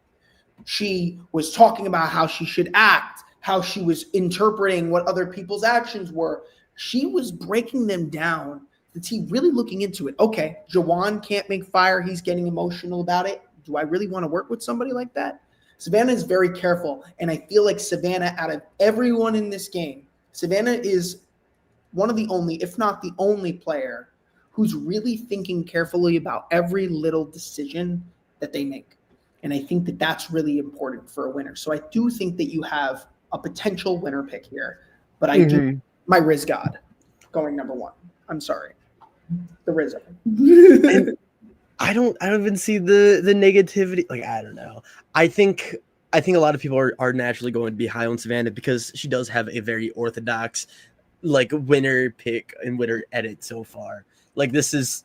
She was talking about how she should act, how she was interpreting what other people's actions were. She was breaking them down. The team really looking into it. Okay, Jawan can't make fire. He's getting emotional about it. Do I really want to work with somebody like that? Savannah is very careful, and I feel like Savannah, out of everyone in this game, Savannah is one of the only, if not the only player who's really thinking carefully about every little decision that they make. And I think that that's really important for a winner. So I do think that you have a potential winner pick here, but I do my Riz God going number 1. I'm sorry. The Rizzo. I don't even see the negativity. Like, I don't know. I think a lot of people are naturally going to be high on Savannah because she does have a very orthodox like winner pick and winner edit so far. Like, this is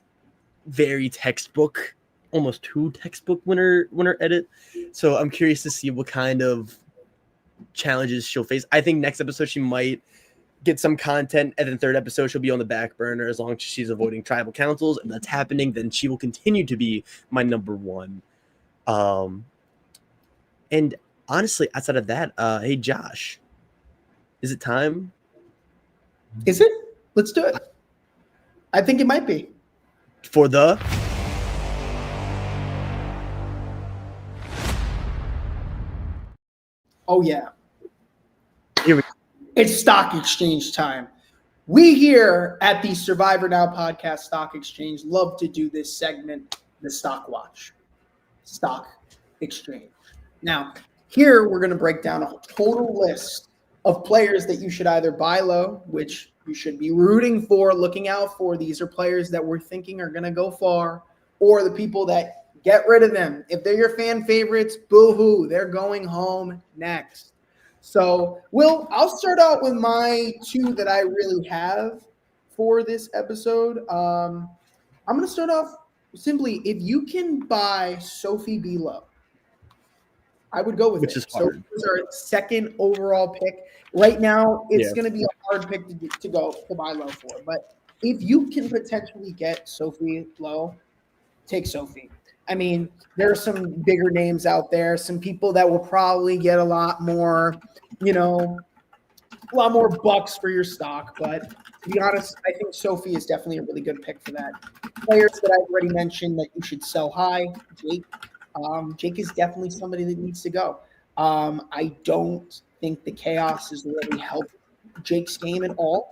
very textbook, almost too textbook winner edit. So I'm curious to see what kind of challenges she'll face. I think next episode she might get some content, and then third episode she'll be on the back burner as long as she's avoiding tribal councils, and that's happening. Then she will continue to be my number 1. And honestly, outside of that, hey Josh, is it time? Is it? Let's do it. I think it might be. For the Oh, yeah. Here we go. It's stock exchange time. We here at the Survivor Now podcast Stock Exchange love to do this segment, the StockWatch. Stock Exchange. Now, here we're going to break down a total list of players that you should either buy low, which you should be rooting for, looking out for. These are players that we're thinking are going to go far, or the people that get rid of them. If they're your fan favorites, boo-hoo, they're going home next. So, Will, I'll start out with my 2 that I really have for this episode. I'm going to start off simply, if you can buy Sophie B. Lowe, I would go with Which it. is hard. So, it's our second overall pick. Right now, it's going to be a hard pick to buy low for. But if you can potentially get Sophie Lowe, take Sophie. I mean, there are some bigger names out there, some people that will probably get a lot more, a lot more bucks for your stock. But to be honest, I think Sophie is definitely a really good pick for that. Players that I've already mentioned that you should sell high, Jake. Jake is definitely somebody that needs to go. I don't think the chaos has really helped Jake's game at all.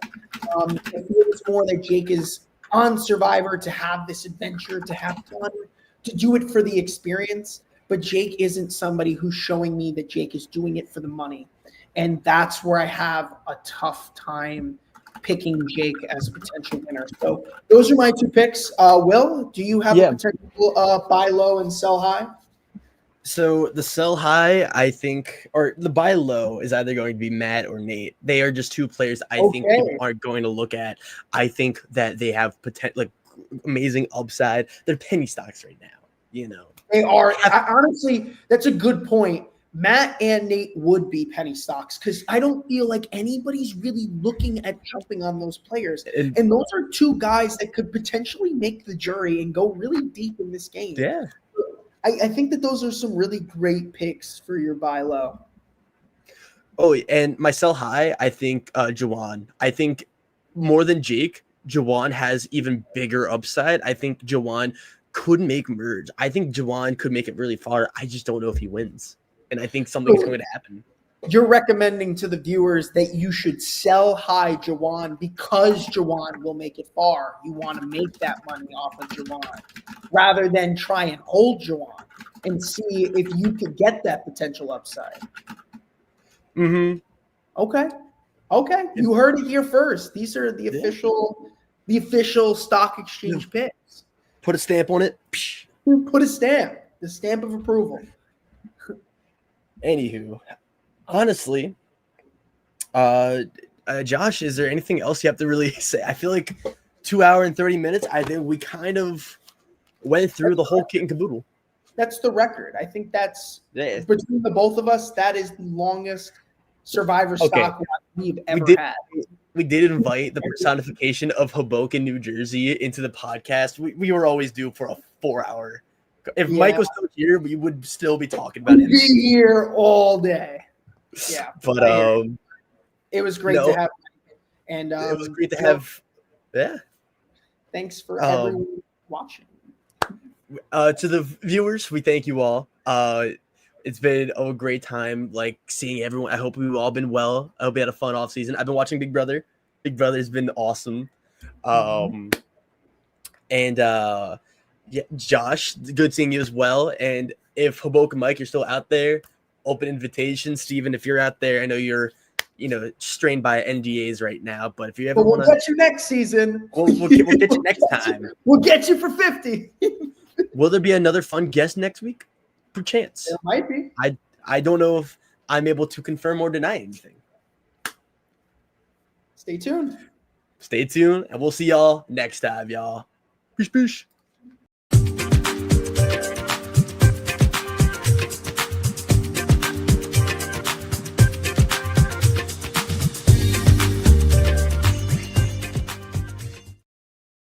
I feel it's more that Jake is on Survivor to have this adventure, to have fun, to do it for the experience. But Jake isn't somebody who's showing me that Jake is doing it for the money. And that's where I have a tough time picking Jake as a potential winner. So those are my two picks. Will, do you have a potential buy low and sell high? So the sell high, I think, or the buy low is either going to be Matt or Nate. They are just two players I think people aren't going to look at. I think that they have potential, amazing upside. They're penny stocks right now, They are. Honestly, that's a good point. Matt and Nate would be penny stocks because I don't feel like anybody's really looking at jumping on those players. And those are two guys that could potentially make the jury and go really deep in this game. Yeah. I think that those are some really great picks for your buy low. Oh, and my sell high, I think Jawan. I think more than Jake, Jawan has even bigger upside. I think Jawan could make merge. I think Jawan could make it really far. I just don't know if he wins. And I think something's going to happen. You're recommending to the viewers that you should sell high Jawan because Jawan will make it far. You want to make that money off of Jawan rather than try and hold Jawan and see if you could get that potential upside. Mm-hmm. Okay. You heard it here first. These are the official stock exchange picks. Put a stamp on it. Put a stamp. The stamp of approval. Anywho, honestly, Josh, is there anything else you have to really say? I feel like 2 hours and 30 minutes. I think we kind of went through the whole kit and caboodle. That's the record. I think that's between the both of us. That is the longest Survivor stock we've ever had. We did invite the personification of Hoboken, New Jersey, into the podcast. We were always due for a 4 hour. If Mike was still here, we would still be talking about it. Be here all day. Yeah, but it was great to have, and it was great to have. Yeah. Thanks for everyone watching. To the viewers, we thank you all. It's been a great time, seeing everyone. I hope we've all been well. I hope we had a fun off season. I've been watching Big Brother. Big Brother's been awesome. Josh, good seeing you as well. And if Hoboken Mike, you're still out there, open invitation. Steven, if you're out there, I know you're, strained by NDAs right now, but if you ever want to, we'll get you next season. We'll get you next time. We'll get you for 50. Will there be another fun guest next week? Perchance. There might be. I don't know if I'm able to confirm or deny anything. Stay tuned. And we'll see y'all next time, y'all. Peace.